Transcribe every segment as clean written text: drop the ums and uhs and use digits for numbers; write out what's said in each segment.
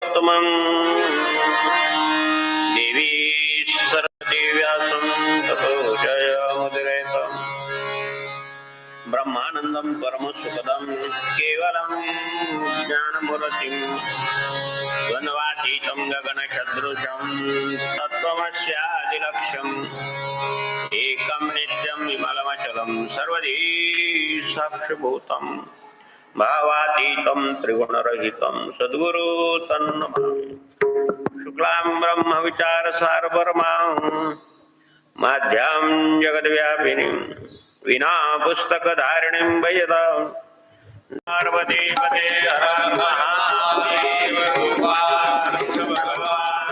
पुरुषोत्तमं देवी सरस्वती व्यासं ततो जयमुदीरयेत् ब्रह्मानन्दं परमसुखदं केवलं ज्ञानमूर्तिं द्वन्द्वातीतं गगनसदृशं तत्त्वमस्यादिलक्ष्यम् एकं नित्यं विमलमचलं सर्वधी साक्षिभूतं भावातीतं त्रिगुणरहितं सद्गुरु तन्नमामि। शुक्लां ब्रह्मविचारसारपरमां माध्यां जगद्व्यापिनीं विना पुस्तकधारिणीं भजतां पार्वती पते हर महादेव भगवान्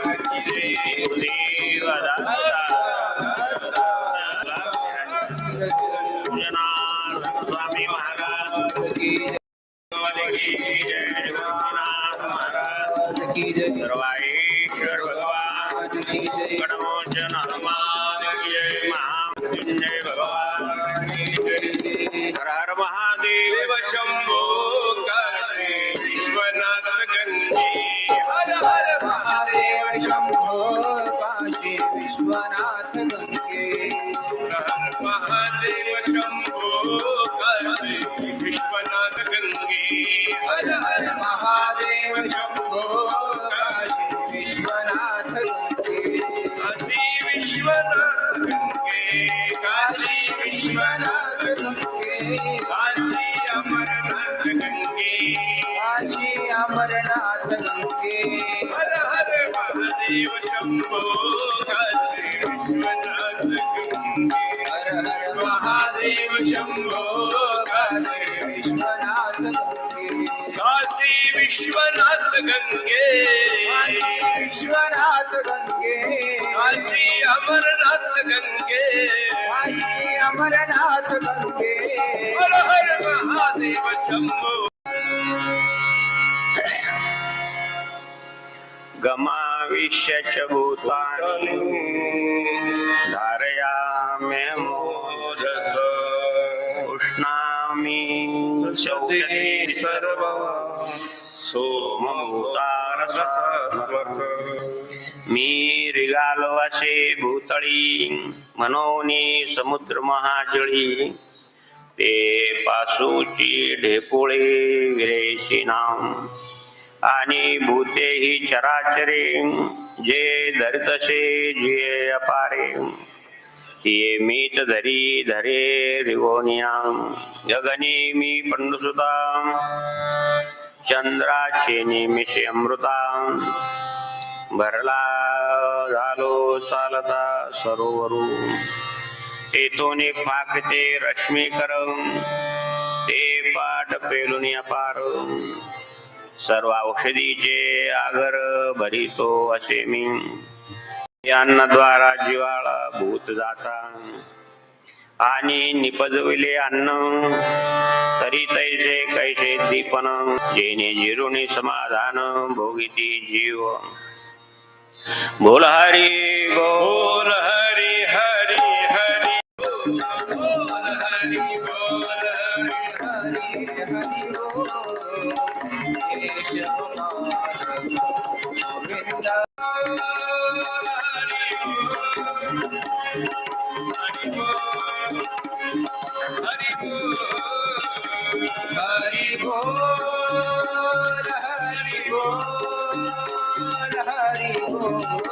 स्वामी महाराज सर्वाईश्वर भगवान गणमोचन हनुमान महामृत्युंजय भगवान हर हर महादेव शंभो काशी विश्वनाथ गंगे हर हर महादेव शंभो काशी विश्वनाथ गंगे हर हर महादेव शंभो काशी विश्वनाथ गंगे हर हर महादेव शंभो काशी विश्वनाथ गंगे काशी विश्वनाथ गंगे काशी विश्वनाथ गंगे काशी अमरनाथ गंगे काशी अमरनाथ गंगे हर हर महादेव शंभो काशी विश्वनाथ गंगे हर हर महादेव शंभो काशी विश्वनाथ गंगे काशी विश्वनाथ गंगे विश्वनाथ गंगे काशी अमरनाथ गंगे काशी अमरनाथ गंगे हर हर महादेव शंभो गमाविष्यच भूतानि धारयाम्यमोजस उष्णामि शौचते सर्व सोमभूतारसात्मक मी रिगालो असे भूतळी मनोनी समुद्र महाजळी ते पासूची ढेपुळे विरेशी नाम आणि भूते ही चराचरे जे धरितसे जे अपारे तिये मीच धरी धरे रिगोनिया गगनी मी पंडुसुता चंद्राचे निमिषे अमृता भरला झालो चालता सरोवरू तेथून फाकते रश्मी करम ते पाट पेलून अपार सर्व औषधीचे आगर भरितो असे मी अन्नद्वारा जीवाळा भूत जाता आणि निपजविले अन्न तरी तैसे कैसे दीपन जेने जिरुनी समाधान भोगिती जीव बोल हरी बोल हरी हरी हरी बोल हरि बोल हरि हरि बोल केशव माधव गोविंद हरि बोल हरि बोल हरि बोल हरि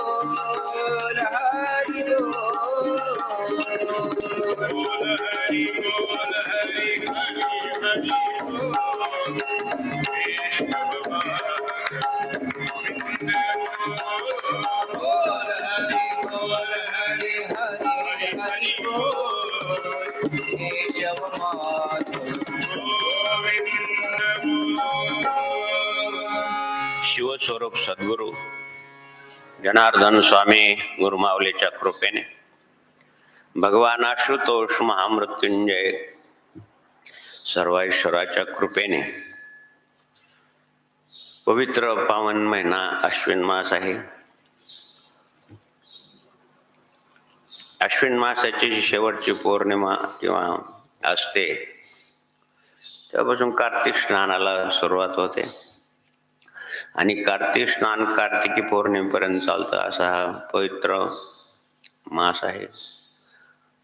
बोल हरि बोल हरि हरि हरि बोल केशव माधव शिवस्वरूप सद्गुरु जनार्दन स्वामी गुरुमावलीच्या कृपेने भगवान आशुतोष महामृत्युंजय सर्व ईश्वराच्या कृपेने पवित्र पावन महिना अश्विन मास आहे। अश्विन मासाची जी शेवटची पौर्णिमा किंवा असते त्यापासून कार्तिक स्नानाला सुरुवात होते आणि कार्तिक स्नान कार्तिकी पौर्णिमेपर्यंत चालतं असा हा पवित्र मास आहे.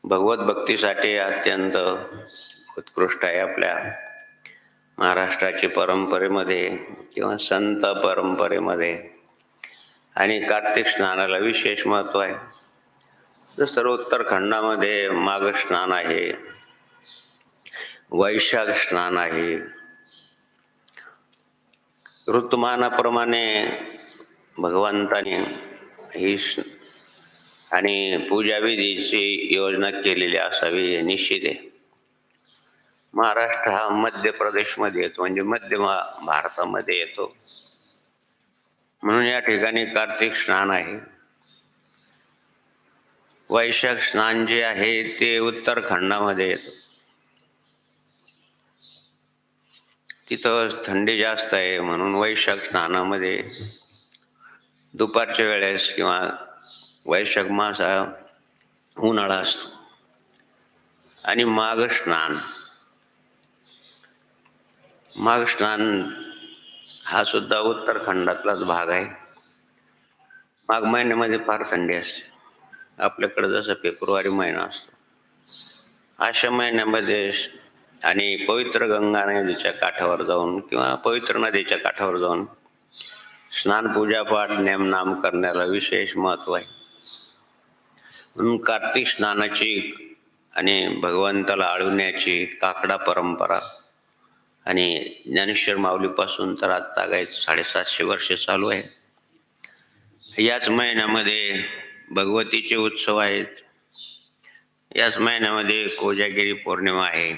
भगवत भक्तीसाठी अत्यंत उत्कृष्ट आहे. आपल्या महाराष्ट्राच्या परंपरेमध्ये किंवा संत परंपरेमध्ये आणि कार्तिक स्नानाला विशेष महत्व आहे. जसं उत्तराखंडामध्ये माघ स्नान आहे, वैशाख स्नान आहे. ऋतुमानाप्रमाणे भगवंताने ही आणि पूजाविधीची योजना केलेली असावी हे निश्चित आहे. महाराष्ट्र हा मध्य प्रदेशमध्ये येतो, म्हणजे मध्य भारतामध्ये येतो, म्हणून या ठिकाणी कार्तिक स्नान आहे. वैशाख स्नान जे आहे ते उत्तराखंडामध्ये येतं. तिथं थंडी जास्त आहे, म्हणून वैशाख स्नानामध्ये दुपारच्या वेळेस किंवा वैशाख मास हा उन्हाळा असतो. आणि माघ स्नान हा सुद्धा उत्तराखंडातलाच भाग आहे. माघ महिन्यामध्ये फार थंडी असते. आपल्याकडे जसं फेब्रुवारी महिना असतो अशा महिन्यामध्ये आणि पवित्र गंगा नदीच्या काठावर जाऊन किंवा पवित्र नदीच्या काठावर जाऊन स्नान पूजापाठ नेमनाम करण्याला विशेष महत्व आहे. म्हणून कार्तिक स्नानाची आणि भगवंताला आळवण्याची काकडा परंपरा आणि ज्ञानेश्वर माऊलीपासून तर आता काय 750 वर्ष चालू आहे. याच महिन्यामध्ये भगवतीचे उत्सव आहेत. याच महिन्यामध्ये कोजागिरी पौर्णिमा आहे.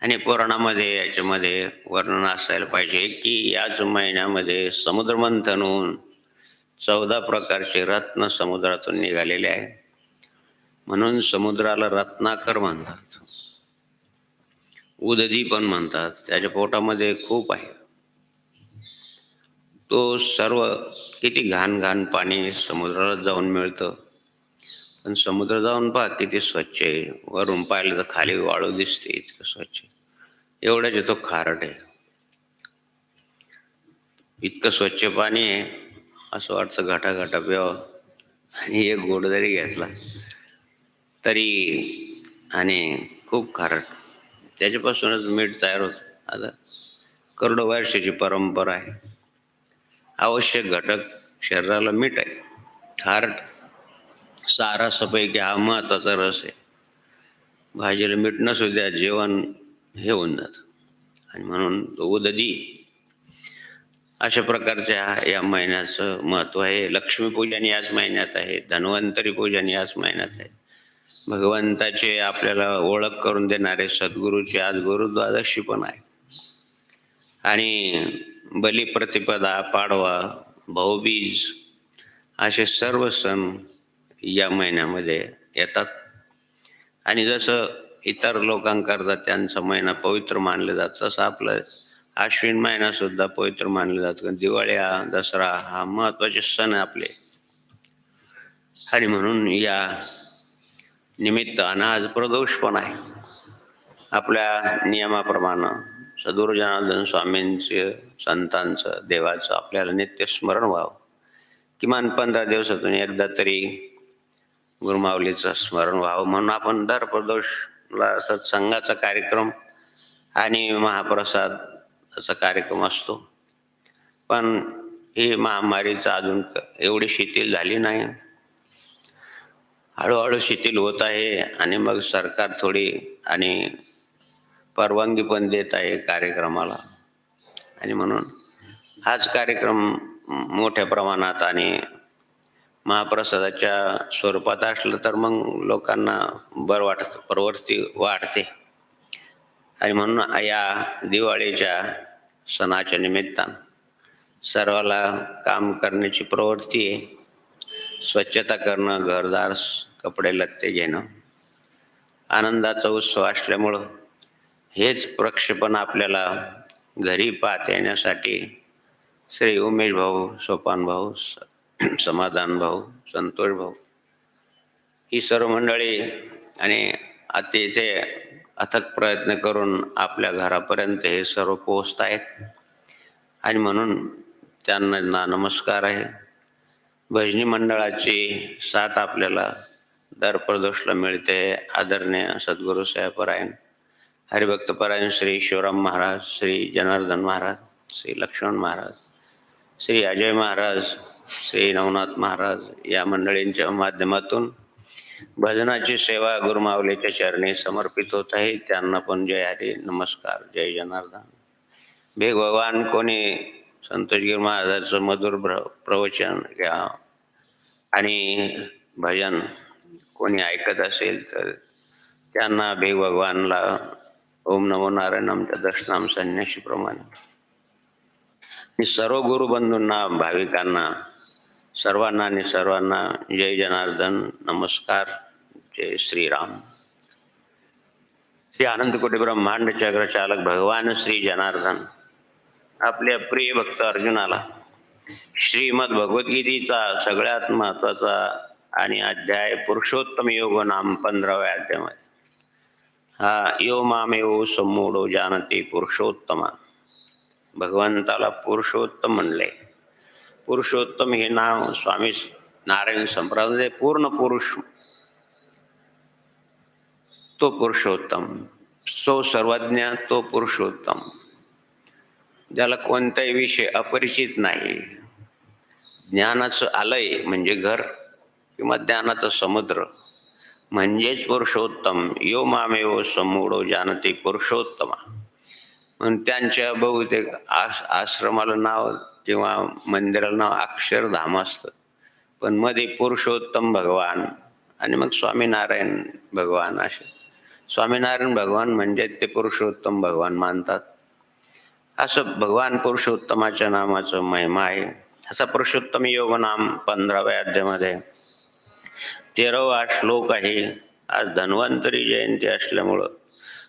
आणि पुराणामध्ये याच्यामध्ये वर्णन असायला पाहिजे की याच महिन्यामध्ये समुद्रमंथन होऊन 14 प्रकारचे रत्न समुद्रातून निघालेले आहे. म्हणून समुद्राला रत्नाकर म्हणतात, उदधी पण म्हणतात. त्याच्या पोटामध्ये खूप आहे. तो सर्व किती घाण पाणी समुद्राला जाऊन मिळतं, पण समुद्र जाऊन पहा किती स्वच्छ आहे. वरून पाहिलं तर खाली वाळू दिसते, इतकं स्वच्छ. एवढ्याच तो खारट आहे. इतकं स्वच्छ पाणी आहे, असं वाटतं घाटा प्यावं. आणि एक गोड जरी घेतला तरी आणि खूप खारट. त्याच्यापासूनच मीठ तयार होतं. आता करोडो वर्षाची परंपरा आहे. आवश्यक घटक शरीराला मीठ आहे. खारट सारासापैकी हा महत्वाचा रस आहे. भाजीला मीठ नसू द्या, जेवण हे होऊन जातं. आणि म्हणून उदधी अशा प्रकारच्या या महिन्याचं महत्व आहे. लक्ष्मीपूजन याच महिन्यात आहे. धन्वंतरी पूजन याच महिन्यात आहे. भगवंताचे आपल्याला ओळख करून देणारे सद्गुरूचे आज गुरुद्वादशी पण आहे. आणि बलिप्रतिपदा, पाडवा, भाऊबीज असे सर्व सण या महिन्यामध्ये येतात. आणि जसं इतर लोकांकरता त्यांचा महिना पवित्र मानले जातं, तसं आपलं आश्विन महिना सुद्धा पवित्र मानले जातं. दिवाळी, दसरा हा महत्वाचे सण आपले. आणि म्हणून या निमित्तानं आज प्रदोष पण आहे. आपल्या नियमाप्रमाणे सद्गुरू जनार्दन स्वामींचे, संतांचं, देवाचं आपल्याला नित्य स्मरण व्हावं. किमान 15 दिवसातून एकदा तरी गुरुमाऊलीचं स्मरण व्हावं, म्हणून आपण दर प्रदोषला सत्संगाचा कार्यक्रम आणि महाप्रसाद असा कार्यक्रम असतो. पण ही महामारीचा अजून एवढी शिथिल झाली नाही. हळूहळू शिथिल होत आहे. आणि मग सरकार थोडी आणि परवानगी पण देत आहे कार्यक्रमाला. आणि म्हणून हाच कार्यक्रम मोठ्या प्रमाणात आणि महाप्रसादाच्या स्वरूपात असलं तर मग लोकांना बरं वाटतं, प्रवृत्ती वाढते. आणि म्हणून या दिवाळीच्या सणाच्या निमित्तानं सर्वाला काम करण्याची प्रवृत्ती आहे. स्वच्छता करणं, घरदार, कपडे लत्ते घेणं, आनंदाचा उत्सव असल्यामुळं हेच प्रक्षेपण आपल्याला घरी पाहता येण्यासाठी श्री उमेश भाऊ, सोपान भाऊ, समाधान भाऊ, संतोष भाऊ ही सर्व मंडळी आणि अतिशय अथक प्रयत्न करून आपल्या घरापर्यंत हे सर्व पोहोचत आहेत. आणि म्हणून त्यांना नमस्कार आहे. भजनी मंडळाची साथ आपल्याला दर प्रदोषला मिळते. आदरणीय सद्गुरू साहेबपरायण हरिभक्तपरायण श्री शिवराम महाराज, श्री जनार्दन महाराज, श्री लक्ष्मण महाराज, श्री अजय महाराज, श्री नवनाथ महाराज या मंडळींच्या माध्यमातून भजनाची सेवा गुरुमाऊलीच्या चरणी समर्पित होत आहे. त्यांना पण जय हरी, नमस्कार, जय जनार्दन. भेग भगवान कोणी संतोषगिरी महाराजांचं मधुर प्रवचन घ्या आणि भजन कोणी ऐकत असेल तर त्यांना भेग भगवानला ओम नमो नारायण आमच्या दर्शनाम संन्याशीप्रमाणे मी सर्व गुरुबंधूंना, भाविकांना, सर्वांना जय जनार्दन, नमस्कार, जय श्रीराम. श्री अनंतकोटी ब्रह्मांड चक्रचालक भगवान श्री जनार्दन आपल्या प्रिय भक्त अर्जुनाला श्रीमद भगवद्गीतेचा सगळ्यात महत्वाचा आणि अध्याय पुरुषोत्तम योग नाम 15व्या अध्यायामध्ये हा यो मामेव सम्मूढो जानते पुरुषोत्तमा. भगवंताला पुरुषोत्तम म्हणले. पुरुषोत्तम हे नाव स्वामी नारायण संप्रदाय पूर्ण पुरुष तो पुरुषोत्तम, सो सर्वज्ञ तो पुरुषोत्तम, ज्याला कोणताही विषय अपरिचित नाही. ज्ञानाचं आलय म्हणजे घर किंवा ज्ञानाचा समुद्र म्हणजेच पुरुषोत्तम. यो मामेव सम्मूढो जानते पुरुषोत्तमा. म्हणून त्यांच्या बहुतेक आश्रमाला नाव किंवा मंदिराला नाव अक्षरधाम असतं, पण मध्ये पुरुषोत्तम भगवान आणि मग स्वामीनारायण भगवान असे. स्वामीनारायण भगवान म्हणजे ते पुरुषोत्तम भगवान मानतात. असं भगवान पुरुषोत्तमाच्या नामाचं महिमा आहे. असा पुरुषोत्तम योग नाम 15व्या अध्यायामध्ये 13वा श्लोक आहे. आज धन्वंतरी जयंती असल्यामुळं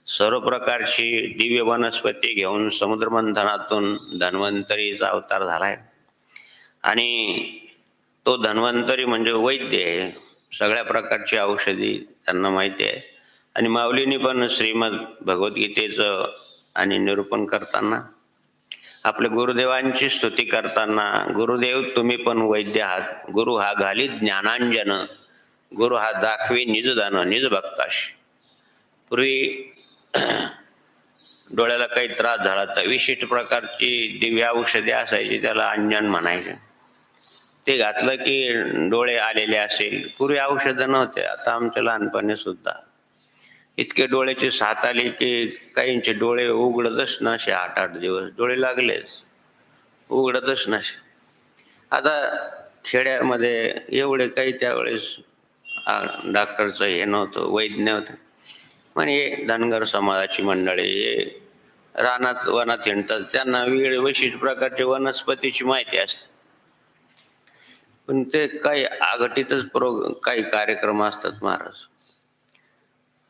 सर्व प्रकारची दिव्य वनस्पती घेऊन समुद्र मंथनातून धन्वंतरीचा अवतार झालाय. आणि तो धन्वंतरी म्हणजे वैद्य आहे. सगळ्या प्रकारची औषधी त्यांना माहिती आहे. आणि माऊलींनी पण श्रीमद भगवद्गीतेचं आणि निरूपण करताना आपल्या गुरुदेवांची स्तुती करताना, गुरुदेव तुम्ही पण वैद्य आहात. गुरु हा घाली ज्ञानांजन, गुरु हा दाखवी निजदान निज भक्ताशी. पूर्वी डोळ्याला काही त्रास झाला तर विशिष्ट प्रकारची दिव्य औषधे असायची, त्याला अंजन म्हणायचे. ते घातलं की डोळे आलेले असेल. पूर्वी औषधं नव्हते. आता आमच्या लहानपणी सुद्धा इतके डोळ्याची साथ आली की काहींचे डोळे उघडतच नसे. 8-8 दिवस डोळे लागलेच, उघडतच नसे. आता खेड्यामध्ये एवढे काही त्यावेळेस डॉक्टरचं हे नव्हतं, वैद्य नव्हतं. म्हणजे धनगर समाजाची मंडळी हे रानात वनात हिंडतात, त्यांना वेगळे विशिष्ट प्रकारच्या वनस्पतीची माहिती असते. पण ते काही आघटितच काही कार्यक्रम असतात महाराज.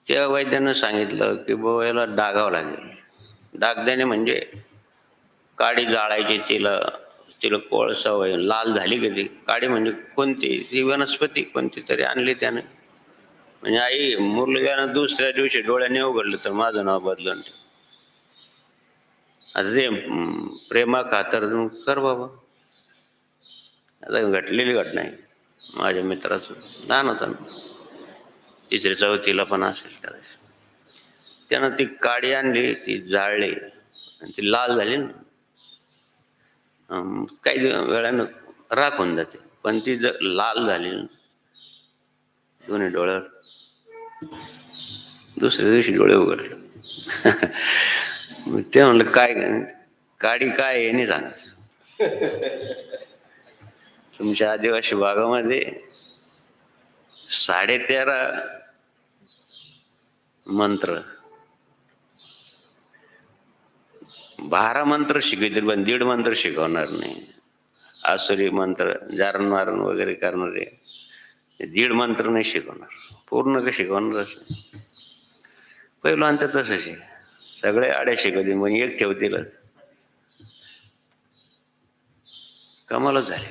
त्या वैद्यानं सांगितलं की बाबा याला डागावं लागेल. डाग देणे म्हणजे काडी जाळायची, तिला कोळसा होईल, लाल झाली कधी काडी म्हणजे कोणती ती वनस्पती कोणती तरी आणली त्याने. म्हणजे आई मुलग्यानं दुसऱ्या दिवशी डोळ्याने उघडलं तर माझं नाव बदलून ठेव. आता ते प्रेमा खातर कर बाबा. आता घटलेली घटना आहे. माझ्या मित्राचं लहान होता, 3री-4थीला पण असेल कदाचित. त्यानं ती काडी आणली, ती जाळली आणि ती लाल झाली ना. काही वेळानं राख होऊन जाते, पण ती जर लाल झाली दोन्ही डोळ्यावर, दुसऱ्या दिवशी डोळे उघडले. ते म्हणलं काय काडी काय आहे नाही सांगायचं. तुमच्या आदिवासी भागामध्ये 13.5 मंत्र 12 मंत्र शिकवतील, पण 1.5 मंत्र शिकवणार नाही. आसुरी मंत्र जारण मारण वगैरे करणारे 1.5 मंत्र नाही शिकवणार, पूर्ण का शिकवणार. पहिलं तसंच आहे, सगळे आड्या शिकवतील पण एक ठेवतीलच. कमालच झाली.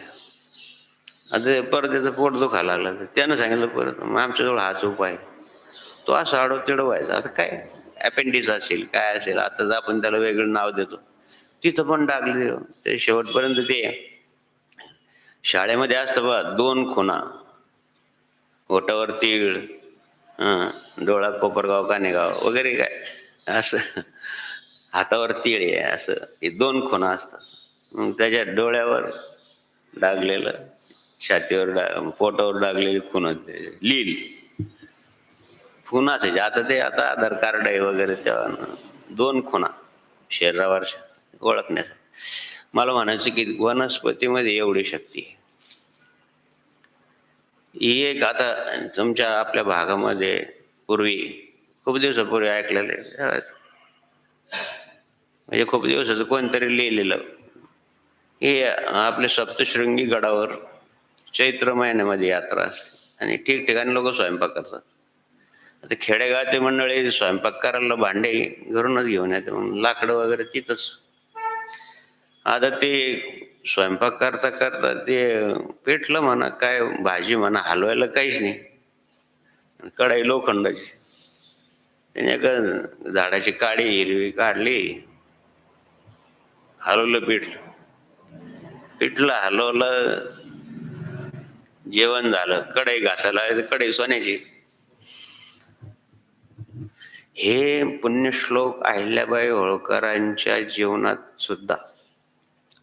आता परत त्याचं पोट दुखायला लागलं, त्यानं सांगितलं परत मग आमच्याजवळ हाच उपाय. तो असा आडो तिडो व्हायचा. आता काय अपेंडिक्स असेल काय असेल, आता आपण त्याला वेगळं नाव देतो. तिथं पण डागले. ते शेवटपर्यंत ते शाळेमध्ये असतं बघा 2 खुणा, ओठावर तीळ, डोळा कोपरगाव कानेगाव वगैरे काय असं, हातावर तीळ आहे असं, हे 2 खुणा असतात. मग त्याच्या डोळ्यावर डागलेलं, छातीवर पोटावर डागलेली खुण लिहिली. खुणा असायचे. आता आधार कार्ड आहे वगैरे, तेव्हा 2 खुणा शरीरावर ओळखण्यासाठी. मला म्हणायचं की वनस्पतीमध्ये एवढी शक्ती आहे. ही एक आता तुमच्या आपल्या भागामध्ये पूर्वी खूप दिवसापूर्वी ऐकलेलं आहे, म्हणजे खूप दिवसाचं कोणतरी लिहिलेलं, हे आपल्या सप्तशृंगी गडावर चैत्र महिन्यामध्ये यात्रा असते आणि ठिकठिकाणी लोक स्वयंपाक करतात. आता खेडेगावातील मंडळी स्वयंपाक करायला भांडे घरूनच घेऊन येते, म्हणून लाकडं वगैरे तिथंच. आता ते स्वयंपाक करता करता ते पेटलं म्हणा, काय भाजी म्हणा, हलवायला काहीच नाही. कढाई लोखंडाची, त्याने एका झाडाची काडी हिरवी काढली, हलवलं पिठलं हलवलं, जेवण झालं. कढई घासायला कढई सोन्याची. हे पुण्यश्लोक अहिल्याबाई होळकरांच्या जीवनात सुद्धा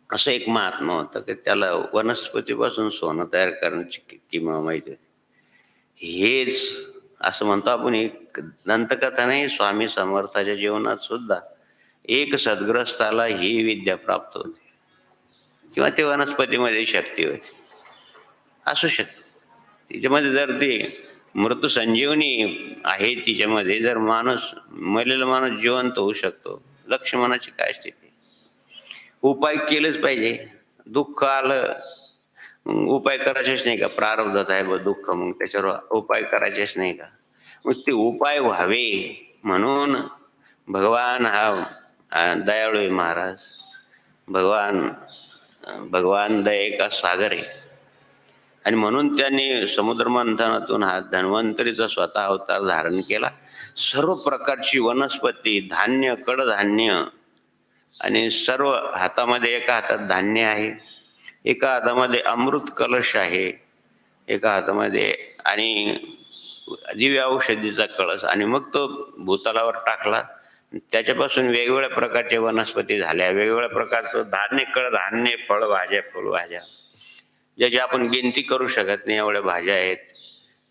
असं एक महात्मा होतं की त्याला वनस्पतीपासून सोनं तयार करण्याची किंमत माहिती होती. हेच असं म्हणतो आपण, एक दंतकथा नाही, स्वामी समर्थाच्या जीवनात सुद्धा एक सद्ग्रस्ताला ही विद्या प्राप्त होते किंवा ते वनस्पतीमध्ये शक्ती होती. असू शकते तिच्यामध्ये. जर ती मृत्यू संजीवनी आहे तिच्यामध्ये, जर माणूस मलेला माणूस जिवंत होऊ शकतो, लक्ष्मणाची काय स्थिती. उपाय केलेच पाहिजे. दुःख आलं उपाय करायचेच नाही का? प्रारब्धात आहे ब दुःख, मग त्याच्यावर उपाय करायचेच नाही का? मग ते उपाय व्हावे म्हणून भगवान हा दयाळू आहे महाराज. भगवान दयेचा सागर आहे आणि म्हणून त्यांनी समुद्र मंथनातून हा धन्वंतरीचा स्वतः अवतार धारण केला. सर्व प्रकारची वनस्पती, धान्य, कडधान्य आणि सर्व, हातामध्ये एका हातात धान्य आहे, एका हातामध्ये अमृत कलश आहे, एका हातामध्ये आणि दिव्य औषधीचा कळस, आणि मग तो भूतलावर टाकला. त्याच्यापासून वेगवेगळ्या प्रकारच्या वनस्पती झाल्या, वेगवेगळ्या प्रकारचं धान्य, कडधान्य, फळभाज्या, फुलभाज्या, ज्याची आपण गिनती करू शकत नाही, एवढ्या भाज्या आहेत,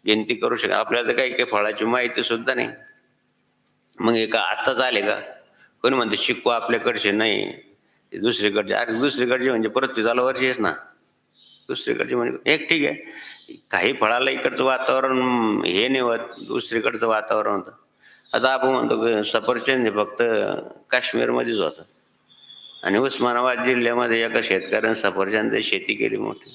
गिनती करू शकत. आपल्याला तर काही फळाची माहिती सुद्धा नाही. मग एका आताच आले का? कोणी म्हणते शिकू आपल्याकडचे नाही, ते दुसरीकडचे. अरे दुसरीकडचे म्हणजे परत झालं वर्षीच ना, दुसरीकडचे म्हणजे एक ठीक आहे, काही फळाला इकडचं वातावरण हे नाही होत, दुसरीकडचं वातावरण होतं. आता आपण म्हणतो सफरचंद फक्त काश्मीरमध्येच होतं, आणि उस्मानाबाद जिल्ह्यामध्ये एका शेतकऱ्याने सफरचंद शेती केली मोठी,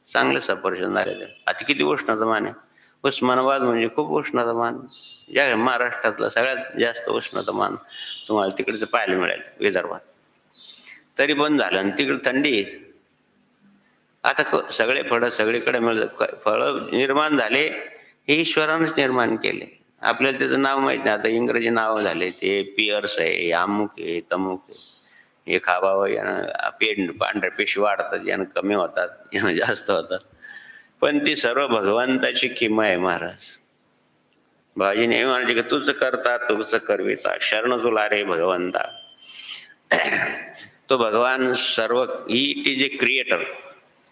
चांगले सफरचंद आले. आता किती उष्णतामान आहे उस्मानाबाद, म्हणजे खूप उष्णतामान, या महाराष्ट्रातला सगळ्यात जास्त उष्णतामान तुम्हाला तिकडचं पाहायला मिळेल विदर्भात. तरी पण झालं, आणि तिकडे थंडी. आता सगळे फळं सगळीकडे मिळतात. फळं निर्माण झाले हे ईश्वरानंच निर्माण केले, आपल्याला त्याचं नाव माहित नाही. आता इंग्रजी नाव झाले, ते पिअर्स आहे, अमुक आहे, तमुक आहे, हे खावावं, यानं पांढऱ्या पेशी वाढतात, यानं कमी होतात, यानं जास्त होतात. पण ती सर्व भगवंताची किमया आहे महाराज. बाबाजी नेहमी म्हणायचे की तुझं करता तुझं करविता, शरण तुला रे भगवंता. तो भगवान सर्व, ही जे क्रिएटर,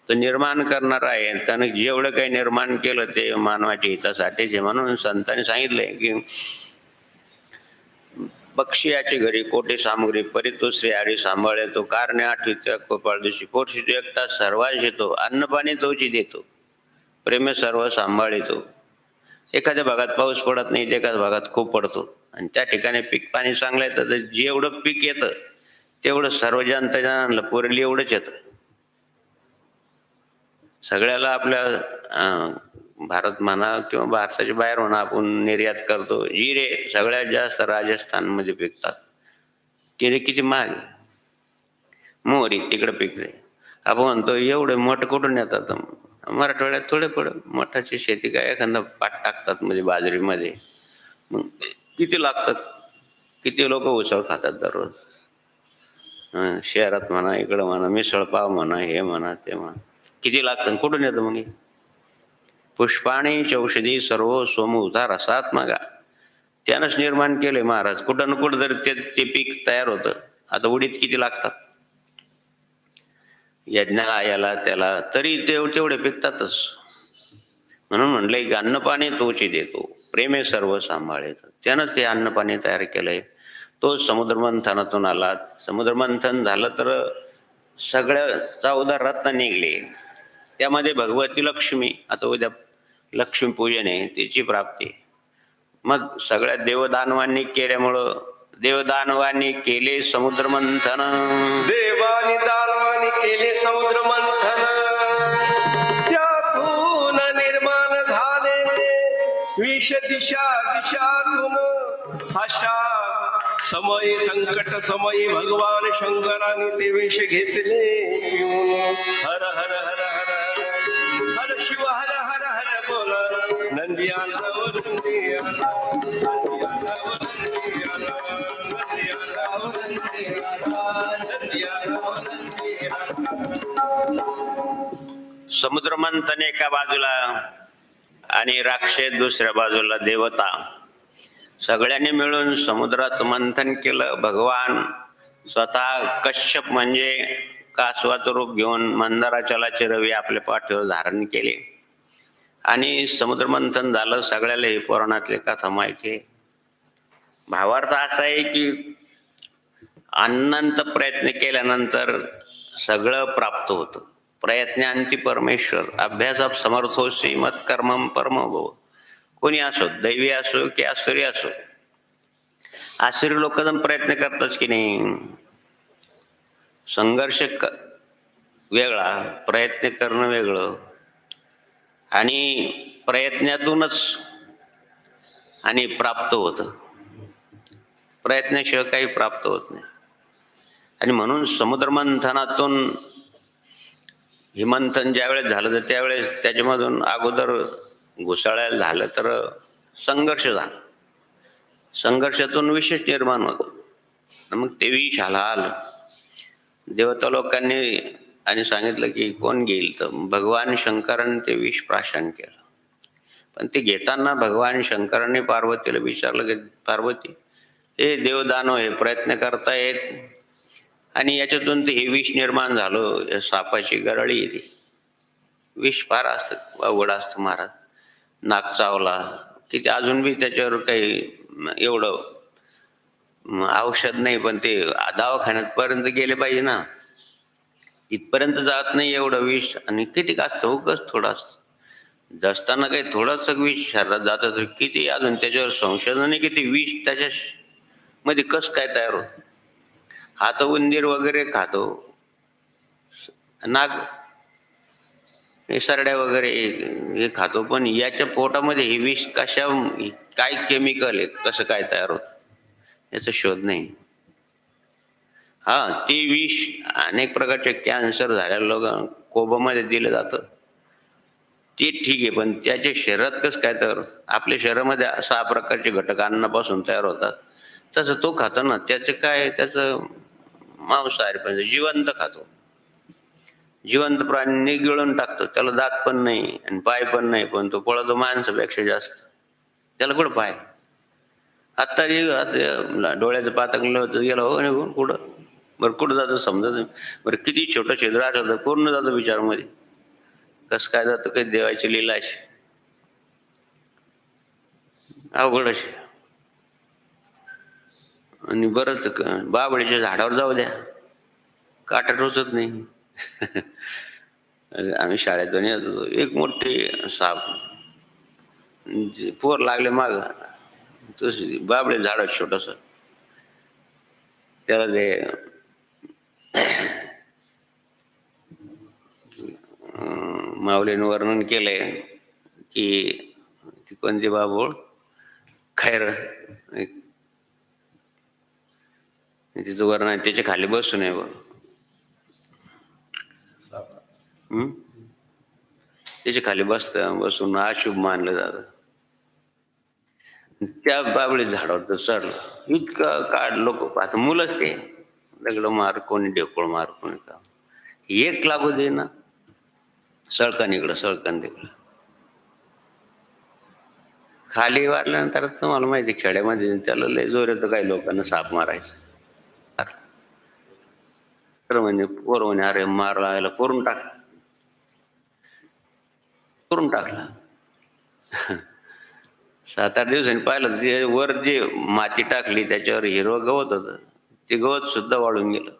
तो निर्माण करणार आहे. त्यानं जेवढं काही निर्माण केलं ते मानवाच्या हितासाठी जे, म्हणून संतांनी सांगितलंय की बक्षियाची घरी कोटी सामग्री, परितो श्री हरी सांभाळे तो, कारणे आठवित्या कोपाळ दिवशी, पोटशी तो एकटा सर्वांश येतो, अन्न पाणी तोची देतो, प्रेमे सर्व सांभाळितो. एखाद्या भागात पाऊस पडत नाही, एखाद्या भागात खूप पडतो, आणि त्या ठिकाणी पीक पाणी चांगलं येतं, तर जेवढं पीक येतं तेवढं सर्व जनतेला पुरेल एवढंच येतं. सगळ्याला आपल्या भारत म्हणा किंवा भारताच्या बाहेर म्हणा आपण निर्यात करतो. जिरे सगळ्यात जास्त राजस्थानमध्ये पिकतात, तिथे किती महाग. मोहरी तिकडे पिकले. आपण म्हणतो एवढे मठ कुठून येतात? मराठवाड्यात थोडे मठाची शेती काय, एखादा पाट टाकतात म्हणजे बाजरीमध्ये, मग किती लागतात, किती लोक उसळ खातात दररोज. शहरात म्हणा, इकडं म्हणा, मिसळपाव म्हणा, हे म्हणा ते म्हणा, किती लागतं, कुठून येतं मग हे? पुष्पाणी चौषधी सर्व सोमउता रसात्मका, त्यानंच निर्माण केले महाराज. कुठं ना कुठं तरी ते पीक तयार होतं. आता उडीद किती लागतात यज्ञाला, याला त्याला, तरी तेवढे पिकतातच. म्हणून म्हणलंय की अन्न पाणी तोची देतो, प्रेमे सर्व सांभाळेत. त्यानंच हे अन्न पाणी तयार केलंय. तो समुद्रमंथनातून आला. समुद्रमंथन झालं तर सगळ्या 14 रत्न निघले. त्यामध्ये भगवती लक्ष्मी, आता उद्या लक्ष्मीपूजन आहे, तिची प्राप्ती. मग सगळ्या देवदानवांनी केल्यामुळं, देवदानवांनी केले समुद्रमंथन, देवानी दानवानी केले समुद्र मंथन, त्यातून निर्माण झाले ते विष दिशा दिशातून. अशा समयी, संकट समयी भगवान शंकराने ते विष घेतले पिऊन. हर हर हर हर हर शिव हर हर हर बोल. नंदी आला व नंदी आला, नंदी आला व नंदी आला, नंदी आला व नंदी आला, नंदी आला व नंदी आला. समुद्रमंथन एका बाजूला आणि राक्षस दुसऱ्या बाजूला, देवता, सगळ्यांनी मिळून समुद्रात मंथन केलं. भगवान स्वतः कश्यप म्हणजे कासवाचं रूप घेऊन मंदाराचलाचे रवी आपल्या पाठीवर धारण केले आणि समुद्रमंथन झालं. सगळ्याला हे पुराणातले कथा माहिती आहे. भावार्थ असा आहे की अनंत प्रयत्न केल्यानंतर सगळं प्राप्त होतं. प्रयत्नांती परमेश्वर, अभ्यासात समर्थोसी मत कर्मम परम भव. कोणी असो, दैवी असो की आसुरी असो. आसुरी लोक जण प्रयत्न करतात की नाही. संघर्ष वेगळा, प्रयत्न करणं वेगळं. आणि प्रयत्नातूनच आणि प्राप्त होतं. प्रयत्नाशिवाय काही प्राप्त होत नाही. आणि म्हणून समुद्रमंथनातून हे मंथन ज्यावेळेस झालं तर त्यावेळेस त्याच्यामधून अगोदर घुसळायला झालं तर संघर्ष झाला. संघर्षातून विष निर्माण होतं. मग ते विष आलं. देवता लोकांनी आणि सांगितलं की कोण घेईल, तर भगवान शंकरांनी ते विष प्राशन केलं. पण ते घेताना भगवान शंकरांनी पार्वतीला विचारलं की पार्वती, हे देवदानव हे प्रयत्न करतायत आणि याच्यातून ते हे विष निर्माण झालं. सापाची गरळी येते, विष फार असतं, अवघड असतं महाराज. नाक चावला की ते अजून बी त्याच्यावर काही एवढं औषध नाही, पण ते दवाखान्यात पर्यंत गेले पाहिजे ना, इथपर्यंत जात नाही एवढं विष. आणि किती असतं, उगाच थोडं असतं. जसताना काही थोडंच विष शरीरात जातं तर किती अजून त्याच्यावर संशोधन, किती विष त्याच्या मध्ये कस काय तयार होत. हा तर उंदीर वगैरे खातो, नाग सरड्या वगैरे हे खातो, पण याच्या पोटामध्ये हे विष कशा, काय केमिकल आहे, कसं काय तयार होत, याचा शोध नाही. हा, ते विष अनेक प्रकारचे कॅन्सर झालेल्या लोक कोबामध्ये दिलं जातं, ते ठीक आहे. पण त्याच्या शरीरात कसं काय तयार होत. आपल्या शरीरामध्ये 6 प्रकारचे घटक अन्नापासून तयार होतात, तसं तो खातो ना. त्याचं काय, त्याचं मांसाहारी पण जिवंत खातो. जिवंत प्राणी गिळून टाकतो. त्याला दात पण नाही आणि पाय पण नाही, पण तो पळतो माणसापेक्षा जास्त. त्याला कुठं पाय, आत्ता डोळ्याचं पातकलं होतं, गेलं हो निघून कुठं. बरं कुठं जातं समजत. बरं किती छोटं छिद्र असलं तर पूर्ण जातं विचारमध्ये. कसं काय जातं, काही देवाची लीला अशी अवघड अशी. आणि बरंच बाबळीच्या झाडावर जाऊ द्या, काटा टोचत नाही. आम्ही शाळेतून येत होतो, एक मोठे साप पोर लागले माग, तशी बाबळे झाड छोटस, त्याला ते माऊलीने वर्णन केलंय की ती कोणती बाबूळ खैर, तिचं वर्णन त्याच्या खाली बसून आहे. त्याच्या खाली बसून अशुभ मानलं जातं. त्या बाबळी झाडावर तर चढलं, इतकं काढ लोक पाहत, मुलंच ते दगड मार, कोणी ढेकोळ मार, कोणी का एक लागू दे ना, सळकन इकडं सळकन तिकडं. खाली वाढल्यानंतर तुम्हाला माहिती खेड्यामध्ये त्याला लय जोर येतं काही लोकांना साप मारायचं. तर म्हणजे पोर म्हणे अरे मार लागायला करून टाकला. 7-8 दिवसांनी पाहिलं ते वर जे माती टाकली त्याच्यावर हिरवं गवत होतं, ते गवत सुद्धा वाळून गेलं.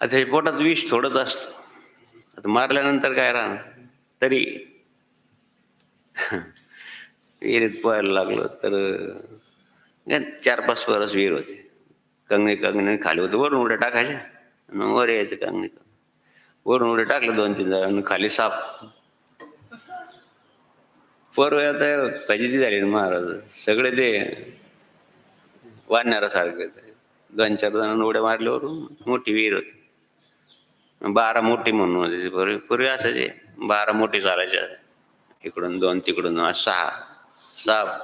आता त्याच्या पोटात विष थोडंच असतं. आता मारल्यानंतर काय राहणार तरी विहिरीत पोहायला लागलो तर 4-5 वर्ष विहीर होती. कंगणे खाली होते, वरून उड्या टाकायच्या आणि वर यायचं कंगणे. वरून उड्या टाकलं 2-3 जण आणि खाली साप. परवा आता फजिती झाली महाराज, सगळे ते वाढणाऱ्यासारखे 2-4 जणांना उड्या मारल्यावरून मोठी विहीर होती. 12 मोठी म्हणून होती. पूर्वी असायचे 12 मोठी चालायच्या, इकडून 2 तिकडून 6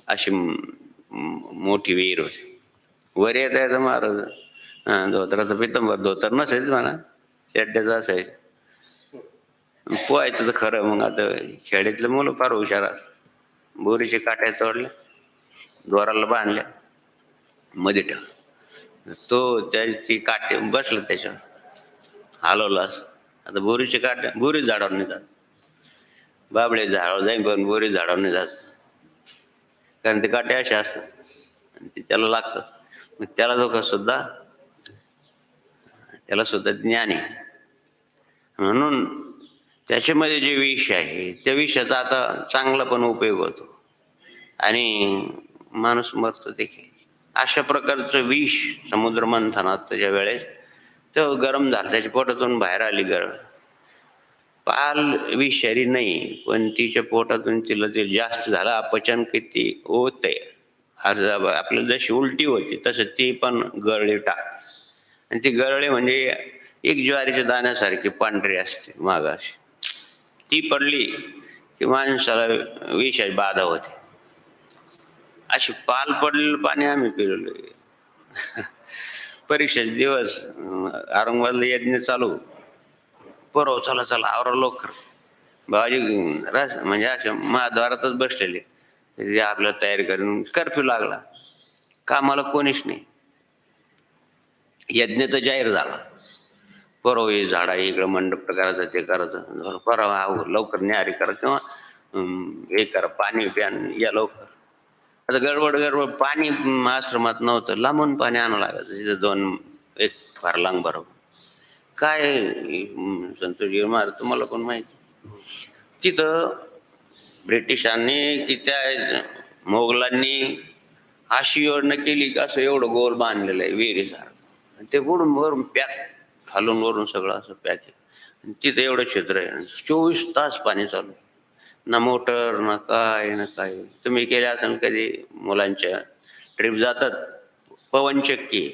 अशी मोठी विहीर होती. वर येता येतं महाराज धोत्राचं पितंबर, धोतर नसायचं म्हणा, चड्ड्याचं असायचं. पोहायचं तर खरं. मग आता खेड्यातले मुलं फार हुशार असतात. बोरीचे काट्या तोडल्या, दोराला बांधल्या, मध्ये ठेव तो त्याची काटे बसलं त्याच्यावर, हलवलं असं. आता बोरीचे काट्या बोरी झाडावर नाही जात, बाबळे झाडावर जाईन पण बोरी झाडावर नाही जात, कारण ते काटे असे असतात आणि ते त्याला लागतात. मग त्याला सुद्धा ज्ञान आहे. म्हणून त्याच्यामध्ये जे विष आहे त्या विषाचा आता चांगला पण उपयोग होतो आणि माणूस मरतो देखील. अशा प्रकारचं विष समुद्र मंथनाच्या वेळेस तो गरम झाला, त्याच्या पोटातून बाहेर आली गरम. पाल विषारी नाही, पण तिच्या पोटातून तिला ते जास्त झालं, अपचन किती होते, आपल्याला जशी उलटी होती तसं ती पण गरळी टाक. आणि ती गरळी म्हणजे एक ज्वारीच्या दाण्यासारखी पांढरी असते मागाशी, ती पडली की माणसाला विषाची बाधा होते. अशी पाल पडलेलं पाणी आम्ही पिलेलो. परीक्षेचे दिवस औरंगाबादला यज्ञ चालू, परवा चला आवरा लवकर, बाबाजी म्हणजे अशा महाद्वारातच बसलेले, ते आपल्याला तयारी करून कर्फ्यू लागला. कामाला कोणीच नाही, यज्ञ तर जाहीर झाला. परवा हे झाडा इकडं मंडप करायचं, ते करायचं, परवा लवकर न्यारी करा किंवा हे करा, पाणी प्या या लवकर. आता गडबड पाणी आश्रमात नव्हतं, लांबून पाणी आणावं लागायचं. तिथं 1 फारलांग बरोबर. काय संतोषजी महाराज तुम्हाला पण माहिती, तिथं ब्रिटिशांनी की त्या मोगलांनी अशी योजना केली की असं एवढं गोल बांधलेलं आहे विहिरीसारखं, ते बुडून वरून पॅक, खालून वरून सगळं असं पॅक आहे. तिथं एवढं क्षेत्र आहे, 24 तास पाणी चालू, ना मोटर ना काय. तुम्ही केले असेल कधी, मुलांच्या ट्रिप जातात पवनचक्की,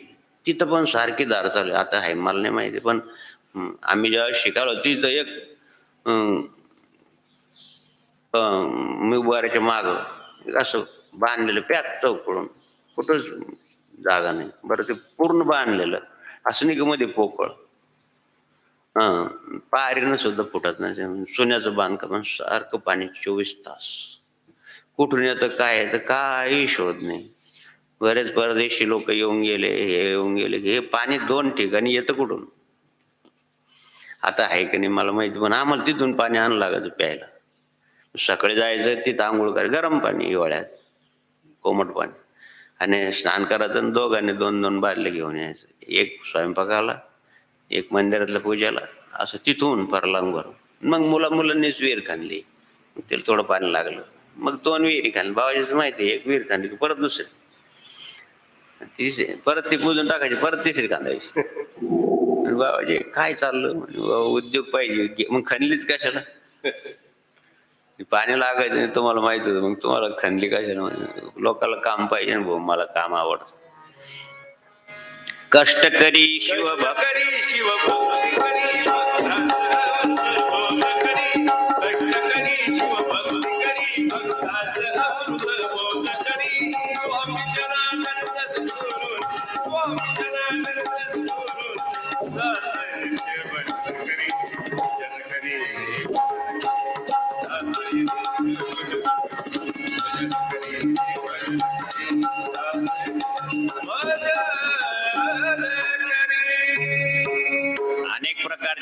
तिथं पण सारखी धार चालू आहे. आता आहे मला नाही माहिती, पण आम्ही जेव्हा शिकालो तिथं एक मुबाऱ्याच्या माग असं बांधलेलं पॅक चौकडून, कुठंच जागा नाही. बरं ते पूर्ण बांधलेलं असं नाही की मध्ये पोकळ, पारीनं सुद्धा फुटत नाही. सोन्याचं बांधकाम, सारखं पाणी 24 तास. कुठून येतं काय येतं काही शोध नाही. बरेच परदेशी लोक येऊन गेले, हे पाणी 2 ठिकाणी येतं कुठून आता आहे की नाही मला माहिती, पण आम्हाला तिथून पाणी आणावं लागायचं प्यायला. सकाळी जायचं तिथं आंघोळ करायचं, गरम पाणी हिवाळ्यात, कोमट पाणी, आणि स्नान करायचं आणि दोघांनी 2-2 बादल्या घेऊन यायचं. एक स्वयंपाकाला, एक मंदिरातल्या पूजेला, असं तिथून फारलांग भरून. मग मुलांनीच विहीर खाणली, तिला थोडं पाणी लागलं, मग 2 विहिरी खाणली. बाबाजीच माहिती, एक विहीर खाणली की परत दुसरी, तिसरी, परत ती पुजून टाकायची, परत तिसरी खांदायची. आणि बाबाजी काय चाललं, उद्योग पाहिजे, मग खणलीच कशाला, पाणी लागायचं नाही तुम्हाला माहित होतं, मग तुम्हाला खणली कशाला, लोकांना काम पाहिजे ना भाऊ, मला काम आवडतं. कष्टकरी शिवभक्ती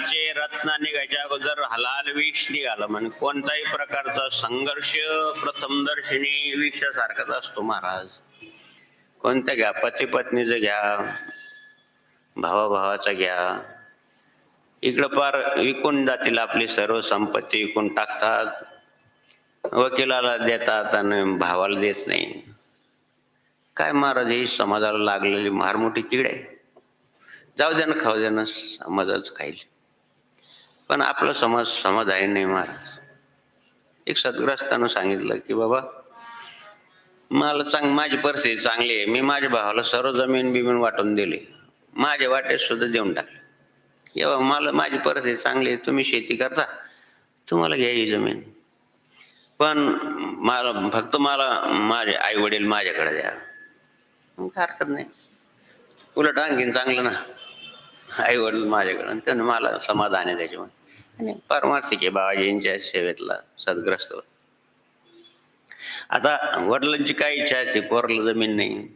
प्रकारचे रत्न निघायच्या अगोदर हलाल विष निघालं. म्हणजे कोणताही प्रकारचा संघर्ष प्रथम दर्शनी विषासारखाच असतो महाराज. कोणत्या घ्या, पती पत्नीचं घ्या, भावाभावाचा घ्या, इकडं पार विकून जातील, आपली सर्व संपत्ती विकून टाकतात, वकिलाला देतात आणि भावाला देत नाही. काय महाराज, ही समाजाला लागलेली मार मोठी कीड आहे. जाऊ द्या ना, खाऊ द्या ना, समाजच खाईल. पण आपला समाज समाधानी नाही महाराज. एक सद्ग्रस्तानं सांगितलं की बाबा मला माझी परिस्थिती चांगली आहे, मी माझ्या भावाला सर्व जमीन बिमीन वाटून दिली, माझ्या वाटेत सुद्धा देऊन टाकले. एव्हा मला माझी परिस्थिती चांगली आहे, तुम्ही शेती करता, तुम्हाला घ्या ही जमीन, पण मला माझे आई वडील माझ्याकडे द्या. हरकत नाही, उलट आणखीन चांगलं ना, आई वडील माझ्याकडे, त्यानं मला समाधान आहे त्याच्यामुळे. आणि परमार्थिक आहे बाबाजींच्या सेवेतला सद्ग्रस्त. आता वडिलांची काय इच्छा असते, पोराला जमीन नाही,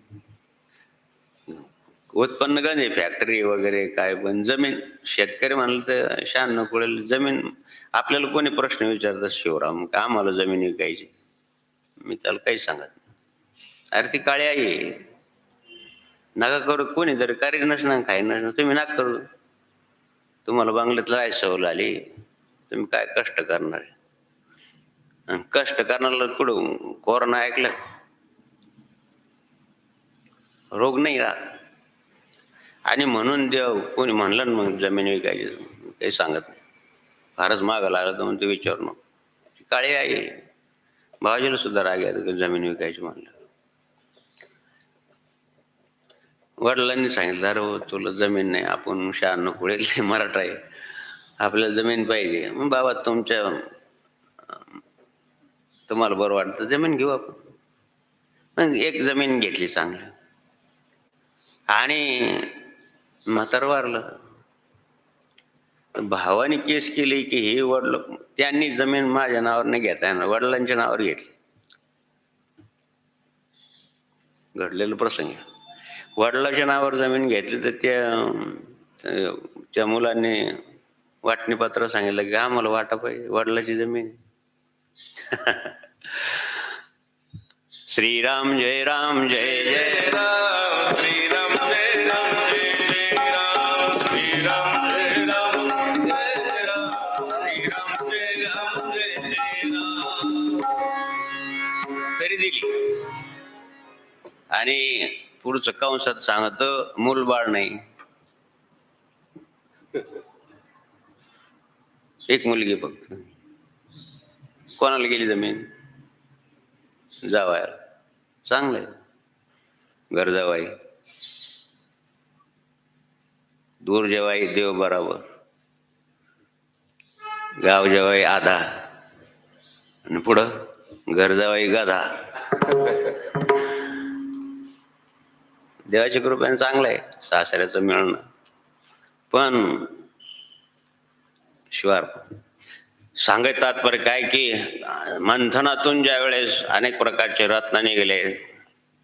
उत्पन्न गंज आहे, फॅक्टरी वगैरे काय, पण जमीन शेतकरी म्हणलं तर शान नकोळेल जमीन. आपल्याला कोणी प्रश्न विचारतात, शिवराम का आम्हाला जमीन विकायची, मी त्याला काही सांगत नाही. अरे ती काळी आई, नका करू, कोणी जरी करी नसणार काही नसणार, तुम्ही नका करू. तुम्हाला बंगल्यात राहायची सवय आली, तुम्ही काय कष्ट करणार आहे. कष्ट करणारा कुठं कोरोना ऐकलं, रोग नाही राहत. आणि म्हणून देव कोणी म्हणलं ना मग जमीन विकायची, काही सांगत नाही. फारच मागं लागलं तर म्हणतो विचारू नको. काळी आई, भावाजीला सुद्धा राग आहे जमीन विकायची म्हणलं. वडिलांनी सांगितलं, अरे हो तुला जमीन नाही, आपण शहाण्णव कुळे मराठा आहे, आपल्याला जमीन पाहिजे. मग बाबा तुम्हाला बरं वाटतं जमीन घेऊ आपण. मग एक जमीन घेतली चांगली, आणि म्हातारं वारलं. भावाने केस केली की हे वडील, त्यांनी जमीन माझ्या नावावर नाही घेता येणार, वडिलांच्या नावावर घेतली. घडलेलं प्रसंग, वडिलांच्या नावावर जमीन घेतली तर त्या मुलांनी वाटणीपत्र सांगितलं की आम्हाला वाटा पाहिजे, वडिलाची जमीन. श्रीराम जय राम जय जय राम, श्रीराम जय राम जय जय राम, श्रीराम जय राम जय राम, श्रीराम जय राम जय जय राम. तरी दिली. आणि पुढचं कंसात सांगत मूलबाळ नाही, एक मुलगी फक्त. कोणाला गेली जमीन? जावायला. चांगलंय, घर जावाई, दूर जेवाई देव बराबर, गाव जेवाई आधा, आणि पुढं घर जावाई गधा. देवाच्या कृपेने चांगलं आहे सासऱ्याचं मिळणं. पण शिवार सांगायचं तात्पर्य काय की मंथनातून ज्या वेळेस अनेक प्रकारचे रत्न निघाले,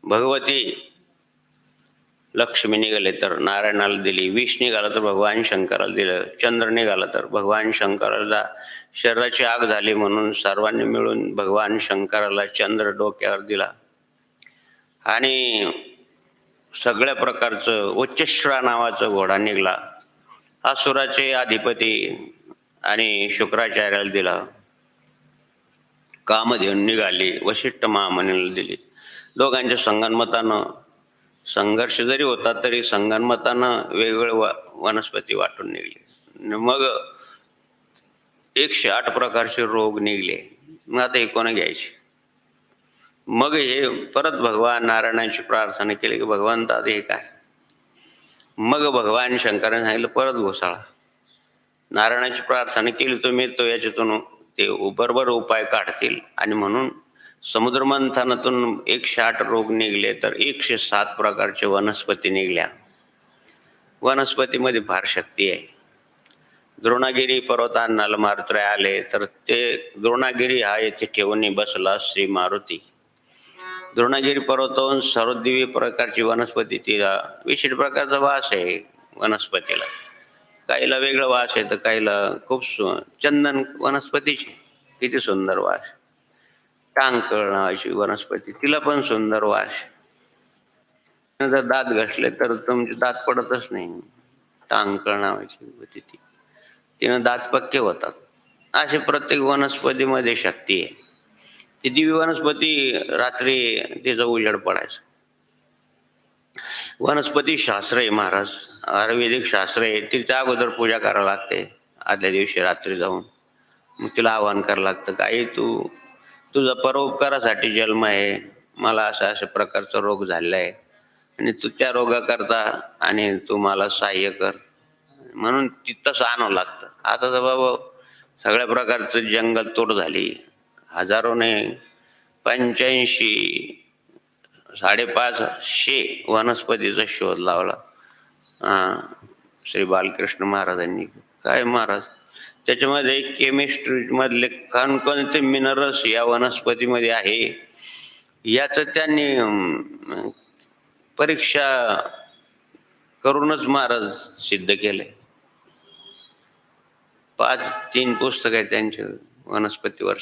भगवती लक्ष्मी निघाले तर नारायणाला दिली, विष निघालं तर भगवान शंकराला दिलं, चंद्र निघाला तर भगवान शंकराला शरीराची आग झाली म्हणून सर्वांनी मिळून भगवान शंकराला चंद्र डोक्यावर दिला. आणि सगळ्या प्रकारचं उच्चश्रा नावाचा घोडा निघाला, असुराचे अधिपती आणि शुक्राचार्याला दिला. कामधेनू निघाली, वशिष्ठ महामुनीला दिली. दोघांच्या संगनमतानं संघर्ष जरी होता तरी संगनमतानं वेगवेगळे वनस्पती वाटून निघले. मग 108 प्रकारचे रोग निघले. मग आता हे कोणा घ्यायचे? मग हे परत भगवान नारायणाची प्रार्थना केली की भगवंता हे काय? मग भगवान शंकराने सांगितलं परत घोसाळा. नारायणाची प्रार्थना केली तो याच्यातून ते बरोबर उपाय काढतील. आणि म्हणून समुद्र मंथनातून 108 रोग निघले तर 107 प्रकारचे वनस्पती निघल्या. वनस्पतीमध्ये फार शक्ती आहे. द्रोणागिरी पर्वतांना मारुत्र्य आले तर ते द्रोणागिरी हा येथे ठेवून बसला श्री मारुती. द्रोणागिरी पर्वतावरून सर्व दिव्य प्रकारची वनस्पती, तिला विशिष्ट प्रकारचा वास आहे वनस्पतीला. काहीला वेगळं वास आहे तर काहीला खूप चंदन वनस्पतीची किती सुंदर वास. टांकळ नावाची वनस्पती, तिला पण सुंदर वास. जर दात घसले तर तुमचे दात पडतच नाही. टांकळ नावाची होती ती, तिनं दात पक्के होतात. अशी प्रत्येक वनस्पतीमध्ये शक्ती आहे. ती दिव्य वनस्पती रात्री तिचा उजेड पडायचा. वनस्पती शास्त्र आहे महाराज, आयुर्वेदिक शास्त्र आहे. तिच्या अगोदर पूजा करावी लागते आदल्या दिवशी रात्री जाऊन. मग तिला आवाहन करावं लागतं, काही तू तुझा परोपकारासाठी जन्म आहे, मला अशा प्रकारचा रोग झालेला आहे आणि तू त्या रोगाकरता आणि तू मला सहाय्य कर, म्हणून तिथंच आणावं लागतं. आता तर बाबा सगळ्या प्रकारचं जंगल तोड झाली. हजारोने 85 550 वनस्पतीचा शोध लावला श्री बालकृष्ण महाराजांनी. काय महाराज, त्याच्यामध्ये केमिस्ट्री मधले कोणकोणते मिनरल्स या वनस्पतीमध्ये आहे याचं त्यांनी परीक्षा करूनच महाराज सिद्ध केले. 3 पुस्तक आहे त्यांचे वनस्पतीवर.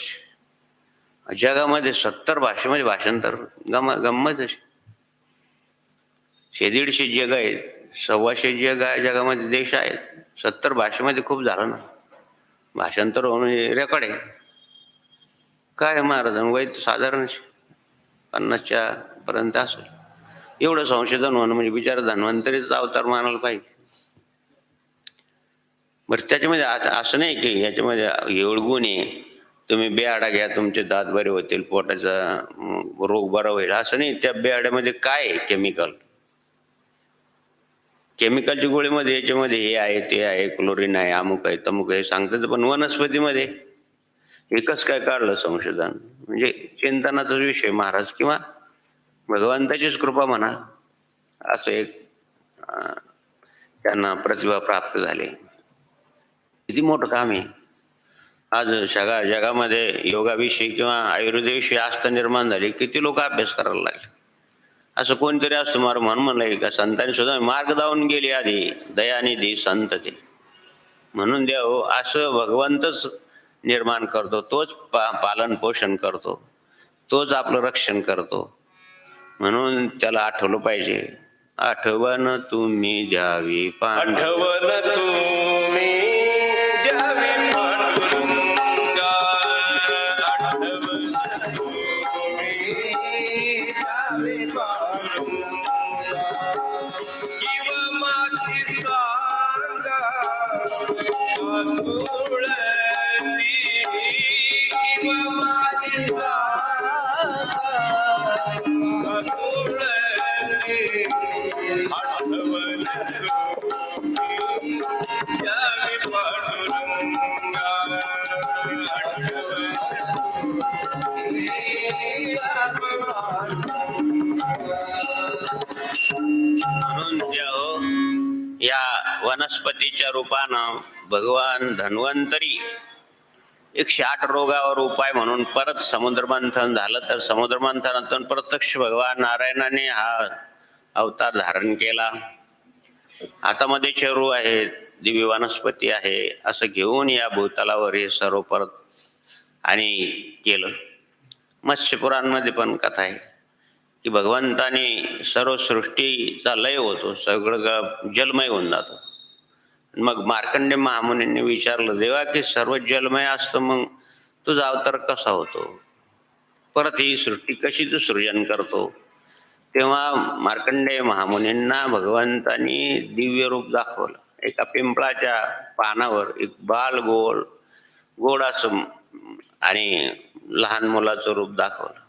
जगामध्ये 70 भाषेमध्ये भाषांतर, गंमत अशी. 150 जग आहेत, 125 जगामध्ये देश आहेत, 70 भाषेमध्ये खूप झालं ना भाषांतर होणं, रेकॉर्ड आहे. काय महाराज, वय साधारण 50च्या पर्यंत असेल. एवढं संशोधन होणं म्हणजे बिचारा धन्वंतरीचा अवतार मानायला पाहिजे. बरं, त्याच्यामध्ये असं नाही की याच्यामध्ये एवढं गुण आहे, तुम्ही बेआडा घ्या तुमचे दात बरे होतील, पोटाचा रोग बरा होईल, असं नाही. त्या बेआड्यामध्ये काय आहे, केमिकलच्या गोळीमध्ये याच्यामध्ये हे आहे, ते आहे, क्लोरीन आहे, अमुक आहे, तमुक आहे सांगतात. पण वनस्पतीमध्ये एकच काय काढलं संशोधन, म्हणजे चिंतनाचा विषय महाराज, किंवा भगवंताचीच कृपा म्हणा. असं एक त्यांना प्रतिभा प्राप्त झाली. किती मोठं काम आहे. आज सगळ्या जगामध्ये योगाविषयी किंवा आयुर्वेदाविषयी आस्था निर्माण झाली. किती लोक अभ्यास करायला लागले. असं कोणतरी असतं मार म्हणलंय का संतांनी सुद्धा मार्ग दावून गेले आधी, दयानिधी संत ते. म्हणून देव असं भगवंतच निर्माण करतो, तोच पालन पोषण करतो, तोच आपलं रक्षण करतो. म्हणून त्याला आठवलं पाहिजे. आठवण तुम्ही द्यावी आठवण तुम्ही द्यावी पांडुरंगा, आठवण तुम्ही द्यावी पांडुरंगा, किंवा माझी सांगा तुळती, किंवा माझी सांगा तुळती, आठवण द्यावी पांडुरंगा, आठवण म्हणून या वनस्पतीच्या रूपानं भगवान धन्वंतरी 108 रोगावर उपाय म्हणून परत समुद्रमंथन झालं. तर समुद्रमंथनातून प्रत्यक्ष भगवान नारायणाने हा अवतार धारण केला. हातामध्ये चरू आहे, दिव्य वनस्पती आहे, असं घेऊन या भूतलावर हे सर्व परत आणि केलं. मत्स्यपुराणमध्ये पण कथा आहे की भगवंताने सर्व सृष्टीचा लय होतो, सगळं जलमय होऊन जातं. मग मार्कंडेय महामुनींनी विचारलं, देवा की सर्व जलमय असतं, मग तुझा अवतार कसा होतो, परत ही सृष्टी कशी तू सृजन करतो? तेव्हा मार्कंडेय महामुनींना भगवंतानी दिव्य रूप दाखवलं. एका पिंपळाच्या पानावर एक बाल गोड असं आणि लहान मुलाचं रूप दाखवलं.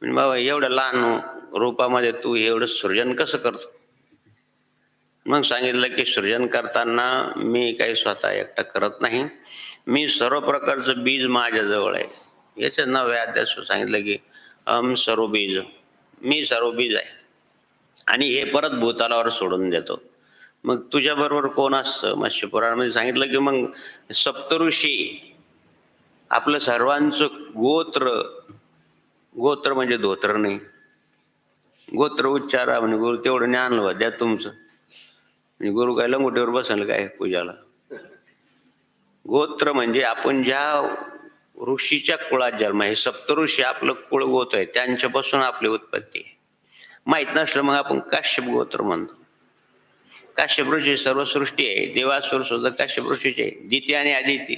म्हणजे बाबा एवढ्या लहान रूपामध्ये तू एवढं सृजन कसं करतो? मग सांगितलं की सृजन करताना मी काही स्वतः एकटा करत नाही, मी सर्व प्रकारचं बीज माझ्याजवळ आहे. याच नव्या अध्यायात सांगितलं की सर्व बीज, मी सर्व बीज आहे आणि हे परत भूतालावर सोडून देतो. मग तुझ्या बरोबर कोण असतं? मत्स्यपुराणामध्ये सांगितलं की मग सप्तऋषी, आपलं सर्वांचं गोत्र म्हणजे धोत्र नाही, गोत्र उच्चारा म्हणजे गुरु तेवढं ज्ञान द्या तुमचं. आणि गुरु काय लंगोटीवर बसलं काय पूजाला? गोत्र म्हणजे आपण ज्या ऋषीच्या कुळात जन्म, हे सप्तऋषी आपलं कुळ गोत्र आहे, त्यांच्यापासून आपली उत्पत्ती आहे. माहित नसलं मग आपण काश्यप गोत्र म्हणतो. काश्यप ऋषी सर्व सृष्टी आहे, देवासुर सुद्धा काश्यप ऋषीचे आहे. दिती आणि आदिती,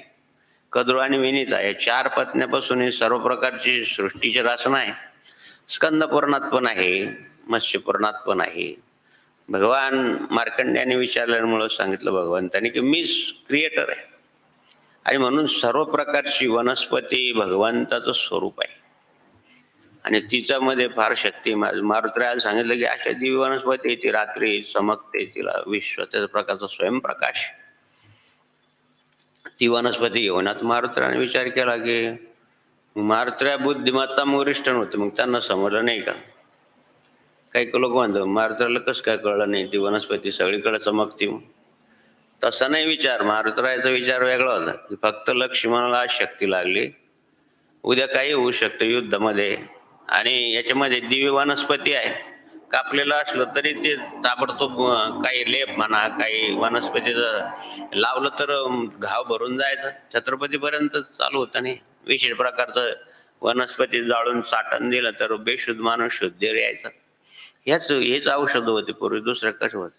कद्रू आणि विनीता या 4 पत्न्यापासून हे सर्व प्रकारची सृष्टीची रचना आहे. स्कंद पुराणात पण आहे, मत्स्य पुराणात पण आहे. भगवान मार्कंड्याने विचारल्यामुळं सांगितलं भगवंताने की मीच क्रिएटर आहे, आणि म्हणून सर्व प्रकारची वनस्पती भगवंताचं स्वरूप आहे आणि तिच्यामध्ये फार शक्ती. मारुतीला सांगितलं की अशा दिव्य वनस्पती, ती रात्री चमकते, तिला विश्व त्याचा प्रकारचा स्वयंप्रकाश. ती वनस्पती घेऊन आता मारुतीने विचार केला की मारुत्र्या बुद्धिमत्ता वरिष्ठ नव्हते, मग त्यांना समजलं नाही का? काही लोक म्हणतात मारुतीला कसं काय कळलं नाही, ती वनस्पती सगळीकडे चमकते. तसा नाही विचार, मारुतीरायाचा विचार वेगळा होता की फक्त लक्ष्मणाला आज शक्ती लागली, उद्या काही होऊ शकतं युद्धामध्ये, आणि याच्यामध्ये दिव्य वनस्पती आहे, कापलेलं असलं तरी ते ताबडतोब काही लेप म्हणा, काही वनस्पतीचं लावलं तर घाव भरून जायचं, छत्रपतीपर्यंत चालू होतं. नाही विशेष प्रकारचं वनस्पती जाळून चाटण दिलं तर बेशुद्ध माणूस शुद्ध यायचा. हेच औषध होते पूर्वी, दुसरं कसं होत.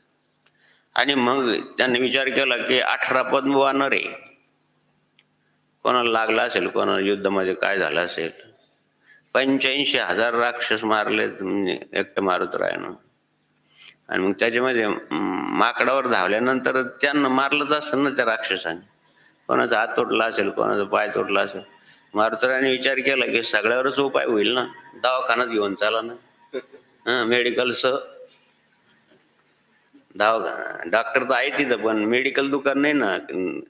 आणि मग त्यांनी विचार केला की 18 पद्म वानर आहे, कोणाला लागला असेल, कोणाला युद्धामध्ये काय झालं असेल. 85,000 राक्षस मारले एकटं मारुतीरायानं. आणि मग त्याच्यामध्ये माकडावर धावल्यानंतर त्यांना मारलंच असेल ना त्या राक्षसाने, कोणाचा हात तुटला असेल, कोणाचा पाय तुटला असेल. मारुतीरायाने विचार केला की सगळ्यावरच उपाय होईल ना, दवाखानाच घेऊन चाला ना, मेडिकलचं डॉक्टर तर आहे तिथं, पण मेडिकल दुकान नाही ना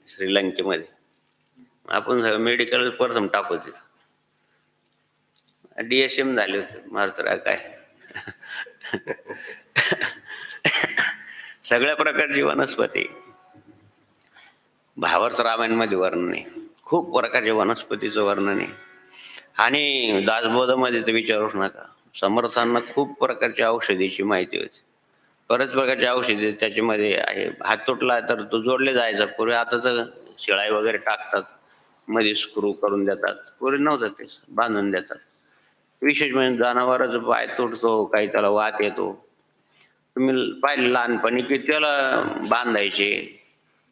श्रीलंकेमध्ये. आपण मेडिकल प्रथम टाकू तिथं. DSM झाले होते मारुतीराय काय. सगळ्या प्रकारची वनस्पती भावार्थ रामायणमध्ये वर्णन आहे, खूप प्रकारच्या वनस्पतीचं वर्णन आहे. आणि दासबोधामध्ये तर विचारूच नका, समर्थांना खूप प्रकारच्या औषधीची माहिती होती, बऱ्याच प्रकारच्या औषधी त्याच्यामध्ये आहे. हात तुटला तर तो जोडले जायचा. पूर्वी आता तर शिळाई वगैरे टाकतात, मध्ये स्क्रू करून देतात, पूर्वी नव्हतं ते, बांधून देतात. विशेष म्हणजे जनावराचा पाय तुटतो, काही त्याला वात येतो, तुम्ही पाहिलं लहानपणी की त्याला बांधायचे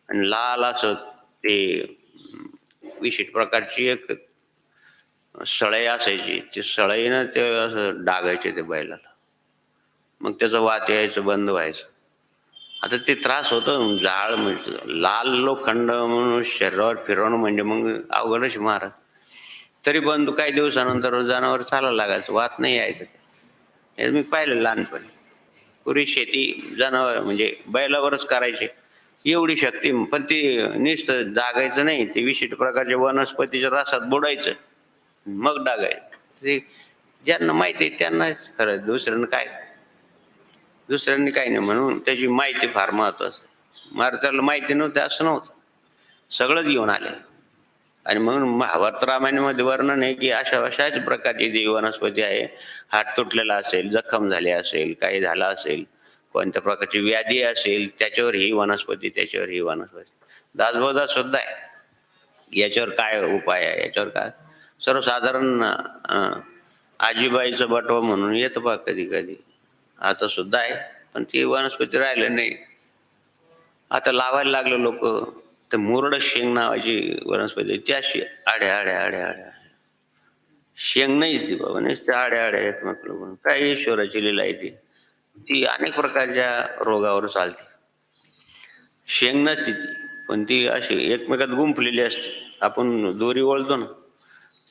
आणि लाल असं ते विशेष प्रकारची एक सळई असायची, ती सळईनं ते असं डागायचे ते बैलाला, मग त्याचं वात यायचं बंद व्हायचं. आता ते त्रास होतं, जाळ म्हणजे लाल लोखंड म्हणून शरीरावर फिरवणं म्हणजे मग अवघडच मारा. तरी पण काही दिवसानंतर जनावर चालायला लागायचं, वात नाही यायचं. हे मी पाहिलं लहानपणी. पूर्वी शेती जनावर म्हणजे बैलावरच करायचे, एवढी शक्ती. पण ती नुसतं डागायचं नाही, ते विशिष्ट प्रकारच्या वनस्पतीच्या रसात बुडायचं मग डागायचं. ते ज्यांना माहिती आहे त्यांनाच खरं, दुसऱ्यांनी काही नाही. म्हणून त्याची माहिती फार महत्वाचं. मारुतीला माहिती नव्हती असं नव्हतं, सगळंच घेऊन आले. आणि म्हणून महाभारत रामायणामध्ये वर्णन आहे की अशाच प्रकारची जी वनस्पती आहे, हात तुटलेला असेल, जखम झाली असेल, काही झालं असेल, कोणत्या प्रकारची व्याधी असेल, त्याच्यावर ही वनस्पती, त्याच्यावर ही वनस्पती. दासबोधात सुद्धा आहे याच्यावर काय उपाय आहे, याच्यावर काय. सर्वसाधारण आजीबाईचं बटवं म्हणून येतं बा कधी कधी, आता सुद्धा आहे, पण ती वनस्पती राहिले नाही. आता लावायला लागले लोक. तर मुरड शेंग नावाची वनस्पती, ती अशी आड्या शेंग नाहीच ती बाबा, नाही त्या आड्या एकमेकाला. काय ईश्वराची लीला आहे ती. ती अनेक प्रकारच्या रोगावर चालते. शेंग नसती ती, पण ती अशी एकमेकात गुंफलेली असते. आपण दोरी ओळतो ना,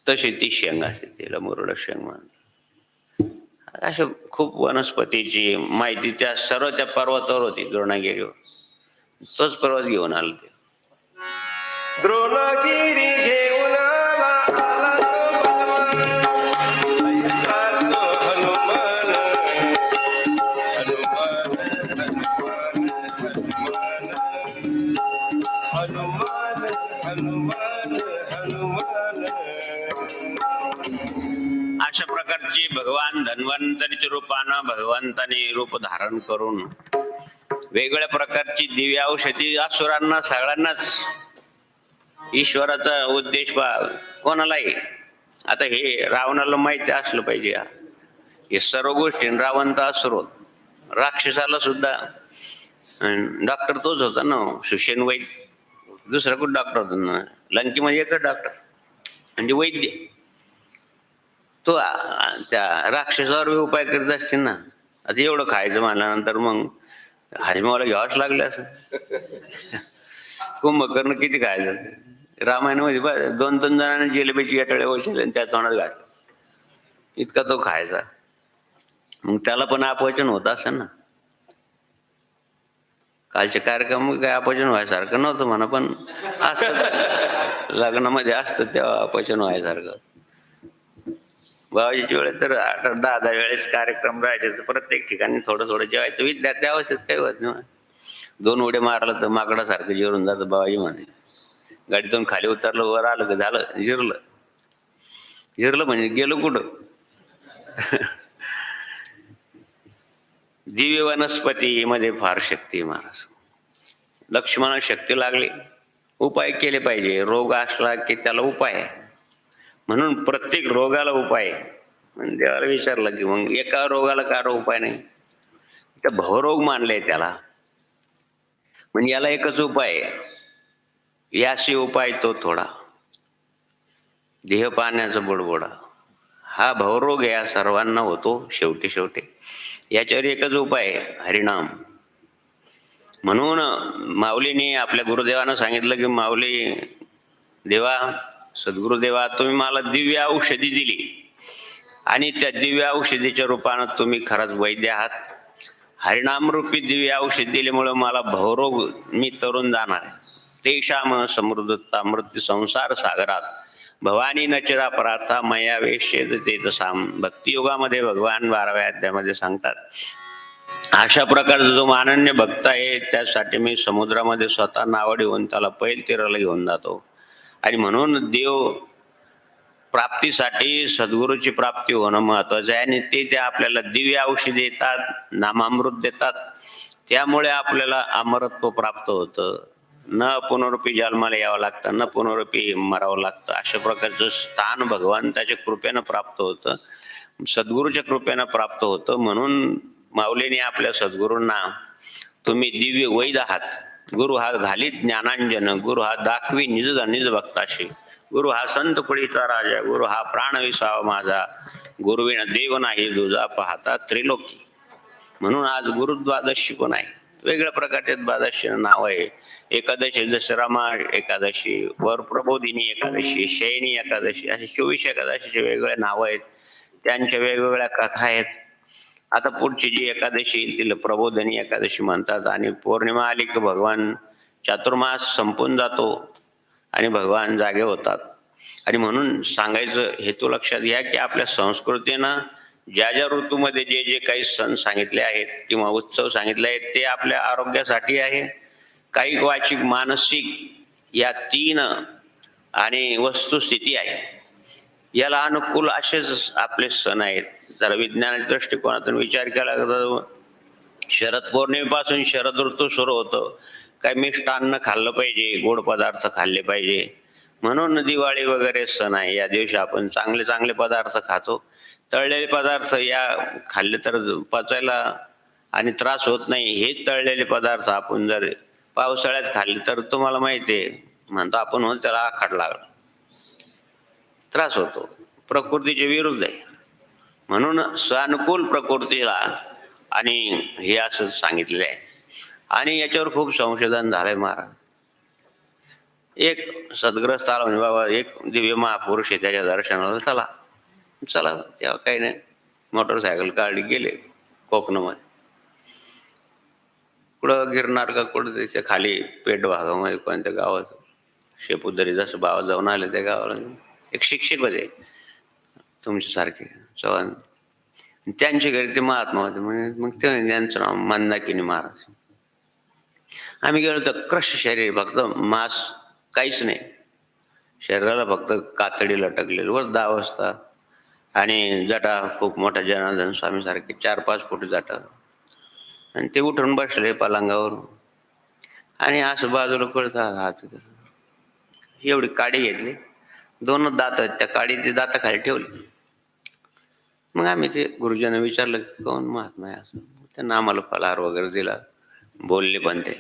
तशी ती शेंग असते, तिला मुरड शेंग म्हणतात. अशा खूप वनस्पतीची माहिती त्या सर्व त्या पर्वतावर होती, द्रोणागिरीवर. तोच पर्वत घेऊन आला ते. द्रोणागिरी घेऊन आला अशा प्रकारची भगवान धन्वंतरीच्या रूपानं भगवंताने रूप धारण करून वेगवेगळ्या प्रकारची दिव्य औषधी असुरांना सगळ्यांनाच ईश्वराचा उद्देश कोणालाही. आता हे रावणाला माहिती असलं पाहिजे. हे सर्व गोष्टी रावण तर असुर होत. राक्षसाला सुद्धा डॉक्टर तोच होता ना, सुषेण वैद्य. दुसरा कुठं डॉक्टर होता ना, लंकेमध्ये एकच डॉक्टर म्हणजे वैद्य. तो त्या राक्षसावर उपाय करत असतील ना. आता एवढं खायचं म्हणल्यानंतर मग हजमावाला घ्यावंच लागलं असं. कुंभकर्ण किती खायचं. रामायणामध्ये 2-3 जणांनी जिलेबीची येटाळे ओळखले आणि त्या तोंडात घातलं, इतका तो खायचा. मग त्याला पण अपचन होत असेल ना. कालचे कार्यक्रम काय अपचन व्हायसारखं नव्हतं म्हणा, पण असत लग्नामध्ये असतं तेव्हा अपचन व्हायसारखं. बाबाजीच्या वेळेस तर 8-10 वेळेस कार्यक्रम राहायचे, तर प्रत्येक ठिकाणी थोडं थोडं जेवायचं. विद्यार्थी अवस्थेत काही होत नाही. 2 उड्या मारलं तर माकडासारखं जेवून जातं बाबाजी म्हणे. गाडीतून खाली उतरलं, वर आलं की झालं, जिरलं. जिरलं म्हणजे गेलं कुठं. दिव्य वनस्पती मध्ये फार शक्ती महाराज. लक्ष्मणाला शक्ती लागली, उपाय केले पाहिजे. रोग असला की त्याला उपाय आहे, म्हणून प्रत्येक रोगाला उपाय आहे. म्हणजे देवाला विचारलं की मग एका रोगाला का उपाय नाही. त्या भवरोग मानले त्याला, म्हणजे याला एकच उपाय आहे. याशी उपाय तो थोडा, देह पाण्याचा बुडबुडा. हा भवरोग या सर्वांना होतो शेवटी. याच्यावर एकच उपाय आहे, हरिनाम. म्हणून माऊलीने आपल्या गुरुदेवानं सांगितलं की माऊली देवा, सद्गुरुदेवा, तुम्ही मला दिव्य औषधी दिली आणि त्या दिव्य औषधीच्या रूपानं तुम्ही खरंच वैद्य आहात. हरिनामरूपी दिव्य औषध दिल्यामुळे मला भवरोग मी तरुण जाणार आहे. तेषाम समृद्धता मृत्यू संसार सागरात भवानी नचरा प्रार्था मया वेश्येत ते तसाम. भक्तियोगामध्ये भगवान 12व्या अध्यायामध्ये सांगतात, अशा प्रकारचा जो मानन्य भक्त आहे त्यासाठी मी समुद्रामध्ये स्वतः नावड येऊन त्याला पैल तीराला घेऊन जातो. आणि म्हणून देव प्राप्तीसाठी सद्गुरूची प्राप्ती होणं महत्वाचं आहे. आणि ते आपल्याला दिव्य औषध देतात, नामामृत देतात. त्यामुळे आपल्याला अमरत्व प्राप्त होतं. न पुनरुपी जन्माला यावं लागतं, न पुनरुपी मरावं लागतं. अशा प्रकारचं स्थान भगवंताच्या कृपेनं प्राप्त होतं, सद्गुरूच्या कृपेनं प्राप्त होतं. म्हणून माऊलीने आपल्या सद्गुरूंना तुम्ही दिव्य वैद आहात. गुरु हा घालीत ज्ञानांजन, गुरु हा दाखवी निज भक्ताशी, गुरु हा संत कुळीचा राजा, गुरु हा प्राण विसावा माझा, गुरुविना देव नाही दुजा पाहता त्रिलोकी. म्हणून आज गुरुद्वादशी पण आहे. वेगळ्या प्रकारचे द्वादशी नाव आहे. एकादशी जसं रमा एकादशी, वर प्रबोधिनी एकादशी, शयनी एकादशी, असे 24 एकादशीचे वेगवेगळे नाव आहेत. त्यांच्या वेगवेगळ्या कथा आहेत. आता पुढची जी एकादशी येईल तिला प्रबोधिनी एकादशी म्हणतात. आणि पौर्णिमा आली की भगवान चातुर्मास संपून जातो आणि भगवान जागे होतात. आणि म्हणून सांगायचं हेतू लक्षात घ्या की आपल्या संस्कृतीनं ज्या ज्या ऋतूमध्ये जे जे काही सण सांगितले आहेत किंवा उत्सव सांगितले आहेत ते आपल्या आरोग्यासाठी आहे. काही वाचिक मानसिक या 3 आणि वस्तुस्थिती आहे. याला अनुकूल असेच आपले सण आहेत. जरा विज्ञानाच्या दृष्टिकोनातून विचार केला तर शरद पौर्णिमेपासून शरद ऋतू सुरू होतो. काही मिष्टान्न खाल्लं पाहिजे, गोड पदार्थ खाल्ले पाहिजे. म्हणून दिवाळी वगैरे सण आहे. या दिवशी आपण चांगले चांगले पदार्थ खातो. तळलेले पदार्थ या खाल्ले तर पचायला आणि त्रास होत नाही. हे तळलेले पदार्थ आपण जर पावसाळ्यात खाल्ले तर तुम्हाला माहिती आहे म्हणतो आपण म्हणून त्याला आखाड लागला, त्रास होतो. प्रकृतीच्या विरुद्ध आहे. म्हणून सानुकूल प्रकृतीला आणि हे असं सांगितलेलं आहे. आणि याच्यावर खूप संशोधन झालंय महाराज. एक सद्ग्रस्त आला म्हणजे बाबा एक दिव्य महापुरुष आहे त्याच्या दर्शनाला चला तेव्हा काही नाही, मोटरसायकल काढली गेले कोकणामध्ये. कुठं गिरणार का कुठं त्याच्या खाली पेट भागामध्ये कोणत्या गावात शेपुदरी जसं बाबा जाऊन आले त्या गावाला एक शिक्षक होते तुमच्यासारखे चव्हाण. त्यांच्या घरी ते महात्मा होते. म्हणजे मग ते त्यांचं नाव मंदाकिनी महाराज. आम्ही गेलो तर क्रश शरीर, फक्त मांस काहीच नाही, शरीराला फक्त कातडी लटकलेली वर 10 वाजता. आणि जटा खूप मोठा जनार्दन स्वामी सारखे 4-5 फूट जटा. आणि ते उठून बसले पलंगावर आणि असं बाजूला पडत हात एवढी काडी घेतली, 2 दात आहेत, त्या काडीचे दात खाली ठेवली. मग आम्ही ते गुरुजींना विचारलं की कोण महात्मा आहे असं. त्यांना आम्हाला फलाहार वगैरे दिला, बोलले पण ते.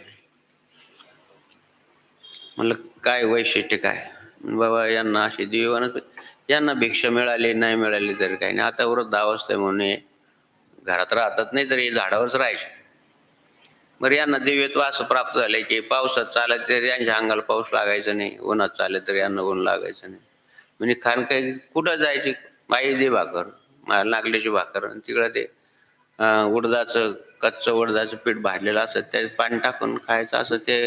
म्हणलं काय वैशिष्ट्य काय? बाबा यांना अशी दिव्यवानच, यांना भिक्षा मिळाली नाही मिळाली तरी काही नाही. आता वृद्ध अवस्था आहे म्हणून घरात राहतात, नाही तरी झाडावरच राहायचे. बरं यांना दिव्यत्व असं प्राप्त झालंय की पावसात चालत तरी यांच्या अंगाला पाऊस लागायचा नाही, उन्हात चाललं तरी यांना ऊन लागायचं नाही. म्हणजे खान काही कुठं जायची, बाई दे भाकर, नागल्याची भाकर, आणि तिकडं ते उडदाचं कच्चं उडदाचं पीठ भाजलेलं असत, त्यात पाणी टाकून खायचं, असं ते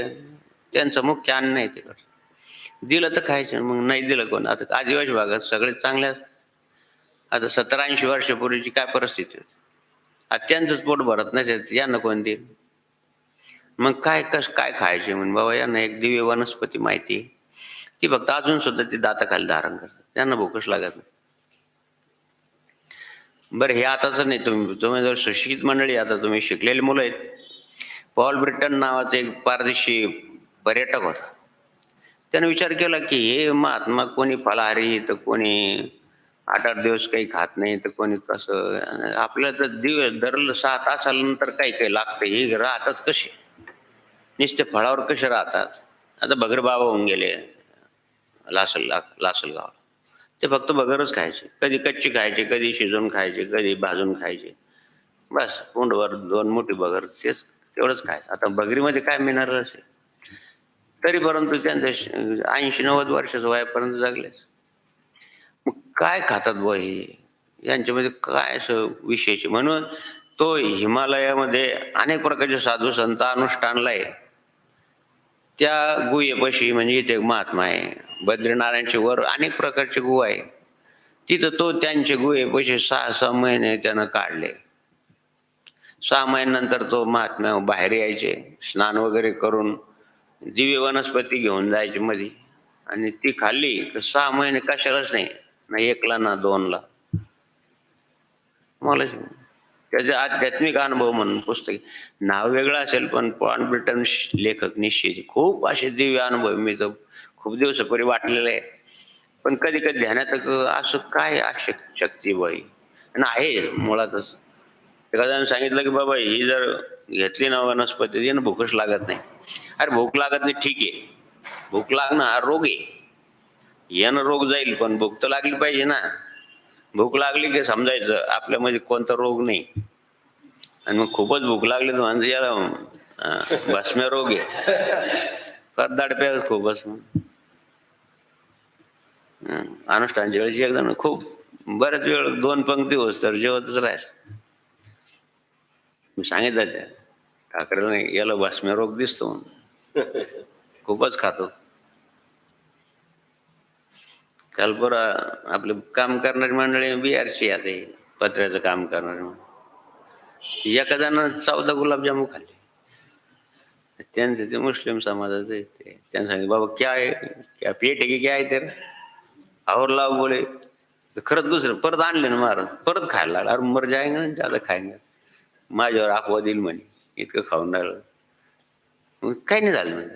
त्यांचं मुख्य अन्न आहे. तिकडं दिलं तर खायचं, मग नाही दिलं कोण. आता आदिवासी भागात सगळे चांगले असतात. आता 70-80 वर्षापूर्वीची काय परिस्थिती होती, आता त्यांचंच पोट भरत नसेल, यांना कोण देईल? मग काय काय खायचे म्हणून बाबा यांना एक दिव्य वनस्पती माहिती, ती फक्त अजून सुद्धा ती दाताखाली धारण करतात, त्यांना भूकच लागत नाही. बरं हे आताच नाही, तुम्ही जर सुशिक्षित मंडळी, आता तुम्ही शिकलेली मुलं आहेत. पॉल ब्रिटन नावाचा एक परदेशी पर्यटक होता. त्याने विचार केला की हे महात्मा कोणी फलाहारी, तर कोणी 8-8 दिवस काही खात नाही, तर कोणी कसं. आपल्याला तर दिवस दर 6 तासानंतर काही काही लागतं, हे राहतात कसे, नुसते फळावर कसे राहतात. आता भगर बाबा होऊन गेले लासलगाव, ते फक्त भगरच खायचे, कधी कच्ची खायचे, कधी शिजवून खायचे, कधी भाजून खायचे. बस पोंडवर 2 मोठी भगर, तेच तेवढंच खायचं. आता भगरीमध्ये काय मिळणार असेल तरी, परंतु त्यांच्या 80-90 वर्षाचं वयापर्यंत जगलेच. मग काय खातात बुवा हे, यांच्यामध्ये काय असं विशेष? म्हणून तो हिमालयामध्ये अनेक प्रकारचे साधू संत अनुष्ठानलाय. त्या गुहेपाशी, म्हणजे इथे महात्मा आहे, बद्रीनारायणचे वर अनेक प्रकारचे गुहा आहे, तिथं तो त्यांचे गुहेपाशी 6-6 महिने त्यानं काढले. 6 महिन्यानंतर तो महात्मा बाहेर यायचे, स्नान वगैरे करून दिव्य वनस्पती घेऊन जायची मध्ये, आणि ती खाल्ली 6 महिने कशालाच नाही, ना 1ला ना 2ला. मला त्याचे आध्यात्मिक अनुभव म्हणून पुस्तक, नाव वेगळं असेल पण पॉल ब्रिटन लेखक निश्चित खूप असे दिव्य अनुभव मी तर खूप दिवसापूर्वी वाटलेले आहे. पण कधी कधी ध्यानात असं काय शक्ती बाई आहे मुळातच. एखाद्याने सांगितलं की बाबा ही जर घेतली ना वनस्पती, ना भूकच लागत नाही. अरे भूक लागत नाही ठीक आहे, भूक लागणं हा रोग आहे, यानं रोग जाईल, पण भूक तर लागली पाहिजे ना. भूक लागली की समजायचं आपल्यामध्ये कोणता रोग नाही, आणि मग खूपच भूक लागली तर म्हणजे याला भस्म्य रोग आहे, दाडप्या खूपच. अनुष्ठानच्या वेळेस एक जण खूप बऱ्याच वेळ 2 पंक्ती होत तर जेवतच राहायचं. मी सांगितलं त्या ठाकरेला, नाही याला भस्म्य रोग दिसतो म्हणून खूपच खातो. काल बरं आपले काम करणारी मंडळी बिहारची आहे, पत्र्याचं काम करणारी, एका जणांना 14 गुलाबजामू खाल्ले. त्यांचं ते मुस्लिम समाजाचं आहे, ते त्यांनी सांगितलं बाबा क्या आहे, क्या पेट आहे की क्या आहे तर और लाव बोले. खरंच दुसरं परत आणले ना महाराज, परत खायला लागला. अरे मर जायगा ना ज्यादा खायगा, माझ्यावर अफवा दिल म्हणे, इतकं खाऊन राहिलं. मग काही नाही झालं म्हणजे,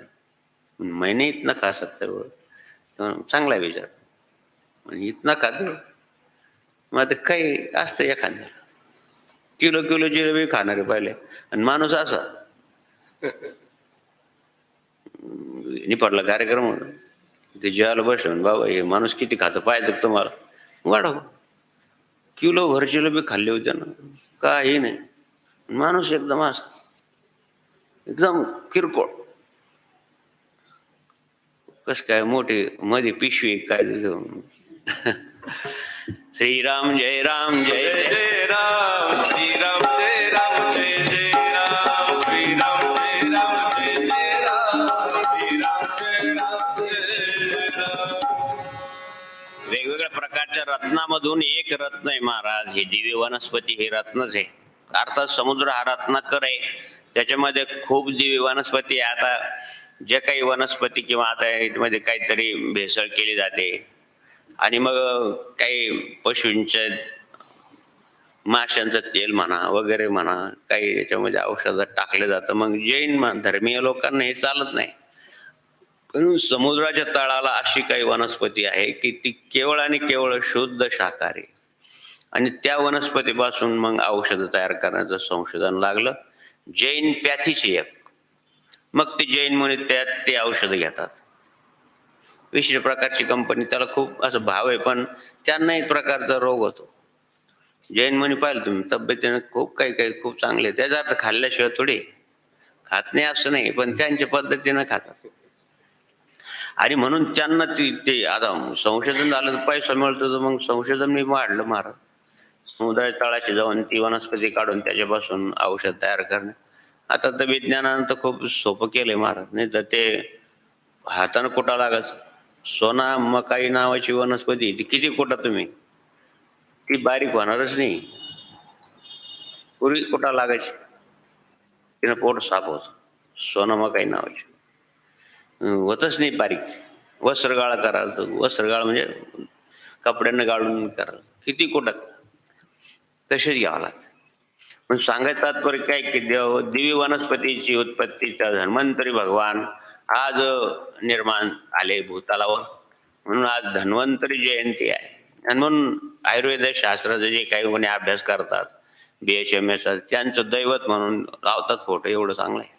मैंने इतना खा सकता वो, चांगला विचार, इतना खातो. मग आता काही असतं एखादं किलो जिलेबी खाणारे पाहिले, आणि माणूस असा निपटला कार्यक्रम होता, ते जेवायला बसलं, बाबा हे माणूस किती खातं पाहायचं तुम्हाला, वाढव किलो भर जिलेबी खाल्ली होती ना, काही नाही. माणूस एकदम असा एकदम किरकोळ, कस काय मोठी मध्ये पिशवी काय दिसत. श्रीराम जय राम जय जय राम, श्रीराम जय राम जय जय राम, श्रीराम जय राम जय जय राम, श्रीराम जय राम जय राम. वेगवेगळ्या प्रकारच्या रत्नामधून एक रत्न आहे महाराज, हे दिव्य वनस्पती हे रत्नच आहे. अर्थात समुद्र हा रत्नाकर आहे, त्याच्यामध्ये खूप दिव्य वनस्पती आहे. आता जे काही वनस्पती किंवा आता यामध्ये काहीतरी भेसळ केली जाते, आणि मग काही पशूंच्या माशांचं तेल म्हणा वगैरे म्हणा, काही याच्यामध्ये औषधं टाकलं जातं. मग जैन धर्मीय लोकांना हे चालत नाही. पण समुद्राच्या तळाला अशी काही वनस्पती आहे की ती केवळ आणि केवळ शुद्ध शाकाहारी, आणि त्या वनस्पतीपासून मग औषधं तयार करण्याचं संशोधन लागलं. जैन पॅथीची एक, मग ते जैन मुनी त्यात ते औषधं घेतात. विशिष्ट प्रकारची कंपनी, त्याला खूप असं भाव आहे, पण त्यांना एक प्रकारचा रोग होतो. जैन मुनी पाहिलं तुम्ही, तब्येतीने खूप काही काही खूप चांगले, त्याचा अर्थ खाल्ल्याशिवाय थोडी खात नाही असं नाही, पण त्यांच्या पद्धतीनं खातात. आणि म्हणून त्यांना ते आता संशोधन झालं तर पैसा मिळतो, तर मग संशोधन मी वाढलं महाराज. समुद्राच्या तळाशी जाऊन ती वनस्पती काढून त्याच्यापासून औषध तयार करणे. आता तर विज्ञानानं तर खूप सोपं केलंय महाराज. नाही तर ते हातानं कुटा लागायचं. सोना मकाई नावाची वनस्पती, ती किती कुटा तुम्ही, ती बारीक होणारच नाही. पूर्वी कुटा लागायची, तिनं पोट साफ होत. सोना मकाई नावाची होतच नाही बारीक. वस्त्रगाळ करायचं, वस्त्रगाळ म्हणजे कपड्यानं गाळून करायचं, किती कुटात तसेच घ्यावं लागतं. पण सांगायचं तात्पर्य काय की दिवी वनस्पतीची उत्पत्तीच्या धन्वंतरी भगवान आज निर्माण आले भूतलावर, म्हणून आज धन्वंतरी जयंती आहे. आणि म्हणून आयुर्वेद शास्त्राचे जे काही कोणी अभ्यास करतात, BHMS, त्यांचं दैवत म्हणून लावतात फोटो. एवढं चांगलं आहे.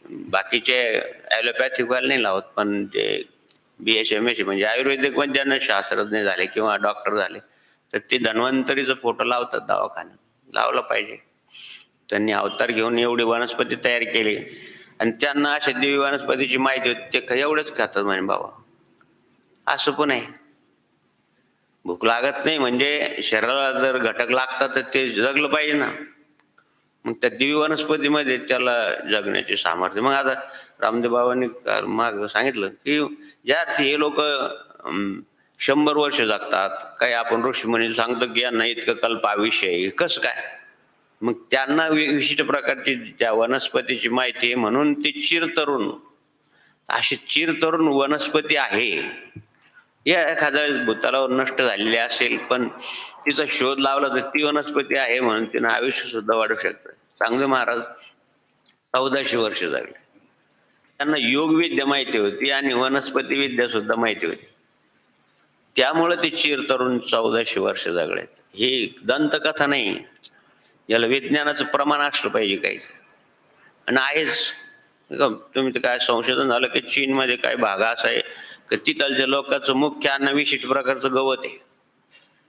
बाकीचे ॲलोपॅथिक वाले नाही लावत, पण जे BHMS म्हणजे आयुर्वेदिक पण ज्यांना शास्त्रज्ञ झाले किंवा डॉक्टर झाले, तर ते धन्वंतरीचा फोटो लावतात दवाखान्यात. लावलं पाहिजे. त्यांनी अवतार घेऊन एवढी वनस्पती तयार केली, आणि त्यांना अशा दिव्य वनस्पतीची माहिती होती, ते एवढंच खातात म्हणे बाबा. असं पण आहे. भूक लागत नाही म्हणजे शरीराला जर घटक लागतात तर ते जगलं पाहिजे ना. मग त्या दिव्य वनस्पतीमध्ये त्याला जगण्याचे सामर्थ्य. मग आता रामदेव बाबांनी माग सांगितलं की ज्या अर्थी हे लोक 100 वर्ष जगतात, काही आपण ऋषीमुनी सांगतो की यांना इतकं कल्प आयुष्य आहे, कसं काय? मग त्यांना विशिष्ट प्रकारची त्या वनस्पतीची माहिती आहे, म्हणून ते चिरतरुण, अशी चिरतरुण वनस्पती आहे. या एखाद्या भूतलावर नष्ट झालेली असेल, पण तिचा शोध लावला तर ती वनस्पती आहे म्हणून तिनं आयुष्य सुद्धा वाढू शकतं. चांगले महाराज 1400 वर्ष जगले. त्यांना योगविद्या माहिती होती आणि वनस्पती विद्या सुद्धा माहिती होती, त्यामुळे ते चिरतरुण 1400 वर्ष जगलेत. ही दंतकथा नाही, याला विज्ञानाचं प्रमाण असलं पाहिजे काहीच. आणि आहेच. तुम्ही तर काय संशोधन झालं की चीनमध्ये काय भाग असा आहे की तिथलच्या लोकांचं मुख्य अन्न विशिष्ट प्रकारचं गवत आहे.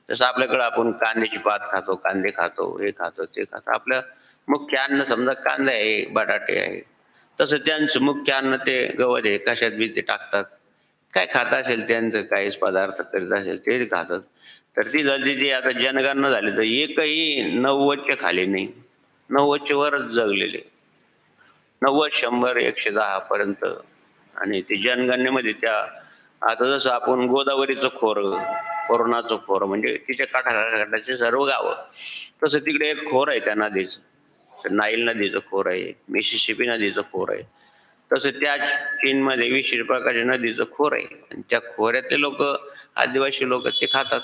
जसं आपल्याकडे आपण कांद्याची पात खातो, कांदे खातो, हे खातो ते खातो, आपलं मुख्य अन्न समजा कांदा आहे, बटाटे आहे, तसं त्यांचं मुख्य अन्न ते गवत आहे. कशात बी ते टाकतात, काय खात असेल त्यांचं काही पदार्थ करीत असेल ते खातात. तर ती झाली जी आता जनगणना झाली तर एकही 90च्या खाली नाही, 90च्या वरच जगलेले, 90, 100, 110 पर्यंत. आणि ते जनगणनेमध्ये त्या आता जसं आपण गोदावरीचं खोर, कोरोनाचं खोर म्हणजे तिच्या काठाकाठाचे सर्व गावं, तसं तिकडे एक खोर आहे त्या नदीचं. नाईल नदीचं खोर आहे, मिसिसिपी नदीचं खोर आहे. तसं त्या चीनमध्ये विशिष्ट प्रकारच्या नदीचं खोर आहे, आणि त्या खोऱ्यातले लोक, आदिवासी लोक ते खातात.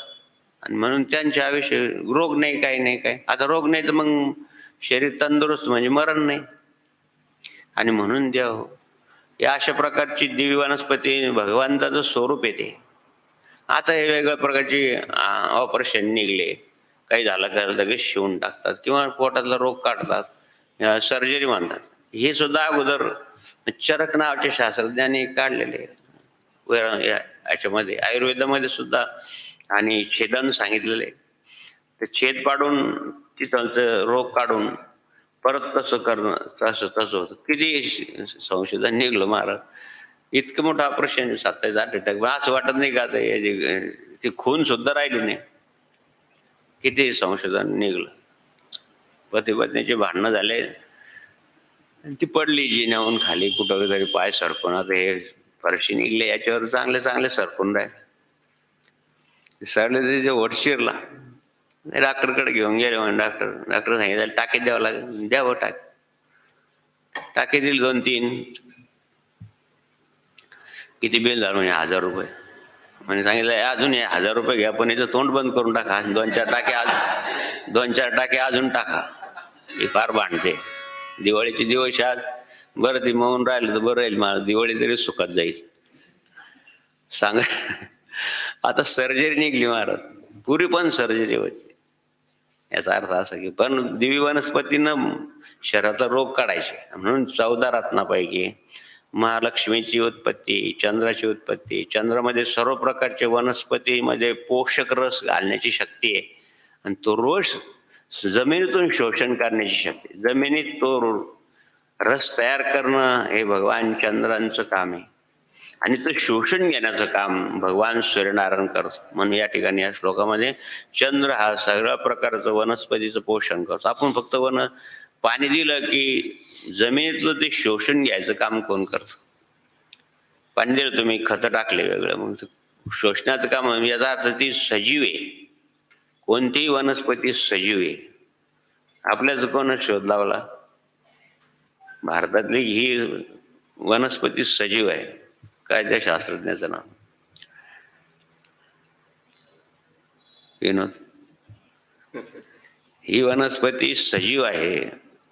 आणि म्हणून त्यांच्या आयुष्य रोग नाही, काही नाही, काय. आता रोग नाही तर मग शरीर तंदुरुस्त म्हणजे मरण नाही. आणि म्हणून देव या अशा प्रकारची दिव्य वनस्पती भगवंताचं स्वरूप येते. आता हे वेगळ्या प्रकारची ऑपरेशन निघले, काही झालं का लगेच शिवून टाकतात किंवा पोटातला रोग काढतात, सर्जरी म्हणतात. हे सुद्धा अगोदर चरक नावाच्या शास्त्रज्ञांनी काढलेले याच्यामध्ये, आयुर्वेदामध्ये सुद्धा. आणि छेदन सांगितलेले, ते छेद पाडून तिथलचं रोग काढून परत तसं करणं, तसं होतं. किती संशोधन निघलं महाराज. इतकं मोठं ऑपरेशन 27 हार्ट अटॅक, असं वाटत नाही का आता ती खून सुद्धा राहिली नाही. किती संशोधन निघलं. पती पत्नीचे भांडणं झाले, ती पडली जिन्याहून खाली, कुठं तरी पाय सरकून. आता हे फरशी निघले, याच्यावर चांगले चांगले सरकून राहिले. सरले तिचे ओठ शिरला, डॉक्टरकडे घेऊन गेले. म्हणून डॉक्टर सांगितलं टाके द्यावं लागेल. द्यावं टाके दिले 2-3. किती बिल झालं म्हणजे 1000 रुपये. म्हणजे सांगितलं अजून 1000 रुपये घ्या, पण याचं तोंड बंद करून टाका, 2-4 टाके आज 2-4 टाके अजून टाका, ही फार भांडते. दिवाळीचे दिवस आज, बरं ती मौन राहिलं तर बरं राहील, मला दिवाळी तरी सुखात जाईल. सांगा. आता सर्जरी निघली महाराज, पुरी पण सर्जरी होती. याचा अर्थ असा की पण दिवी वनस्पतीनं शरीराचा रोग काढायचे, म्हणून 14 रत्नापैकी महालक्ष्मीची उत्पत्ती, चंद्राची उत्पत्ती, चंद्रामध्ये सर्व प्रकारचे वनस्पतीमध्ये पोषक रस घालण्याची शक्ती आहे, आणि तो रोज जमिनीतून शोषण करण्याची शक्ती. जमिनीत तो रस तयार करणं हे भगवान चंद्रांचं काम आहे, आणि ते शोषण घेण्याचं काम भगवान सूर्यनारायण करतो. म्हणून या ठिकाणी या श्लोकामध्ये चंद्र हा सगळ्या प्रकारचं वनस्पतीचं पोषण करतो. आपण फक्त पाणी दिलं की जमिनीतलं ते शोषण घ्यायचं काम कोण करतं? पाणी दिलं तुम्ही, खतं टाकले वेगळं, मग शोषणाचं काम. याचा अर्थ ती सजीव आहे. कोणतीही वनस्पती सजीव आहे. आपल्याच कोण शोध लावला? भारतातली ही वनस्पती सजीव आहे. काय त्या शास्त्रज्ञाचं नाव? विनोद. ही वनस्पती सजीव आहे,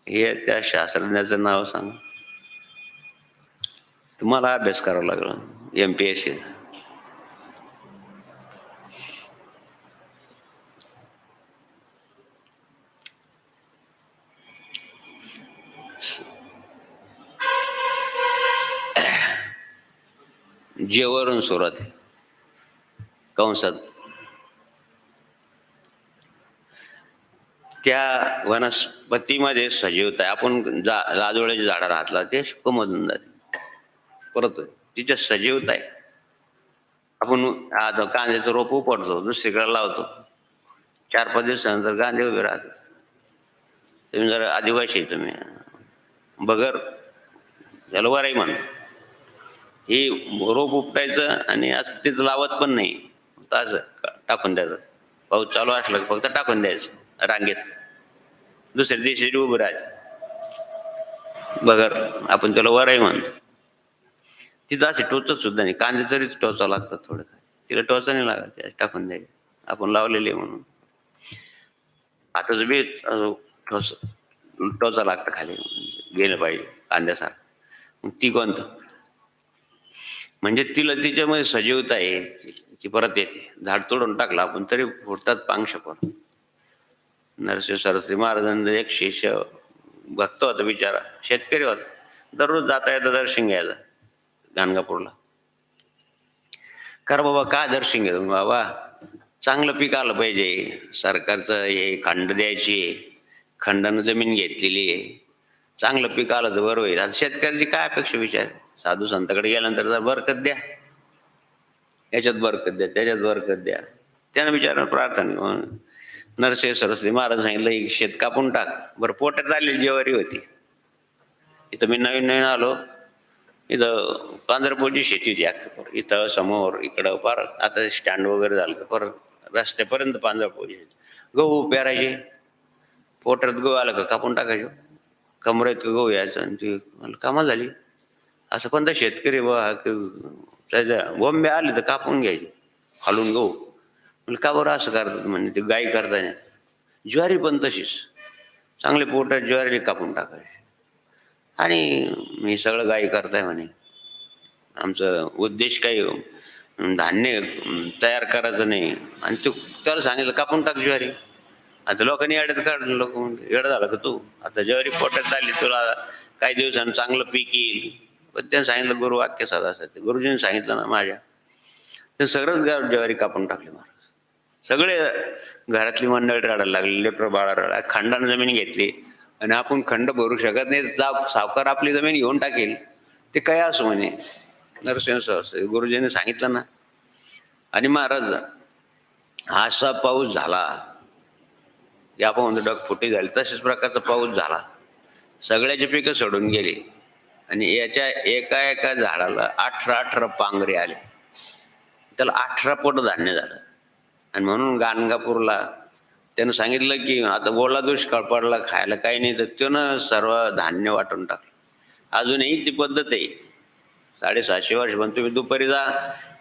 हे त्या शास्त्रज्ञाचं नाव सांग. तुम्हाला अभ्यास करावा लागला MPSC. जेवरून सुरुवात आहे कंसात. त्या वनस्पतीमध्ये सजीवता आहे. आपण लाजोळ्याच्या झाडाला घातला ते कोमधून जाते परत, तिच्या सजीवता आहे. आपण कांद्याचं रोप उपटतो, दुसरीकडे लावतो, 4-5 दिवसानंतर कांदे उभे राहतात. तुम्ही जर आदिवासी, तुम्ही बगर, त्याला वराई म्हणतो, ही रोप उपटायचं आणि असं तिथं लावत पण नाही, असं टाकून द्यायचं. पाऊस चालू असला फक्त टाकून द्यायचं रांगेत, दुसऱ्या दिवशी उभं राहायचं. बगर, आपण त्याला वराई म्हणतो. तिथं असे टोचत सुद्धा नाही. कांदे तरीच टोचा लागतात थोडं, तिला टोचा नाही लागत, टाकून द्यायचं. आपण लावलेले म्हणून आताच बी टोचा लागतं खाली, गेलं पाहिजे कांद्यासारखं. मग ती कोणतं? म्हणजे तिला तिच्यामध्ये सजीवता आहे, ती परत येते. झाड तोडून टाकलं आपण तरी फुटतात पांगशा परत. नरसिंह सरस्वती महाराजांचा एक शिष्य भक्त होता, बिचारा शेतकरी होता. दररोज जाता येता दर्शन घ्यायचा गाणगापूरला. कर बाबा, काय दर्शन घ्यायचं? बाबा चांगलं पीक आलं पाहिजे, सरकारचं हे खंड द्यायची, खंडानं जमीन घेतलेली आहे, चांगलं पीक आलं तर बरं होईल. आता शेतकऱ्याची काय अपेक्षा विचार? साधू संतांकडे गेल्यानंतर जर बरकत द्या, याच्यात बरकत द्या, त्याच्यात बरकत द्या. त्यानं विचार प्रार्थना. नरसिंह सरस्वती महाराज सांगितलं, एक शेत कापून टाक. बरं, पोटात आलेली ज्वारी होती. इथं मी नवीन आलो, इथं पांढरपूरची शेती होती. इथं समोर इकडं फार आता स्टँड वगैरे झालं, परत रस्त्यापर्यंत पांढरपूरची शेती. गहू पेरायचे, पोटात गहू आलं का कापून टाकायचं, कमरेत गहू यायचं, आणि ती कामा झाली. असं कोणता शेतकरी बा त्याच्या बोंबे आले तर कापून घ्यायचे, खालून गहू. म्हणजे का बरं असं करतात? म्हणजे ते गाई करताना ज्वारी पण तशीच, चांगले पोटात ज्वारी कापून टाकायचे. आणि मी सगळं गाई करताय म्हणे, आमचं उद्देश काही धान्य तयार करायचं नाही. आणि तो त्याला सांगितलं कापून टाक ज्वारी. आता लोकांनी येड्यात काढलं. लोक येडं झालं का तू? आता ज्वारी पोटात आली, तुला काही दिवसांनी चांगलं पीक येईल. पण त्यानं सांगितलं, गुरुवाक्य साधा. गुरुजींनी सांगितलं ना माझ्या, ते सगळंच ज्वारी कापून टाकली महाराज. सगळे घरातली मंडळी रडायला लागली, लेकर बाळा रडा. खंडानं जमीन घेतली आणि आपण खंड भरू शकत नाही, सावकार आपली जमीन घेऊन टाकेल. ते काय असं म्हणे नरसिंह गुरुजींनी सांगितलं ना. आणि महाराज असा पाऊस झाला की आपण म्हणतो डगफुटी झाली, तशाच प्रकारचा पाऊस झाला. सगळ्याचे पिकं सोडून गेली, आणि याच्या एका एका झाडाला 18 पांगरे आले. त्याला 18 पोट धान्य झालं. आणि म्हणून गाणगापूरला त्यानं सांगितलं की आता ओला दुष्काळ पडला, खायला काही नाही, तर त्यानं सर्व धान्य वाटून टाकलं. अजूनही ती पद्धत आहे. 750 वर्ष. पण तुम्ही दुपारी जा,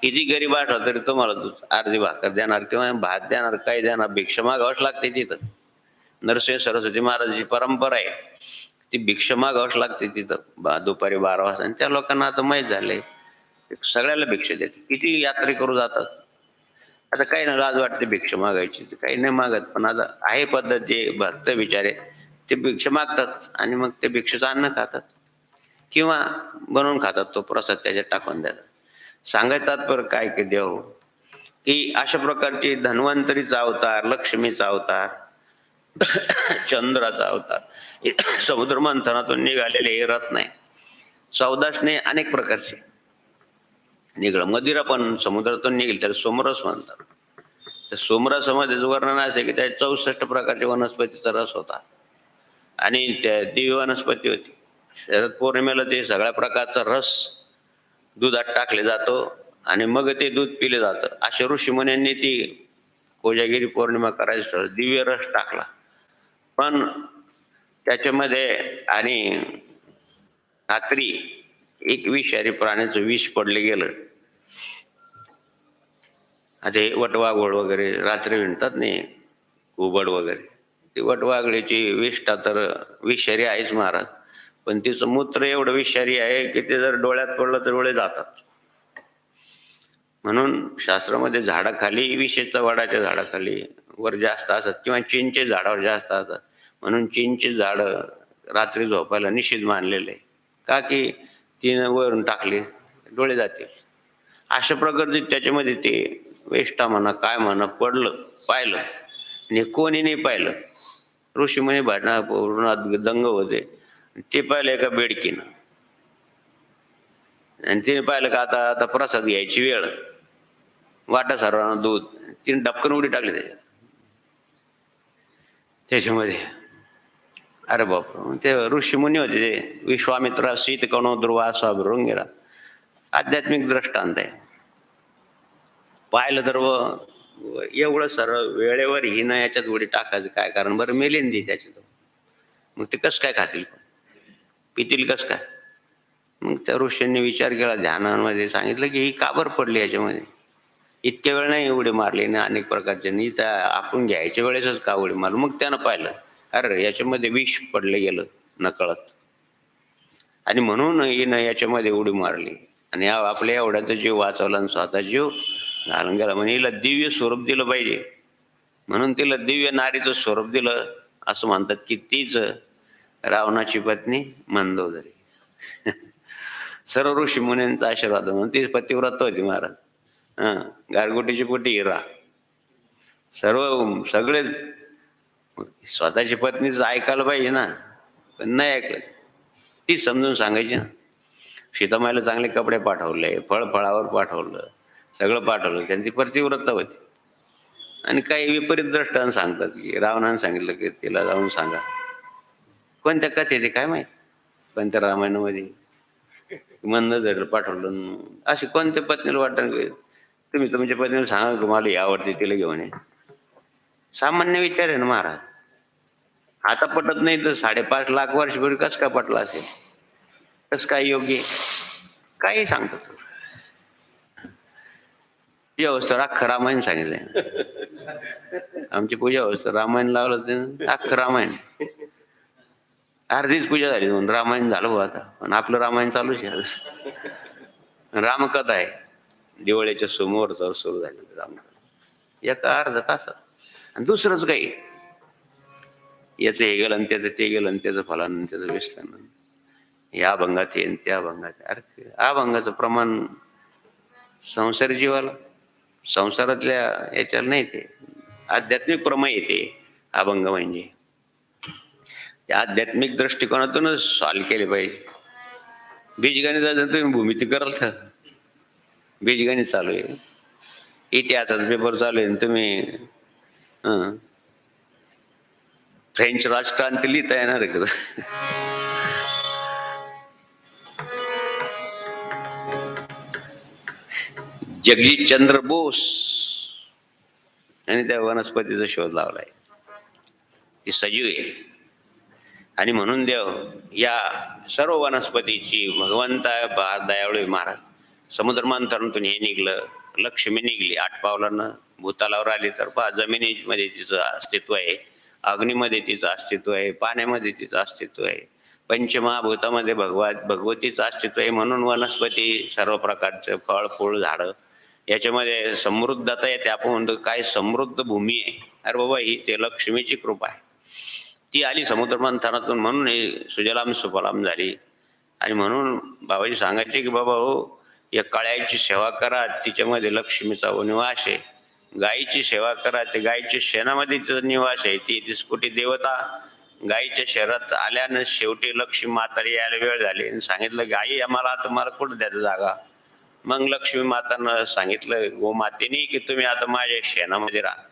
किती गरीब असला तरी तुम्हाला अर्धी भाकर देणार किंवा भात देणार, काही देणार, भिक्षा मागावंच लागते तिथं. नरसिंह सरस्वती महाराजांची परंपरा आहे, ती भिक्षा मागावंच लागते तिथं दुपारी 12 वाजता. आणि त्या लोकांना आता माहीत झालंय सगळ्याला भिक्षा देते. किती यात्रेकरू जातात. आता काही ना लाज वाटते भिक्षा मागायची, काही नाही मागत, पण आता आहे पद्धती, भक्त बिचारे ते भिक्षा मागतात आणि मग ते भिक्षेचं अन्न खातात किंवा बनवून खातात, तो प्रसाद त्याच्यात टाकून देतात. सांगायचं तात्पर्य काय की देव की अशा प्रकारचे धन्वंतरीचा अवतार, लक्ष्मीचा अवतार, चंद्राचा अवतार, समुद्र मंथनातून निघालेले हे रत्न आहे. 14 अनेक प्रकारचे निघलं. मदिरा पण समुद्रातून निघेल, त्याला सोमरस म्हणतात. तर सोमरसामध्ये वर्णन असे की त्या 64 प्रकारच्या वनस्पतीचा रस होता आणि त्या दिव्य वनस्पती होती. शरद पौर्णिमेला ते सगळ्या प्रकारचा रस दुधात टाकले जातो आणि मग ते दूध पिले जातं. अशा ऋषीमुनींनी ती कोजागिरी पौर्णिमा करायचं दिव्य रस टाकला. पण त्याच्यामध्ये आणि रात्री एक विषारी प्राण्याचं विष पडले गेलं. आता हे वटवाघोळ वगैरे रात्री विणतात नाही, घुबड वगैरे, ती वटवाघळीची विष्ठा तर विषारी आहेच महाराज, पण तिचं मूत्र एवढं विषारी आहे की ते जर डोळ्यात पडलं तर डोळे जातात. म्हणून शास्त्रामध्ये झाडाखाली, विशेषतः वडाच्या झाडाखाली वर जास्त असतात किंवा चिंचे झाडावर जास्त असतात, म्हणून चिंचे झाड रात्री झोपायला निषिद्ध मानलेले आहे. का की तिनं वरून टाकले डोळे जातील. अशा प्रकारचे त्याच्यामध्ये ते वेष्टा म्हणा काय म्हणा पडलं, पाहिलं आणि कोणी नाही पाहिलं. ऋषीमुनी भांडणा पूर्ण दंग होते. ते पाहिलं एका बेडकीनं आणि तिने पाहिलं का आता आता प्रसाद घ्यायची वेळ, वाटा सर्वांना दूध, तिने डबकन उडी टाकली त्याच्यामध्ये. अरे बाप, ते ऋषीमुनी होते ते विश्वामित्र शीत कणो दुर्वासा भृंगेरा, आध्यात्मिक दृष्टांत आहे. पाहिलं तर एवढं सर्व वेळेवर ही ना याच्यात उडी टाकायचं काय कारण, बरं मेलेंदी त्याच्यात, मग ते कसं काय खातील, पितील कसं काय. मग त्या ऋषींनी विचार केला, ध्यानामध्ये सांगितलं की ही काबर पडली याच्यामध्ये, इतक्या वेळ नाही उडी मारली ना अनेक प्रकारचे, नाही तर आपण घ्यायच्या वेळेसच का उडी मारली. मग त्यानं पाहिलं अरे याच्यामध्ये विष पडलं गेलं नकळत, आणि म्हणून हिनं याच्यामध्ये उडी मारली आणि आपल्या एवढ्याचा जीव वाचवला आणि स्वतः जीव घालून गेला. म्हणजे हिला दिव्य स्वरूप दिलं पाहिजे, म्हणून तिला दिव्य नारीचं स्वरूप दिलं. असं म्हणतात की तीच रावणाची पत्नी मंदोदरी. सर्व ऋषी मुनींचा आशीर्वाद म्हणून ती पतिव्रत होती महाराज. गारगोटीची पोटी हिरा, सगळेच स्वतःची पत्नीच ऐकायला पाहिजे ना, पण नाही ऐकलं. ती समजून सांगायची ना. सीतामाईला चांगले कपडे पाठवले, फळावर पाठवलं, सगळं पाठवलं, त्यांची पतिव्रत होती. आणि काही विपरीत दृष्टांत सांगतात की रावणानं सांगितलं की तिला जाऊन सांगा. कोणत्या कथेत काय माहित, कोणत्या रामायणामध्ये मंदोदरीला पाठवलं. अशी कोणत्या पत्नीला वाटत तुम्ही तुमच्या पत्नीला सांगा की मला यावरती तिला घेऊन ये. सामान्य विचार आहे ना महाराज. आता पटत नाही तर 5.5 लाख वर्षपूर्वी कस काय पटला असेल, कस काय योग्य, काही सांगतात. पूजा वस्त्र अख्खं रामायण सांगितलंय. आमची पूजा वस्त्र रामायण लावलं ते अख्खं रामायण, अर्धीच पूजा झाली म्हणून रामायण झालं भाऊ. आता पण आपलं रामायण चालूच आहे. रामकथा आहे, दिवाळीच्या समोर सुरू झाली रामकथा, एका अर्धा तासात. आणि दुसरंच काही, याचं हे गेलं आणि त्याचं ते गेलं आणि त्याचं फलान आणि त्याचं व्यसन, या अभंगात येईन त्या अभंगात. अरे अभंगाचं प्रमाण संसार जीवाला, संसारातल्या याच्याला नाही, ते आध्यात्मिक प्रमेय येते अभंग. म्हणजे त्या आध्यात्मिक दृष्टिकोनातूनच सॉल्व केले पाहिजे. बीजगणिताचं तुम्ही भूमिती कराल का, बीजगणित चालू आहे, इतिहासाचा पेपर चालू आहे, तुम्ही फ्रेंच राजक्रांती लिहिता येणार आहे का. जगदीशचंद्र बोस आणि त्या वनस्पतीचा शोध लावलाय, ती सजीव आहे. आणि म्हणून देव या सर्व वनस्पतीची भगवंता दयाळू महाराज. समुद्र मंथनातून हे निघलं, लक्ष्मी निघली 8 पावलांना भूतालावर आली, तर पहा जमिनीमध्ये तिचं अस्तित्व आहे. अग्नीमध्ये तिचं अस्तित्व आहे, पाण्यामध्ये तिचं अस्तित्व आहे, पंचमहाभूतामध्ये भगवतीचं अस्तित्व आहे. म्हणून वनस्पती, सर्व प्रकारचे फळ फूळ झाडं याच्यामध्ये समृद्धता येते. आपण म्हणतो काय समृद्ध भूमी आहे. अरे बाबा, ही ते लक्ष्मीची कृपा आहे. ती आली समुद्र मंथनातून, म्हणून हे सुजलाम सुफलाम झाली. आणि म्हणून बाबाजी सांगायचे की बाबा हो, या काळ्याची सेवा करा, तिच्यामध्ये लक्ष्मीचा निवास आहे. गायीची सेवा करा, ते गायीच्या शेणामध्ये तिचा निवास आहे. ती 30 कोटी देवता गायीच्या शहरात आल्यानं शेवटी लक्ष्मी माताला यायला वेळ झाली आणि सांगितलं, गाई आम्हाला आता मला कुठं द्यायचं जागा. मग लक्ष्मी मातानं सांगितलं गोमातेनी की तुम्ही आता माझ्या शेणामध्ये राहा.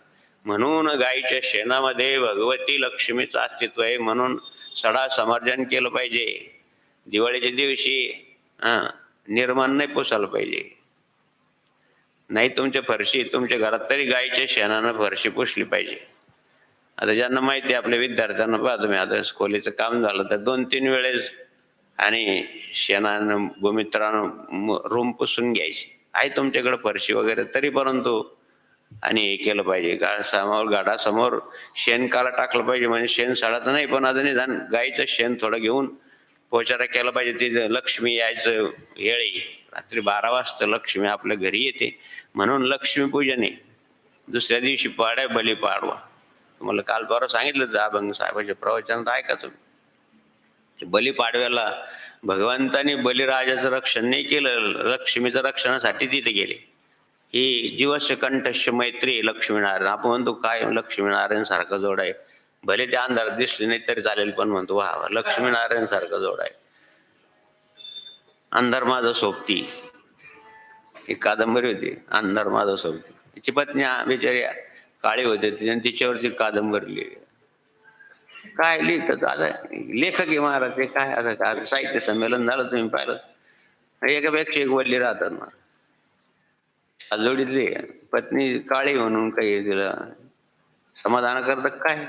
म्हणून गायीच्या शेणामध्ये भगवती लक्ष्मीचं अस्तित्व आहे. म्हणून सडा समर्जन केलं पाहिजे. दिवाळीच्या दिवशी निर्माण नाही पोसायला पाहिजे. नाही तुमच्या फरशी, तुमच्या घरात तरी गायीच्या शेणानं फरशी पुसली पाहिजे. आता ज्यांना माहिती आहे, आपल्या विद्यार्थ्यांना पहा तुम्ही, आता खोलीचं काम झालं तर 2-3 वेळेस आणि शेणानं गोमित्रानं रूम पुसून घ्यायची. आहे तुमच्याकडे फरशी वगैरे, तरी परंतु आणि हे केलं पाहिजे. गाडासमोर शेणकाला टाकलं पाहिजे. म्हणजे शेण सडाचं नाही, पण आता निदान गायीचं शेण थोडं घेऊन पोचारा केला पाहिजे. ती लक्ष्मी यायचं वेळी रात्री 12 वाजता लक्ष्मी आपल्या घरी येते. म्हणून लक्ष्मीपूजन आहे. दुसऱ्या दिवशी पाड्या बली पाडवा. तुम्हाला काल परवा सांगितलं अभंग साहेबांच्या प्रवचनात, ऐका तुम्ही. बलिपाडव्याला भगवंतानी बलिराजाचं रक्षण नाही केलं, लक्ष्मीचं रक्षणासाठी तिथे गेले. ही जीवस्य कंठस्य मैत्री लक्ष्मीनारायण. आपण म्हणतो काय लक्ष्मीनारायण सारखं जोड आहे. भले ते अंधारात दिसले नाही तरी चालेल, पण म्हणतो वा लक्ष्मीनारायण सारखं जोड आहे. अंधार माझं सोबती, एक कादंबरी होती, अंधार माझं सोबती. तिची पत्नी बिचारी काळी होते, तिच्यावरची कादंबरी लिहिली. काय लिहितात आता लेखक आहे महाराज ते. काय आता साहित्य संमेलन झालं, तुम्ही पाहिलं, एकापेक्षा एक वल्ली राहतात ना. जोडीतली पत्नी काळी म्हणून काही तिला समाधान करतात काय.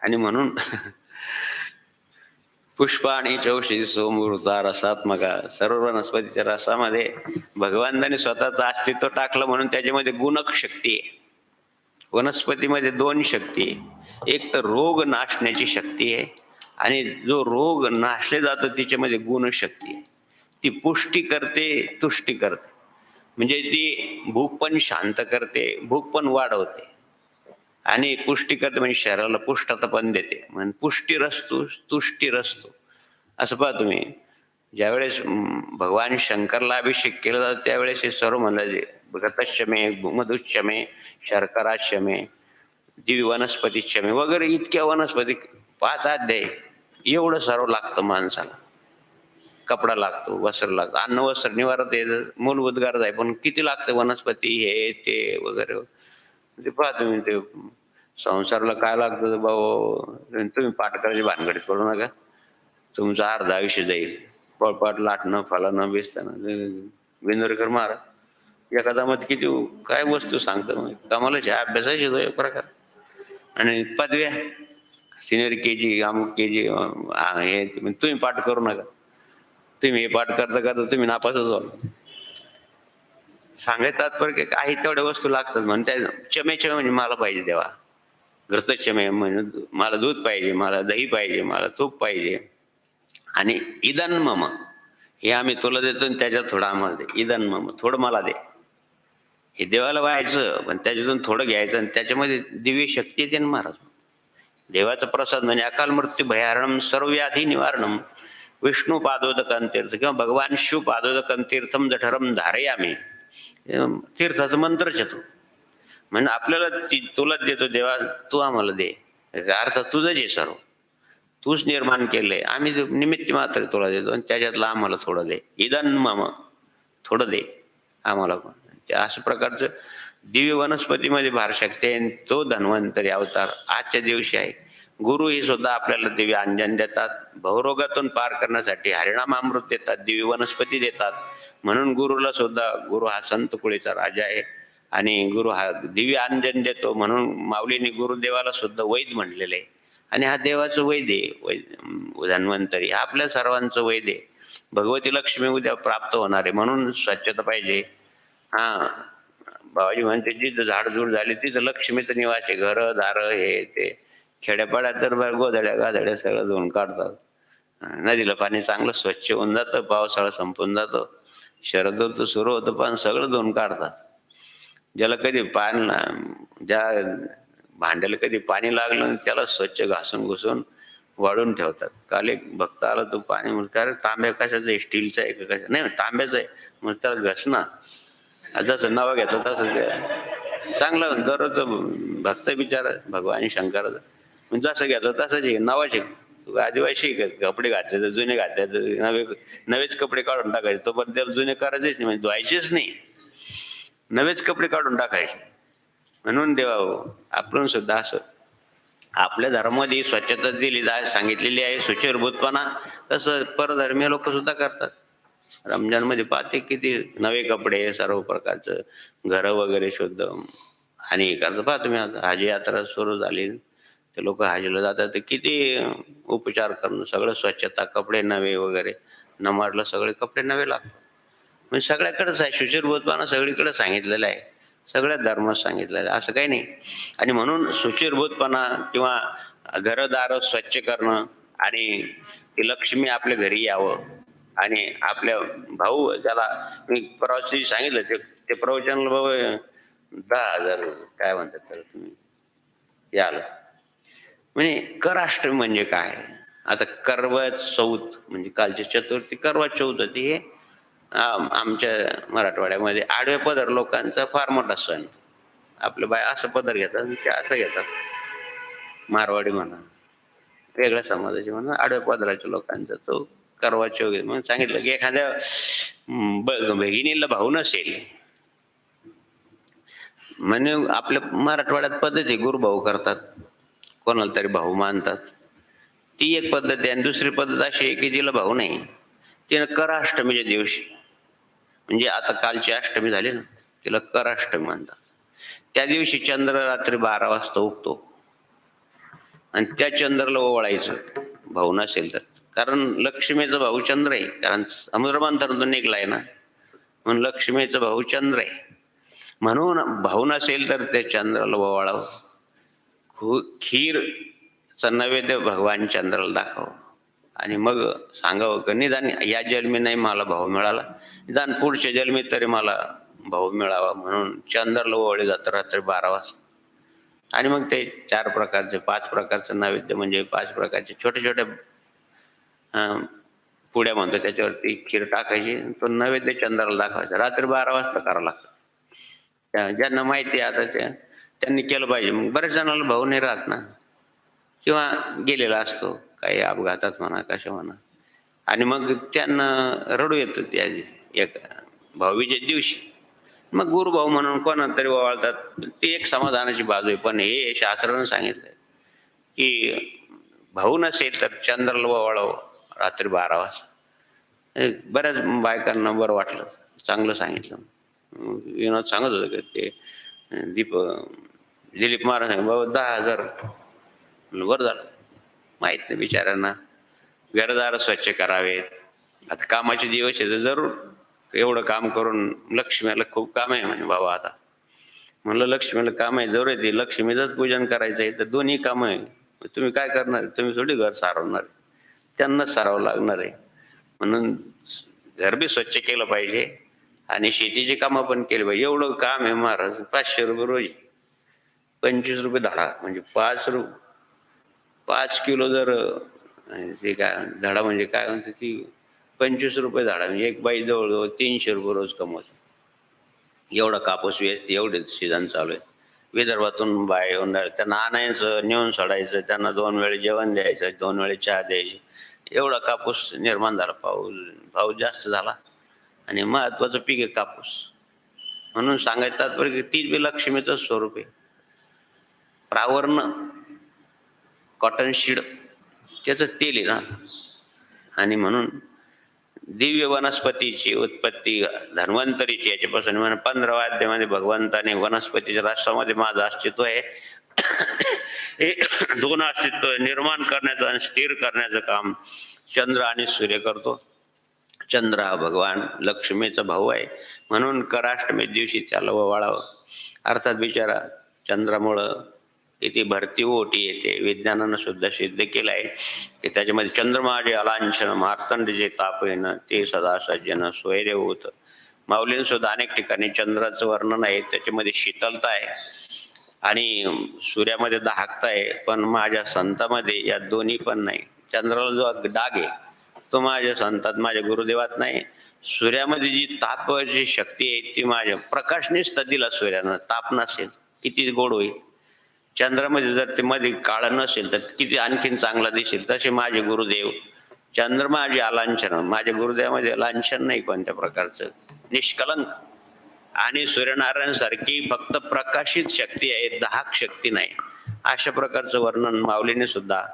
आणि म्हणून पुष्प आणि चौषधी सोमृता रसात्मका, सर्व वनस्पतीच्या रसामध्ये भगवंताने स्वतःचं अस्तित्व टाकलं. म्हणून त्याच्यामध्ये गुणक शक्ती आहे. वनस्पतीमध्ये 2 शक्ती आहे. एक तर रोग नाशण्याची शक्ती आहे, आणि जो रोग नाशले जातो तिच्यामध्ये गुणशक्ती आहे. ती पुष्टी करते, तुष्टी करते. म्हणजे ती भूक पण शांत करते, भूक पण वाढवते, आणि पुष्टी करते म्हणजे शरीराला पुष्टता पण देते. म्हणजे पुष्टीरस्तु तुष्टीरस्तु. असं पहा तुम्ही, ज्यावेळेस भगवान शंकरला अभिषेक केला जातो त्यावेळेस हे सर्व म्हणलं जे घृतश्चमे, मधुश्चमे, शर्कराश्चमे, दिव्य वनस्पतीश्चमे वगैरे इतक्या वनस्पती, 5 अध्याय, एवढं सर्व लागतं माणसाला. कपडा लागतो, वस्त्र लागतं, अन्न वस्त्र निवारा ते मूलभूत गरज आहे, पण किती लागतं वनस्पती हे ते वगैरे. ते पहा तुम्ही, ते संसाराला काय लागतं भाऊ. तुम्ही पाठ करायची भानगडीत पडू नका, तुमचं अर्ध आयुष्य जाईल. पळपाट लाटणं फलानं बेसताना. विंदोरीकर महाराज एखादा मत किती काय वस्तू सांगतं, कमालाचे अभ्यासाचे जो एक प्रकार. आणि पदव्या सिनियर KG अमुक KG हे तुम्ही पाठ करू नका. तुम्ही हे पाठ करता करता तुम्ही नापासच व्हाल. सांगायचं तात्पर्य काही तेवढ्या वस्तू लागतात. म्हणते चमे चमे म्हणजे मला पाहिजे देवा, घृतचमे म्हणजे मला दूध पाहिजे, मला दही पाहिजे, मला तूप पाहिजे. आणि इदन मम, हे आम्ही तुला देतो आणि त्याच्यात थोडं आम्हाला दे. इदन मम, थोडं मला दे. हे देवाला व्हायचं, पण त्याच्यातून थोडं घ्यायचं, आणि त्याच्यामध्ये दिव्य शक्ती येते ना महाराज. देवाचा प्रसाद म्हणजे अकाल मृत्यू भयारणम सर्व व्याधी निवारणम विष्णू पादोदकन तीर्थ, किंवा भगवान शिव पादोदकन तीर्थम जठरम धारयामी. तीर्थाचा मंत्रच येतो. म्हणजे आपल्याला तुलाच देतो देवा, तू आम्हाला दे. अर्थ तुझंच आहे सर्व, तूच निर्माण केलंय, आम्ही निमित्त मात्र तुला देतो, आणि त्याच्यातलं आम्हाला थोडं दे. इदन मम, थोडं दे आम्हाला पण. अशा प्रकारचं दिव्य वनस्पतीमध्ये भार शक्ती आहे. तो धन्वंतरी अवतार आजच्या दिवशी आहे. गुरु ही सुद्धा आपल्याला दिव्य अंजन देतात, भवरोगातून पार करण्यासाठी हरिनाम अमृत देतात, दिव्य वनस्पती देतात. म्हणून गुरुला सुद्धा, गुरु हा संत कुळीचा राजा आहे, आणि गुरु हा दिव्य अंजन देतो. म्हणून माऊलीने गुरुदेवाला सुद्धा वैद म्हटलेले आहे. आणि हा देवाचं वैद आहे. धन्वंतरी हा आपल्या सर्वांचं वैद आहे. भगवती लक्ष्मी उद्या प्राप्त होणार आहे, म्हणून स्वच्छता पाहिजे. बाबाजी म्हणते जिथं झाडझूड झाली तिथं लक्ष्मीचं निवास आहे. घर दार हे ते खेड्यापाड्यात तर गोधड्या गाधड्या सगळं धुवून काढतात. नदीला पाणी चांगलं स्वच्छ होऊन जातं, पावसाळा संपून जातो, शरद ऋतू सुरू होतं, पण सगळं धुवून काढतात. ज्याला कधी ज्या भांड्याला कधी पाणी लागलं त्याला स्वच्छ घासून घुसून वाढून ठेवतात. काल एक भक्त आला, तो पाणी म्हणतो, अरे तांब्या कशाचं आहे, स्टीलचा आहे का कशा? नाही, तांब्याचं आहे. मग त्याला घस ना. जसं नावं घेतं तसं ते चांगलं. दररोज भक्त बिचारा भगवान शंकराचं, म्हणजे जसं घेतो तसंच आहे, नावाचे. आदिवासी कपडे घातले तर जुने घातले तर नवेच कपडे काढून टाकायचे, तो पण त्याला जुने करायचेच नाही, म्हणजे धुवायचेच नाही, नवेच कपडे काढून टाकायचे. म्हणून देवा आपण सुद्धा असं आपल्या धर्मामध्ये स्वच्छता दिली सांगितलेली आहे, शुचिर्भूतपणा. तसं परधर्मीय लोक सुद्धा करतात. रमजान मध्ये पाहते किती नवे कपडे, सर्व प्रकारचं घरं वगैरे शुद्ध आणि करतात. पहा तुम्ही, आता हाजी यात्रा सुरू झाली, ते लोक हाजीला जातात, तर किती उपचार करणं, सगळं स्वच्छता, कपडे नवे वगैरे, नमाजला सगळे कपडे नवे लागतात. म्हणजे सगळ्याकडेच आहे शुचिर्भूतपणा, सगळीकडे सांगितलेलं आहे, सगळ्या धर्मात सांगितलेलं आहे, असं काही नाही. आणि म्हणून शुचिर्भूतपणा किंवा घरदार स्वच्छ करणं आणि ती लक्ष्मी आपल्या घरी यावं. आणि आपल्या भाऊ, ज्याला मी प्रवासी सांगितलं, ते प्रवचनाला भाऊ 10,000 काय म्हणतात तर तुम्ही याला. म्हणजे कराष्टमी म्हणजे काय? आता करवा चौथ म्हणजे कालची चतुर्थी, करवा चौथ होती. हे आमच्या मराठवाड्यामध्ये आडवे पदर लोकांचा फार मोठा सण. आपल्या बाय असं पदर घेतात, ते असं घेतात. मारवाडी म्हणा, वेगळ्या समाजाचे म्हणा, आडव्या पदराच्या लोकांचा तो करवा चौथ. म्हणून सांगितलं की एखाद्या बहिणीला भाऊ नसेल, म्हणजे आपल्या मराठवाड्यात पद्धती गुरुभाऊ करतात, कोणाला तरी भाऊ मानतात, ती एक पद्धत आहे. आणि दुसरी पद्धत अशी आहे की जिला भाऊ नाही, तिनं कराष्टमीच्या दिवशी, म्हणजे आता कालची अष्टमी झाली ना, तिला कराष्टमी म्हणतात. त्या दिवशी चंद्र रात्री 12 वाजता उगतो आणि त्या चंद्राला ओवाळायचं भाऊ नसेल तर. कारण लक्ष्मीचा भाऊ चंद्र आहे, कारण समुद्र मंथनातून निघलाय ना, म्हणून लक्ष्मीचा भाऊ चंद्र आहे. म्हणून भाऊ नसेल तर त्या चंद्राला ओवाळावं. खीरचा नैवेद्य भगवान चंद्राला दाखव आणि मग सांगावं की निदान या जन्मी नाही मला भाऊ मिळाला, निदान पुढच्या जन्मी तरी मला भाऊ मिळावा. म्हणून चंद्राला ओवाळले जातं रात्री 12 वाजता. आणि मग ते 4 प्रकारचे 5 प्रकारचं नैवेद्य, म्हणजे 5 प्रकारचे छोटे छोटे पुड्या म्हणतो, त्याच्यावरती खीर टाकायची, तो नैवेद्य चंद्राला दाखवायचा. रात्री 12 वाजता करावं लागतं. ज्यांना माहिती आहे आता त्यांनी केलं पाहिजे. मग बऱ्याच जणांना भाऊ नाही राहत ना, किंवा गेलेला असतो काही अपघातात म्हणा, कशा म्हणा, आणि मग त्यांना रडू येतं त्या एक भाऊबीजेच्या दिवशी. मग गुरुभाऊ म्हणून कोणा तरी ओवाळतात, ती एक समाधानाची बाजू आहे. पण हे शास्त्रानं सांगितलंय की भाऊ नसेल तर चंद्राला ओवाळावं रात्री 12 वाजता. बऱ्याच बायकांना बरं वाटलं, चांगलं सांगितलं. विनोद सांगत होतं की ते दिलीप महाराज बाबा 10,000 बरं झालं. माहित नाही बिचाऱ्यांना, घरदार स्वच्छ करावेत. आता कामाचे दिवस आहे तर जरूर एवढं काम करून लक्ष्मीला खूप काम आहे म्हणे बाबा. आता म्हणलं लक्ष्मीला काम आहे, जरूर आहे, लक्ष्मीचंच पूजन करायचं आहे, तर दोन्ही काम आहे. तुम्ही काय करणार? तुम्ही थोडी घर सारवणार, त्यांनाच सारावं लागणार आहे. म्हणून घर बी स्वच्छ केलं पाहिजे आणि शेतीची कामं पण केली पाहिजे. एवढं काम आहे महाराज. 500 रुपये रोज, 25 रुपये धडा, म्हणजे 5 किलो जर ते काय धडा म्हणजे काय म्हणते ती 25 रुपये धडा, म्हणजे एक बाई जवळजवळ 300 रुपये रोज कमवते. एवढा कापूस वेचते, एवढे सीझन चालू आहे. विदर्भातून बाय येऊन त्यांना आणायचं, नेऊन सोडायचं, त्यांना 2 वेळे जेवण द्यायचं, 2 वेळे चहा द्यायची. एवढा कापूस निर्माण झाला. पाऊस जास्त झाला आणि महत्वाचं पीक आहे कापूस. म्हणून सांगायचं तात्पर्य की तीच बी लक्ष्मीचं स्वरूप आहे. प्रावरण कॉटन सीड त्याचं तेल आहे ना. आणि म्हणून दिव्य वनस्पतीची उत्पत्ती धन्वंतरीची, याच्यापासून 15व्या अध्यायामध्ये भगवंताने वनस्पतीच्या राष्ट्रामध्ये माझं अस्तित्व आहे, हे 2 अस्तित्व निर्माण करण्याचं आणि स्थिर करण्याचं काम चंद्र आणि सूर्य करतो. चंद्र हा भगवान लक्ष्मीचा भाऊ आहे. म्हणून कराष्टमी दिवशी त्याला ओवाळावं. अर्थात बिचारा चंद्रामुळं की ती भरती ओटी येते. विज्ञानानं सुद्धा सिद्ध केलं आहे की त्याच्यामध्ये चंद्रमा जे अलांछन मार्तंड जे तापेन ते सदा सज्जन सोयरे होत. माऊलींनी सुद्धा अनेक ठिकाणी चंद्राचं वर्णन आहे, त्याच्यामध्ये शीतलता आहे आणि सूर्यामध्ये दाहकता आहे, पण माझ्या संतामध्ये या दोन्ही पण नाही. चंद्राला जो डाग आहे तो माझ्या संतात माझ्या गुरुदेवात नाही. सूर्यामध्ये जी तापाची शक्ती आहे ती माझ्या प्रकाशनेच दिला. सूर्यानं ताप नसेल किती गोड होईल. चंद्रामध्ये जर ते मध्ये काळ नसेल तर किती आणखीन चांगला दिसेल. तसे माझे गुरुदेव चंद्रमा जे अलांछन, माझ्या गुरुदेवामध्ये लांछन नाही कोणत्या प्रकारचं, निष्कलंक. आणि सूर्यनारायण सारखी फक्त प्रकाशित शक्ती आहे, दाहक शक्ती नाही. अशा प्रकारचं वर्णन माऊलीने सुद्धा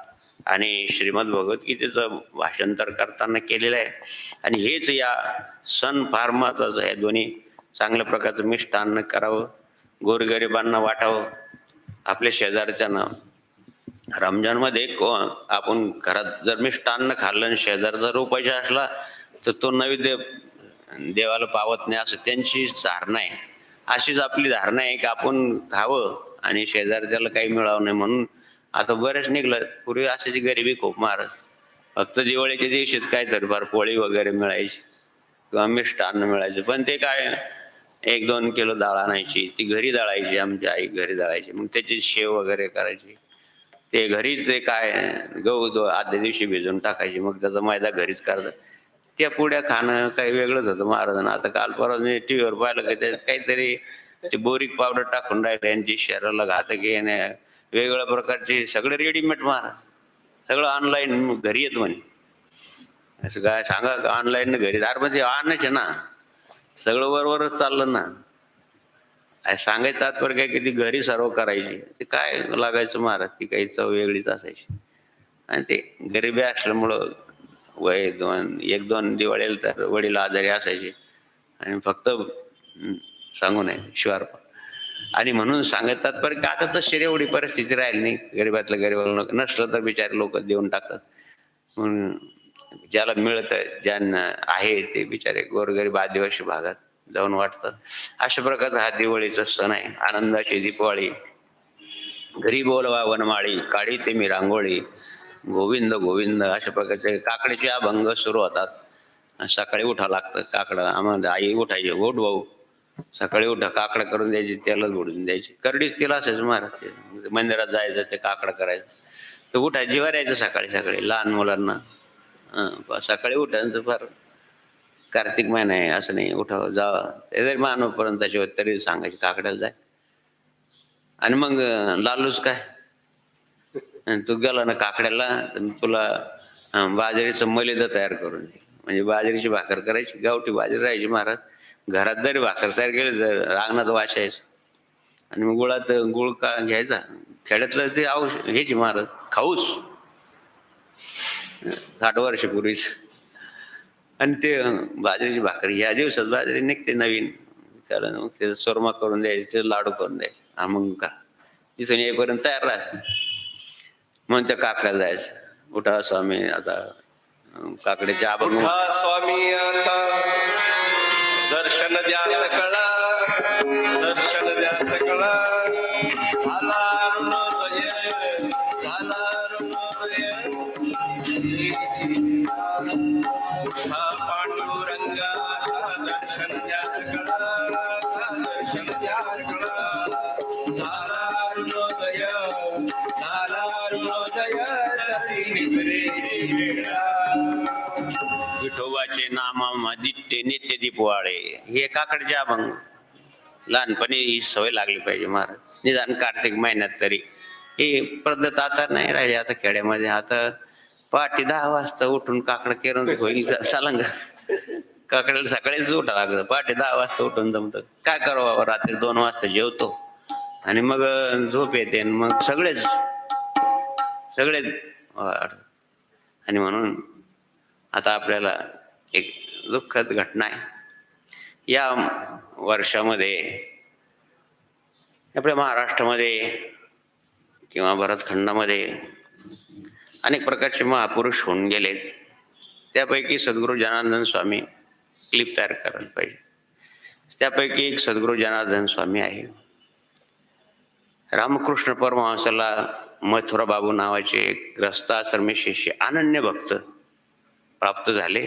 आणि श्रीमद भगवद्गीतेचं भाषांतर करताना केलेलं आहे. आणि हेच या सण फार महत्वाचं आहे. दोन्ही चांगल्या प्रकारचं मिष्टान्न करावं, गोरगरिबांना वाटावं. आपल्या शेजारच्यांना रमजानमध्ये आपण घरात जर मिष्टान्न खाल्लं आणि शेजारचा उपाशी असला तर तो नैवेद्य देवाला पावत नाही असं त्यांची धारणा आहे. अशीच आपली धारणा आहे की आपण खावं आणि शेजारच्याला काही मिळावं नाही म्हणून आता बरेच निघलं. पूर्वी असायची गरिबी खूप मारत, फक्त दिवाळीच्या दिवशीच काय तर फार पोळी वगैरे मिळायची किंवा मिष्टान्न मिळायचं. पण ते काय 1-2 किलो डाळ आणायची, ती घरी दळायची, आमची आई घरी दळायची, मग त्याची शेव वगैरे करायची. ते घरीच ते काय गहू आदल्या दिवशी भिजून टाकायची, मग त्याचा मैदा घरीच करायचा. त्या पुड्या खाणं काही वेगळंच होतं महाराजांना. आता काल परवा मी टीव्हीवर पाहिलं की त्यात काहीतरी ते बोरिक पावडर टाकून राहिले यांची शरीराला घातक आहे, वेगवेगळ्या प्रकारचे सगळे रेडीमेड महाराज, सगळं ऑनलाईन घरी येत म्हणे. असं काय सांगा का ऑनलाईन घरी म्हणजे आणायचे ना, सगळं वरवरच चाललं ना. सांगायचं तात्पर्य काय की ती घरी सर्व करायची, ते काय लागायचं महाराज, ती काही चव वेगळीच असायची. आणि ते गरिबी असल्यामुळं वय 1-2 दिवाळीला तर वडील आजारी असायचे आणि फक्त सांगू नये शिवार. आणि म्हणून सांगत तात्पर्य का आता तशी एवढी परिस्थिती राहिली नाही. गरीबातल्या गरीबाला नसलं तर बिचारे लोक देऊन टाकतात. म्हणून ज्याला मिळत ज्यांना आहे ते बिचारे गोरगरीब आदिवासी भागात जाऊन वाटतात. अशा प्रकारचा हा दिवाळीचा सण आहे, आनंदाची दीपावली. घरी बोलवा वनमाळी काढी ते मी रांगोळी, गोविंद गोविंद अशा प्रकारचे काकडीचे अभंग सुरू होतात. सकाळी उठावं लागतं. काकडं आम्हाला आई उठायची, उठ भाऊ सकाळी उठा, काकडं करून द्यायची, तेलात बुडून द्यायची. करडीच तिला असायचं महाराज. मंदिरात जायचं ते काकडं करायचं तर उठायचं जीवावर यायचं सकाळी सकाळी लहान मुलांना. सकाळी उठायचं फार कार्तिक महिना आहे असं नाही, उठावं जावं ते जरी मानवपर्यंत त्याच्यावर तरी सांगायचे काकड्याला जाय. आणि मग लालूच काय तू गेला ना काकड्याला तर तुला बाजरीचं मलिदा तयार करून दे. म्हणजे बाजरीची भाकर करायची, गावठी बाजरी राहायची महाराज. घरात जरी भाकर तयार केली तर रांगणात वाशायचं. आणि मग गुळात गुळ का घ्यायचा, खेड्यातलं ते ह्याची महाराज खाऊस 60 वर्षापूर्वीच. आणि ते बाजरीची भाकर ह्या दिवसात बाजरी निघते नवीन, कारण मग ते चोरमा करून द्यायचे, ते लाडू करून द्यायचे. हा मग का तिथून येईपर्यंत तयार राहायचं. मग त्या काकड्याला जायचं. उठा स्वामी आता काकड्याचे अभंग. उठा स्वामी आता दर्शन द्या सकळा, दर्शन द्या सकळा. झाला अरुणोदय, झाला अरुणोदय. उठा पांडुरंगा दर्शन द्या सकळा, दर्शन द्या सकळा. झाला अरुणोदय, झाला अरुणोदय. तरी निद्रेची वेळा. विठोबाचे नाम आदित्य नित्य दीपवाळे हे काकडचे अभंग. लहानपणी ही सवय लागली पाहिजे महाराज. निदान कार्तिक महिन्यात तरी ही पद्धत आता नाही राहिली. आता खेड्यामध्ये आता पहाटे 10 वाजता उठून काकड केरून होईल सालंग. काकड्याला सकाळीच उठा लागतं. पहाटे 10 वाजता उठून जमतं काय करावं. रात्री 2 वाजता जेवतो आणि मग झोप येते. मग सगळेच आणि म्हणून आता आपल्याला एक दुःखद घटना आहे. या वर्षामध्ये आपल्या महाराष्ट्रामध्ये किंवा भरतखंडामध्ये अनेक प्रकारचे महापुरुष होऊन गेलेत. त्यापैकी सद्गुरू जनार्दन स्वामी क्लिप तयार करायला पाहिजे. त्यापैकी एक सद्गुरू जनार्दन स्वामी आहे. रामकृष्ण परमहंसाला मथुरा बाबू नावाचे एक ग्रस्ताश्रमी शिष्य अनन्य भक्त प्राप्त झाले.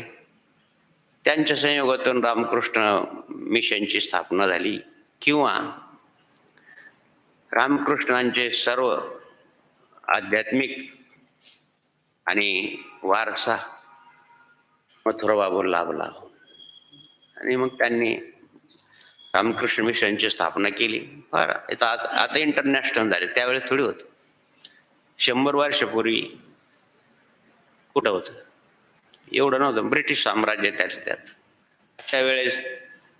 त्यांच्या संयोगातून रामकृष्ण मिशनची स्थापना झाली. किंवा रामकृष्णांचे सर्व आध्यात्मिक आणि वारसा मथुरा बाबू लाभला आणि मग त्यांनी रामकृष्ण मिशनची स्थापना केली. फार आता इंटरनॅशनल झाले, त्यावेळेस थोडी होत. 100 वर्षापूर्वी कुठं होतं, एवढं नव्हतं. ब्रिटिश साम्राज्य त्यात. अशा वेळेस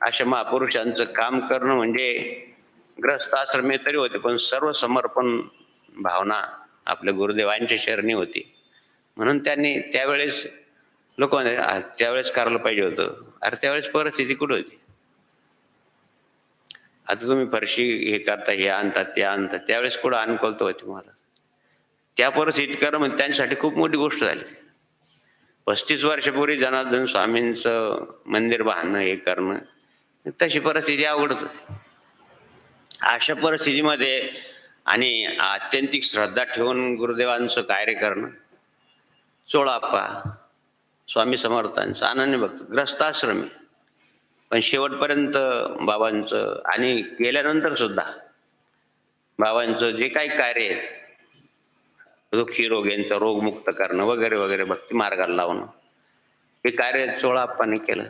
अशा महापुरुषांचं काम करणं म्हणजे ग्रस्त आश्रमे तरी होते, पण सर्व समर्पण भावना आपल्या गुरुदेवांच्या शरणी होती. म्हणून त्यांनी त्यावेळेस लोक त्यावेळेस करायला पाहिजे होतं. अरे त्यावेळेस परिस्थिती कुठं होती. आता तुम्ही फरशी हे करता, हे आणतात, ते आणतात, त्यावेळेस कुठं अनुकूलता होती तुम्हाला. त्या परिस्थितीत करणं म्हणजे त्यांच्यासाठी खूप मोठी गोष्ट झाली. 35 वर्षापूर्वी जनार्दन स्वामींचं मंदिर बांधणं, हे करणं, तशी परिस्थिती अवघडत होती. अशा परिस्थितीमध्ये आणि आत्यंतिक श्रद्धा ठेवून गुरुदेवांचं कार्य करणं, चोळाप्पा स्वामी समर्थांचं अनन्य भक्त ग्रस्ताश्रमी, पण शेवटपर्यंत बाबांचं आणि गेल्यानंतर सुद्धा बाबांचं जे काही कार्य आहे, दुःखी रोग्यांचं रोगमुक्त करणं वगैरे वगैरे, भक्ती मार्गाला लावणं, हे कार्य चोळाप्पाने केलं.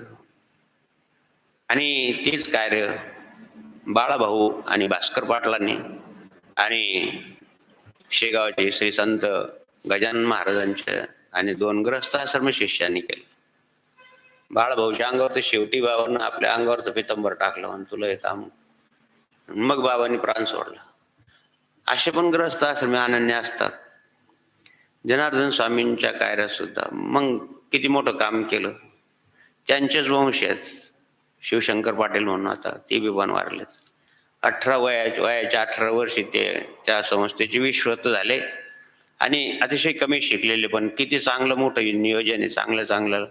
आणि तेच कार्य बाळाभाऊ आणि भास्कर पाटलांनी आणि शेगावचे श्री संत गजानन महाराजांच्या आणि 2 ग्रस्ताश्रमी शिष्यांनी केलं. बाळाभाऊच्या अंगावर तर शेवटी बाबांना आपल्या अंगावरचं पितंबर टाकलं आणि तुला हे काम, मग बाबांनी प्राण सोडला. असे पण ग्रस्ताश्रमी अनन्य असतात. जनार्दन स्वामींच्या कार्यात सुद्धा मग किती मोठं काम केलं. त्यांचेच वंशज शिवशंकर पाटील म्हणून, आता ते बी पण वारलेत. 18 वयाच्या 18 वर्षी ते त्या संस्थेचे विश्वस्त झाले आणि अतिशय कमी शिकलेले, पण किती चांगलं मोठं नियोजन आहे, चांगलं.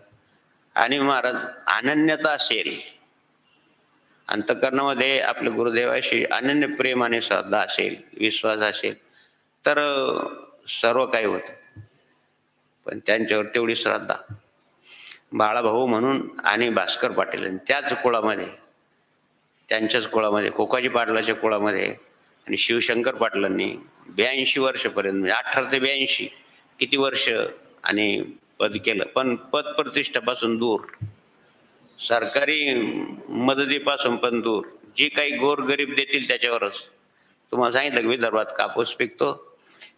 आणि महाराज अनन्यता असेल, अंतःकरणामध्ये आपल्या गुरुदेवाशी अनन्य प्रेम आणि श्रद्धा असेल, विश्वास असेल, तर सर्व काही होतं. पण त्यांच्यावर तेवढी श्रद्धा. बाळाभाऊ म्हणून आणि भास्कर पाटील त्याच कुळामध्ये, त्यांच्याच कुळामध्ये, कोकाजी पाटलाच्या कुळामध्ये, आणि शिवशंकर पाटलांनी 82 वर्षापर्यंत, म्हणजे 18 ते 82 किती वर्ष आणि पद केलं. पण पद प्रतिष्ठापासून दूर, सरकारी मदतीपासून पण दूर, जे काही गोरगरीब देतील त्याच्यावरच. तुम्हाला सांगितलं की विदर्भात कापूस पिकतो,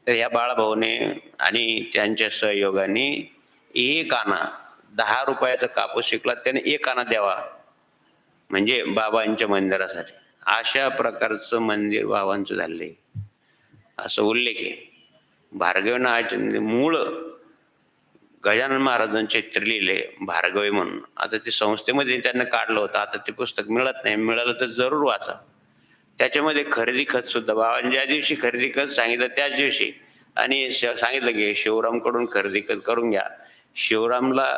तर ह्या बाळाभाऊने आणि त्यांच्या सहयोगाने 1 आना 10 रुपयाचा कापूस शिकला, त्याने 1 आना द्यावा म्हणजे बाबांच्या मंदिरासाठी. अशा प्रकारचं मंदिर बाबांचं झालंय, असं उल्लेख आहे. भार्गवी नावाचे मूळ गजानन महाराजांचे चित्र लिहिले भार्गवी म्हणून. आता ते संस्थेमध्ये त्यांना काढलं होतं, आता ते पुस्तक मिळत नाही. मिळालं तर जरूर वाचा. त्याच्यामध्ये खरेदी खत सुद्धा, बाबांनी ज्या दिवशी खरेदी खत सांगितलं त्याच दिवशी, आणि सांगितलं की शिवरामकडून खरेदी खत करून घ्या, शिवरामला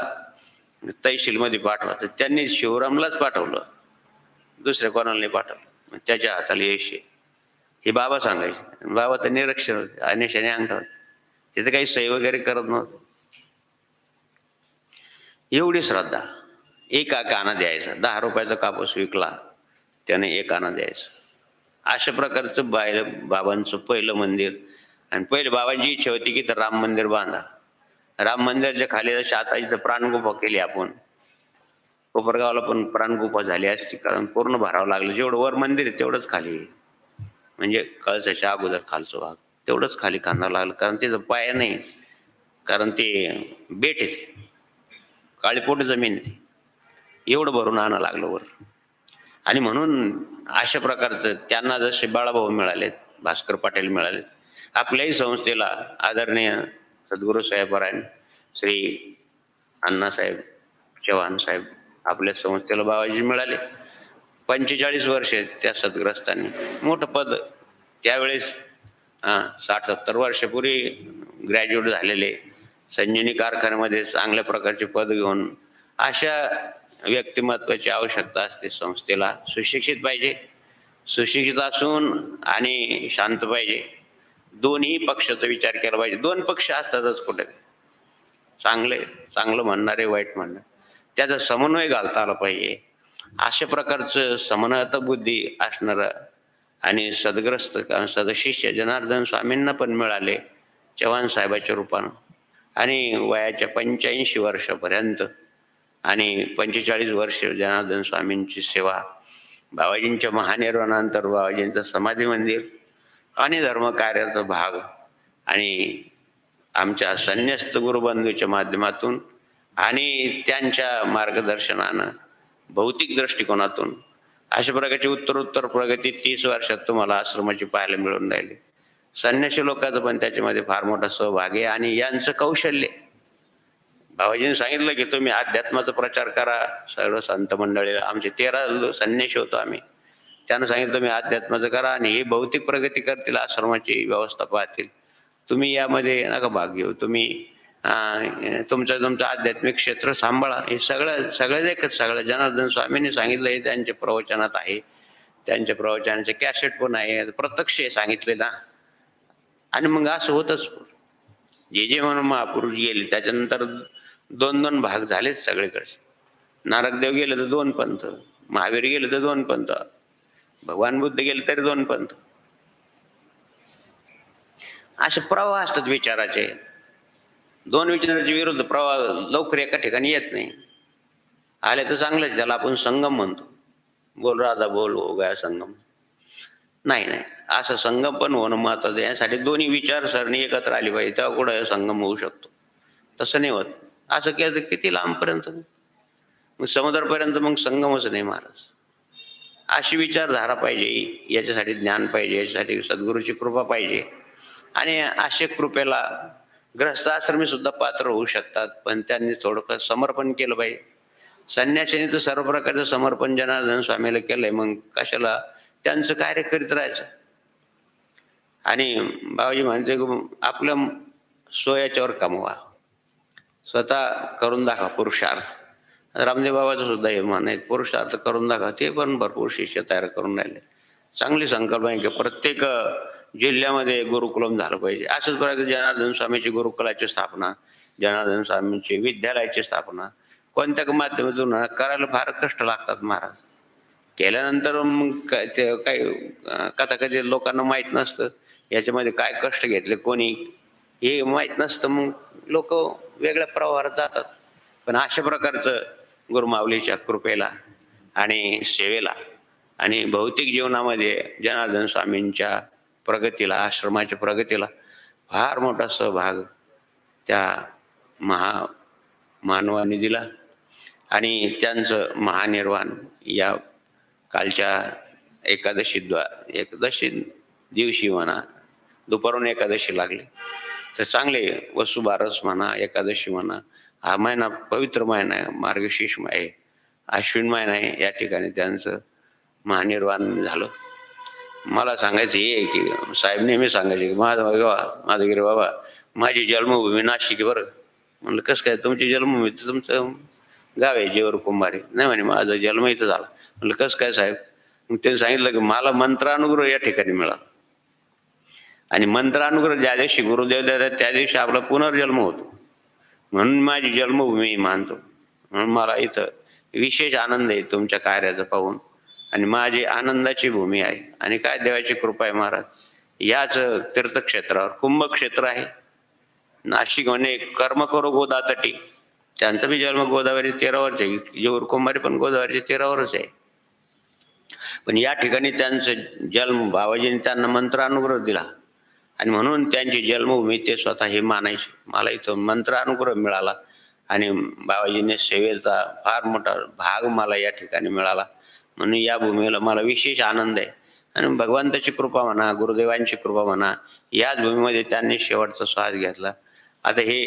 तहसीलमध्ये पाठवा. तर त्यांनी शिवरामलाच पाठवलं, दुसऱ्या कोणाला नाही पाठवलं. त्याच्या हाताला यश आहे हे बाबा सांगायचे. बाबा तर निरक्षर होते, अनिशाने अंगठा होते, तिथे काही सही वगैरे करत नव्हतं. एवढी श्रद्धा. 1 आना द्यायचा, 10 रुपयाचा कापूस विकला त्याने 1 आना द्यायचा. अशा प्रकारचं बाबांचं पहिलं मंदिर. आणि पहिले बाबांची इच्छा होती की तर राम मंदिर बांधा. राम मंदिरच्या खाली जशी आता इथं प्राणगुफा केली आपण, कोपरगावला पण प्राणगुफा झाली असती, कारण पूर्ण भरावं लागलं. जेवढं वर मंदिर आहे तेवढंच खाली, म्हणजे कळसाच्या अगोदर खालचा भाग तेवढंच खाली खांदावं लागलं, कारण तिथं पाया नाही, कारण ते बेट आहे, काळीपोट जमीन आहे, एवढं भरून आणावं लागलं वर. आणि म्हणून अशा प्रकारचं त्यांना जसे बाळाभाऊ मिळालेत, भास्कर पाटील मिळालेत, आपल्याही संस्थेला आदरणीय सद्गुरू साहेबरान श्री अण्णासाहेब चव्हाण साहेब आपल्या संस्थेला बाबाजी मिळाले. 45 वर्ष त्या सद्ग्रस्तांनी मोठं पद त्यावेळेस 60-70 वर्षापूर्वी ग्रॅज्युएट झालेले, संजीवनी कारखान्यामध्ये चांगल्या प्रकारचे पद घेऊन, अशा व्यक्तिमत्वाची आवश्यकता असते संस्थेला. सुशिक्षित पाहिजे, सुशिक्षित असून आणि शांत पाहिजे. दोन्ही पक्षाचा विचार केला पाहिजे. दोन पक्ष असतातच कुठे, चांगले चांगलं म्हणणारे, वाईट म्हणणारे, त्याचा समन्वय घालता आला पाहिजे. अशा प्रकारचं समन्वयत बुद्धी असणारं आणि सद्ग्रस्त सदशिष्य जनार्दन स्वामींना पण मिळाले चव्हाण साहेबाच्या रूपानं. आणि वयाच्या 85 वर्षापर्यंत आणि 45 वर्ष जनार्दन स्वामींची सेवा, बाबाजींच्या महानिर्वाणानंतर बाबाजींचं समाधी मंदिर आणि धर्मकार्याचा भाग आणि आमच्या संन्यस्त गुरुबंधूच्या माध्यमातून आणि त्यांच्या मार्गदर्शनानं भौतिक दृष्टिकोनातून अशा प्रकारची उत्तरोत्तर प्रगती 30 वर्षात तुम्हाला आश्रमाची पाहायला मिळून राहिली. संन्यासी लोकांचा पण त्याच्यामध्ये फार मोठा सहभाग आहे आणि यांचं कौशल्य. बाबाजींनी सांगितलं की तुम्ही अध्यात्माचा प्रचार करा. सर्व संत मंडळीला, आमचे 13 संन्यासी होतो आम्ही, त्यानं सांगितलं तुम्ही अध्यात्माचं करा आणि हे भौतिक प्रगती करतील, आश्रमाची व्यवस्था पाहतील, तुम्ही यामध्ये नका भाग घेऊ, तुम्ही तुमचं आध्यात्मिक क्षेत्र सांभाळा. हे सगळं एकच, सगळं जनार्दन स्वामींनी सांगितलं. हे त्यांच्या प्रवचनात आहे, त्यांच्या प्रवचनाचे कॅसेट पण आहे, प्रत्यक्ष सांगितले ना. आणि मग असं होतच, जे म्हणून महापुरुष गेले त्याच्यानंतर 2-2 भाग झालेच सगळीकडे. नारददेव गेले तर 2 पंथ, महावीर गेले तर 2 पंथ, भगवान बुद्ध गेले तरी 2 पंथ. असे प्रवाह असतात विचाराचे. 2 विचाराचे विरुद्ध प्रवाह लवकर एका ठिकाणी येत नाही. आले तर चांगलंच, ज्याला आपण संगम म्हणतो. बोल राधा बोल, हो गया संगम. नाही, असं संगम पण होणं महत्वाचं. यासाठी दोन्ही विचारसरणी एकत्र आली पाहिजे, तेव्हा कुठं संगम होऊ शकतो. तसं नाही होत. असं केलं तर किती लांबपर्यंत, मग समुद्रापर्यंत मग संगमच नाही महाराज. अशी विचारधारा पाहिजे. याच्यासाठी ज्ञान पाहिजे, याच्यासाठी सद्गुरूची कृपा पाहिजे. आणि अशा कृपेला गृहस्थाश्रमी सुद्धा पात्र होऊ शकतात, पण त्यांनी थोडंफार समर्पण केलं पाहिजे. संन्यासीने तर सर्व प्रकारचं समर्पण जनार्दन स्वामीला केलंय, मग कशाला त्यांचं कार्य करीत राहायचं. आणि बाबाजी म्हणते आपलं सोयाच्यावर कमवा, स्वतः करून दाखवा पुरुषार्थ. रामदेव बाबाचं सुद्धा हे म्हण आहे, पुरुषार्थ करून दाखवा. ते पण भरपूर शिष्य तयार करून राहिले. चांगली संकल्पना आहे की प्रत्येक जिल्ह्यामध्ये गुरुकुलम झालं पाहिजे. अशाच प्रकारे जनार्दन स्वामीची गुरुकुलाची स्थापना, जनार्दन स्वामींची विद्यालयाची स्थापना कोणत्या माध्यमातून करायला फार कष्ट लागतात महाराज. केल्यानंतर मग ते काही कधी लोकांना माहीत नसतं याच्यामध्ये काय कष्ट घेतले कोणी, हे माहीत नसतं. मग लोक वेगळ्या प्रवाहात जातात. पण अशा प्रकारचं गुरुमाऊलीच्या कृपेला आणि सेवेला आणि भौतिक जीवनामध्ये जनार्दन स्वामींच्या प्रगतीला, आश्रमाच्या प्रगतीला फार मोठा सहभाग त्या मानवाने दिला. आणि त्यांचं महानिर्वाण या कालच्या एकादशी दिवशी म्हणा, दुपारून एकादशी लागली तर चांगले वसुबारस म्हणा, एकादशी म्हणा, हा महिना पवित्र महिना आहे, मार्गशीर्ष आहे, अश्विन महिना आहे. या ठिकाणी त्यांचं महानिर्वाण झालं. मला सांगायचं हे की साहेब नेहमी सांगायचे की माधवगिरी बाबा माझी जन्मभूमी नाशिक बरं. म्हणलं कसं काय, तुमची जन्मभूमी तुमचं गाव आहे जेवर कुंभारी. नाही म्हणे माझा जन्म इथं झाला. म्हणलं कसं काय साहेब. मग त्यांनी सांगितलं की मला मंत्रानुग्रह या ठिकाणी मिळाला आणि मंत्रानुग्रह ज्या दिवशी गुरुदेव देतात त्या दिवशी आपला पुनर्जन्म होतो, म्हणून माझी जन्मभूमी मानतो. म्हणून मला इथं विशेष आनंद आहे तुमच्या कार्याचा पाहून आणि माझी आनंदाची भूमी आहे. आणि काय देवाची कृपा आहे महाराज. याच तीर्थक्षेत्रावर कुंभक्षेत्र आहे नाशिक, म्हणे कर्म करो गोदातटी. त्यांचा बी जन्म गोदावरी तीरावरच आहे, जेवर कुंभारी पण गोदावरीच्या तीरावरच आहे. पण या ठिकाणी त्यांचं जन्म, बाबाजींनी त्यांना मंत्र अनुग्रह दिला आणि म्हणून त्यांची जन्मभूमी ते स्वतः हे मानायचे. मला इथं मंत्र अनुग्रह मिळाला आणि बाबाजींनी सेवेचा फार मोठा भाग मला या ठिकाणी मिळाला, म्हणून या भूमीला मला विशेष आनंद आहे. आणि भगवंताची कृपा म्हणा, गुरुदेवांची कृपा म्हणा, याच भूमीमध्ये त्यांनी शेवटचा श्वास घेतला. आता हे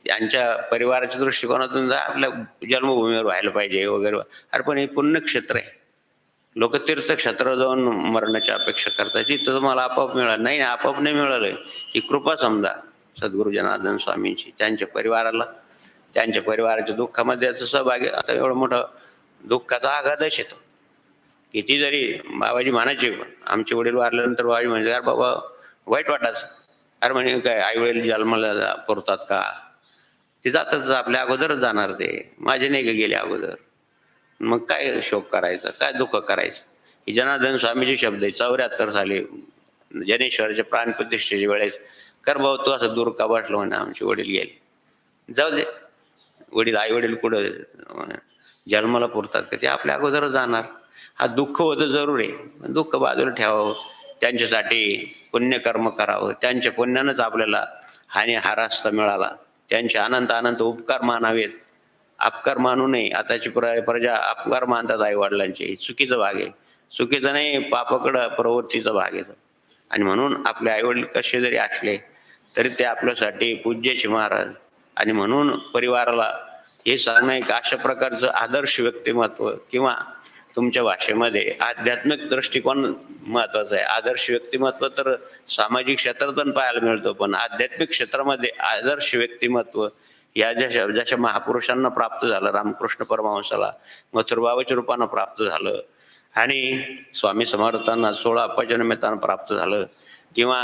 त्यांच्या परिवाराच्या दृष्टिकोनातून आपल्या जन्मभूमीवर व्हायला पाहिजे वगैरे. अरे पण हे पुण्यक्षेत्र आहे. लोक तीर्थक्षेत्रावर जाऊन मरणाची अपेक्षा करतात. तिथं तुम्हाला आपोआप मिळालं नाही, आपोआप नाही मिळालंय. ही कृपा समजा सद्गुरू जनार्दन स्वामींची. त्यांच्या परिवाराला, त्यांच्या परिवाराच्या दुःखामध्ये सहभागी. आता एवढं मोठं दुःखाचा आघातच येतो. किती जरी बाबाजी म्हणायचे, आमचे वडील वारल्यानंतर बाबाजी म्हणजे अरे बाबा वाईट वाटायचं, अरे म्हणे काय आई वडील जन्माला पुरतात का, ते जातच आपल्या अगोदरच जाणार, ते माझे नाही का गेले अगोदर, मग काय शोक करायचा, काय दुःख करायचं. ही जनार्दन स्वामीचे शब्द आहे. 74 साली जनेश्वराच्या प्राणप्रतिष्ठेच्या वेळेस कर भाऊ तू असं दूर का बसलो म्हणे, आमचे वडील गेले, जाऊ दे, वडील आई वडील कुठं जन्माला पुरतात का, ते आपल्या अगोदरच जाणार. हा दुःख होतं जरूर आहे, दुःख बाजूला ठेवावं, त्यांच्यासाठी पुण्यकर्म करावं, त्यांच्या पुण्यानंच आपल्याला हा रस्ता मिळाला, त्यांचे अनंत अनंत उपकार मानावेत, अपकार मानू नये. आताची प्रजा अपकार मानतात आई वडिलांचे, चुकीचा भाग आहे, चुकीचं नाही, पापाकडं प्रवृत्तीचा भाग आहे. आणि म्हणून आपले आई वडील कसे जरी असले तरी ते आपल्यासाठी पूज्यचे महाराज. आणि म्हणून परिवाराला हे सांगणं एक अशा प्रकारचं आदर्श व्यक्तिमत्व, किंवा तुमच्या भाषेमध्ये आध्यात्मिक दृष्टिकोन महत्वाचा आहे. आदर्श व्यक्तिमत्व तर सामाजिक क्षेत्रातून पाहायला मिळतो, पण आध्यात्मिक क्षेत्रामध्ये आदर्श व्यक्तिमत्व या जशा जशा महापुरुषांना प्राप्त झालं, रामकृष्ण परमहंसाला मथुरबाबाच्या रूपानं प्राप्त झालं, आणि स्वामी समर्थांना 16 अप्पाच्या निमित्तानं प्राप्त झालं, किंवा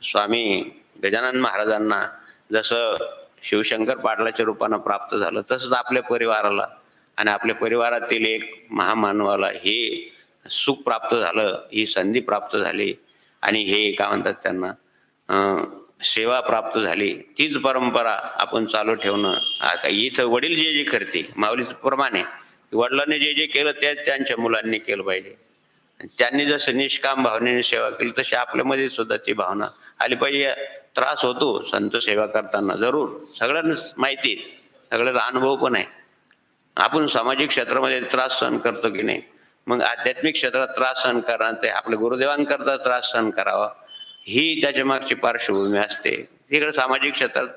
स्वामी गजानन महाराजांना जसं शिवशंकर पाटलाच्या रूपानं प्राप्त झालं, तसंच आपल्या परिवाराला आणि आपल्या परिवारातील एक महामानवाला हे सुख प्राप्त झालं, ही संधी प्राप्त झाली, आणि हे काय म्हणतात त्यांना सेवा प्राप्त झाली. तीच परंपरा आपण चालू ठेवणं. आता इथं वडील जे जे करते माऊलीच प्रमाणे, वडिलांनी जे जे केलं ते त्यांच्या मुलांनी केलं पाहिजे. त्यांनी जसं निष्काम भावनेने सेवा केली तशी आपल्यामध्ये सुद्धा ती भावना आली पाहिजे. त्रास होतो संत सेवा करताना, जरूर, सगळ्यांनाच माहिती आहे, सगळ्याला अनुभव पण आहे. आपण सामाजिक क्षेत्रामध्ये त्रास सहन करतो की नाही, मग आध्यात्मिक क्षेत्रात त्रास सहन करा, ते आपल्या गुरुदेवांकरता त्रास सहन करावा, ही त्याच्या मागची पार्श्वभूमी असते. तिकडे सामाजिक क्षेत्रात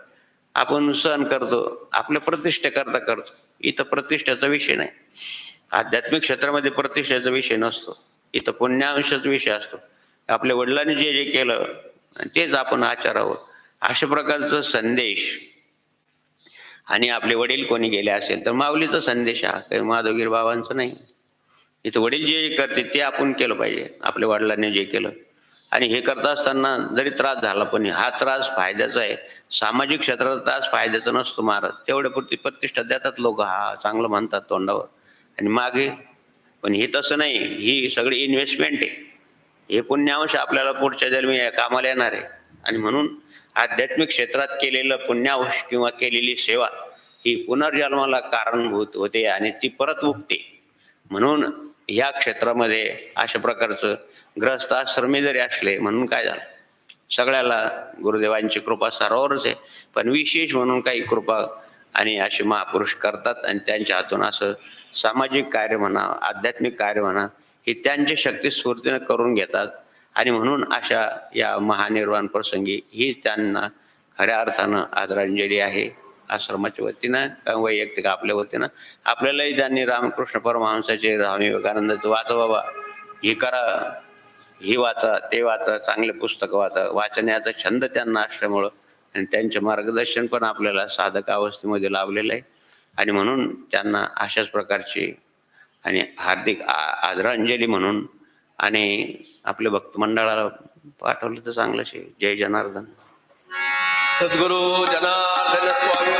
आपण सहन करतो, आपल्या प्रतिष्ठेकरता करतो. इथं प्रतिष्ठेचा विषय नाही, आध्यात्मिक क्षेत्रामध्ये प्रतिष्ठेचा विषय नसतो, इथं पुण्यांशाचा विषय असतो. आपल्या वडिलांनी जे जे केलं तेच आपण आचरावं, अशा प्रकारचा संदेश. आणि आपले वडील कोणी गेले असेल तर माऊलीचा संदेश हा, काही माधवगिरी बाबांचा नाही. इथं वडील जे जे करते ते आपण केलं पाहिजे, आपल्या वडिलांनी जे केलं. आणि हे करत असताना जरी त्रास झाला, पण हा त्रास फायद्याचा आहे. सामाजिक क्षेत्रात त्रास फायद्याचा नसतो महाराज, तेवढ्यापुरती प्रतिष्ठा देतात लोक, हा चांगलं म्हणतात तोंडावर, आणि मागे पण हे तसं नाही, ही सगळी इन्व्हेस्टमेंट आहे. हे पुण्यांश आपल्याला पुढच्या जन्मी कामाला येणार आहे. आणि म्हणून आध्यात्मिक क्षेत्रात केलेलं पुण्यांश किंवा केलेली सेवा ही पुनर्जन्माला कारणभूत होते आणि ती परत उठते. म्हणून या क्षेत्रामध्ये अशा प्रकारचं ग्रहस्थ आश्रमी जरी असले, म्हणून काय झालं, सगळ्याला गुरुदेवांची कृपा सर्वावरच आहे, पण विशेष म्हणून काही कृपा आणि असे महापुरुष करतात, आणि त्यांच्या हातून असं सामाजिक कार्य म्हणा, आध्यात्मिक कार्य म्हणा, हे त्यांच्या शक्तिस्फूर्तीने करून घेतात. आणि म्हणून अशा या महानिर्वाण प्रसंगी ही त्यांना खऱ्या अर्थानं आदरांजली आहे. आश्रमाच्या वतीनं किंवा वैयक्तिक आपल्या वतीनं आपल्यालाही त्यांनी रामकृष्ण परमहंसाचे, स्वामी विवेकानंदाचं वाचा बाबा, हे करा, ही वाचा, ते वाचा, चांगले पुस्तकं वाचा, वाचण्याचा छंद त्यांना असल्यामुळं आणि त्यांचे मार्गदर्शन पण आपल्याला साधक अवस्थेमध्ये लाभलेलं आहे. आणि म्हणून त्यांना अशाच प्रकारची आणि हार्दिक आदरांजली म्हणून आणि आपल्या भक्त मंडळाला पाठवलं तर चांगलंच आहे. जय जनार्दन. सद्गुरु जनार्दन स्वामी.